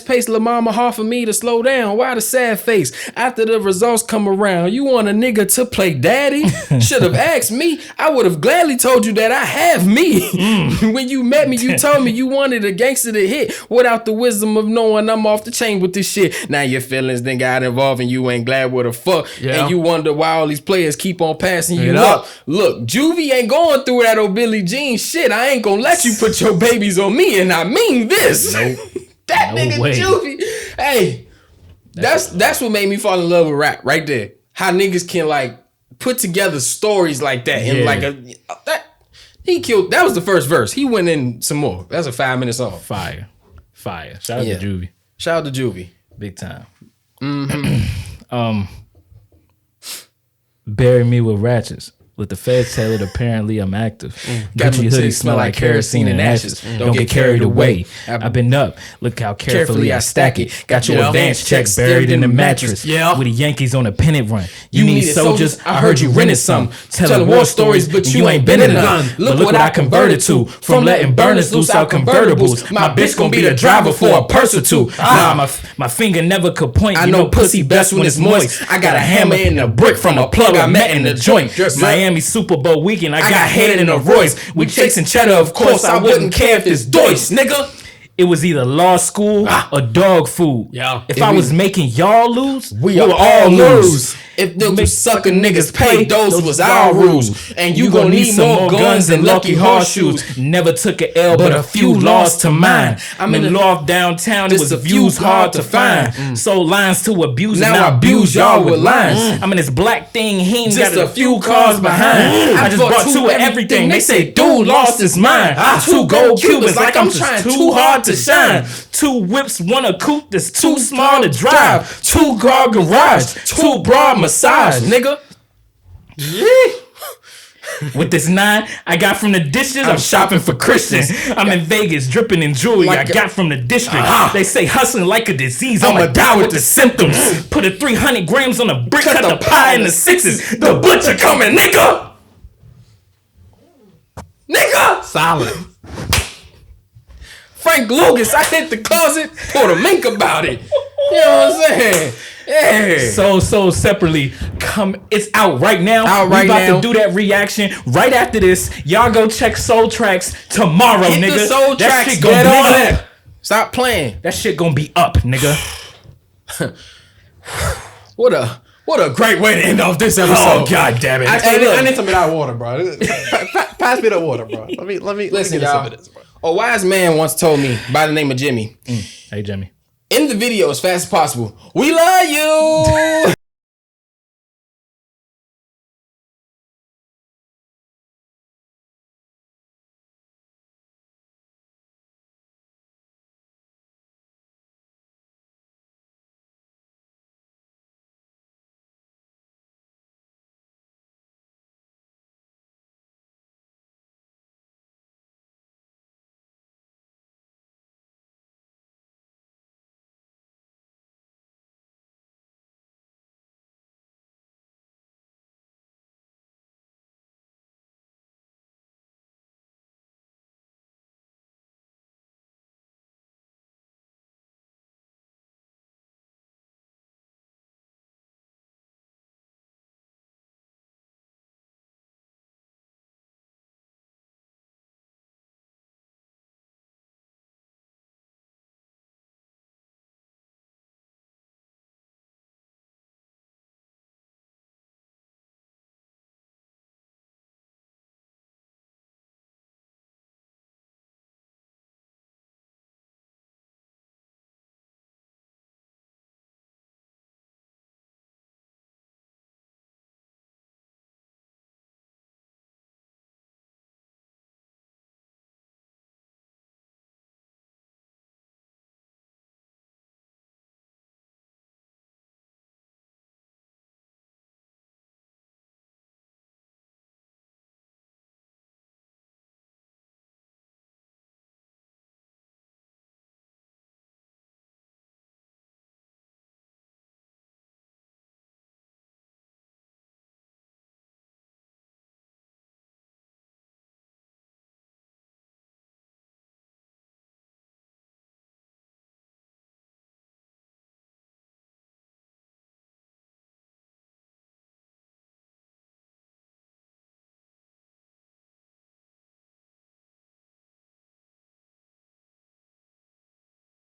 paced. Lil' mama offered me to slow down. Why the sad face? After the results come around, you want a nigga to play daddy? Should have asked me. I would have gladly told you that I have me. When you met me, you told me you wanted a gangster to hit without the wisdom of knowing I'm off the chain with this shit. Now your feelings then got involved and you ain't glad with a fuck. And you wonder why all these players keep on passing you up. Look, Juvie ain't going through that old Billie Jean shit. I ain't gonna let you put your babies on me, and I mean this. Nope. That No nigga way. Juvie. Hey, that's what made me fall in love with rap right there. How niggas can like put together stories like that and Yeah. like he killed. That was the first verse. He went in some more. That's a 5-minute song. Fire. Shout out to Juvie. Shout out to Juvie. Big time. Bury me with ratchets. With the feds tailored, apparently I'm active. Gucci hoodie smell like kerosene and ashes. Don't get carried away. I've been up. Look how carefully I stack it. Got your advance checks buried in the mattress. Yeah. With the Yankees on a pennant run. You need soldiers? I heard you rented some. Telling war stories, but you ain't been in none. Look what I converted to. From letting burners loose out convertibles. My bitch gon' be the driver for a purse or two. Nah, my finger never could point. I know pussy best when it's moist. I got a hammer and a brick from a plug I met in the joint. Miami Super Bowl weekend, I got headed in a Royce. We chasing cheddar, of course. I wouldn't care if it's Deutsch, nigga. It was either law school or dog food. Yeah. If I was making y'all lose, We will all lose. If them sucker niggas pay, those was our rules. And you gon' need some more guns and lucky horseshoes. Never took a L, but a few lost to mine. I'm in the loft downtown, it was views hard to find. Sold lines to abuse, and now I abuse y'all with lines. I'm in this black thing, he ain't got a few cars behind. I just bought two of everything, they say dude lost his mind. 2 gold Cubans like I'm trying too hard to shine. 2 whips, 1 a coupe that's too small to drive. 2 car garage, 2 broad massage, nigga. With this 9 I got from the dishes, I'm shopping for Christians. I'm in Vegas dripping in jewelry I got from the district. They say hustling like a disease, I'ma die with the symptoms. Put a 300 grams on a brick, cut the pie in the 6s. The butcher coming, nigga. Nigga. Solid. Frank Lucas, I hit the closet, poured a mink about it. You know what I'm saying? Yeah. So separately, it's out right now. We about to do that reaction right after this. Y'all go check SoleTracks tomorrow, Hit nigga. the SoleTracks, that shit get gonna on be it. up. Stop playing. That shit gonna be up, nigga. What a great way to end off this episode. Oh god damn it! I need some of that water, bro. Pass me the water, bro. Let me Listen, get some y'all. of this, bro. A wise man once told me by the name of Jimmy. Hey Jimmy. End the video as fast as possible. We love you.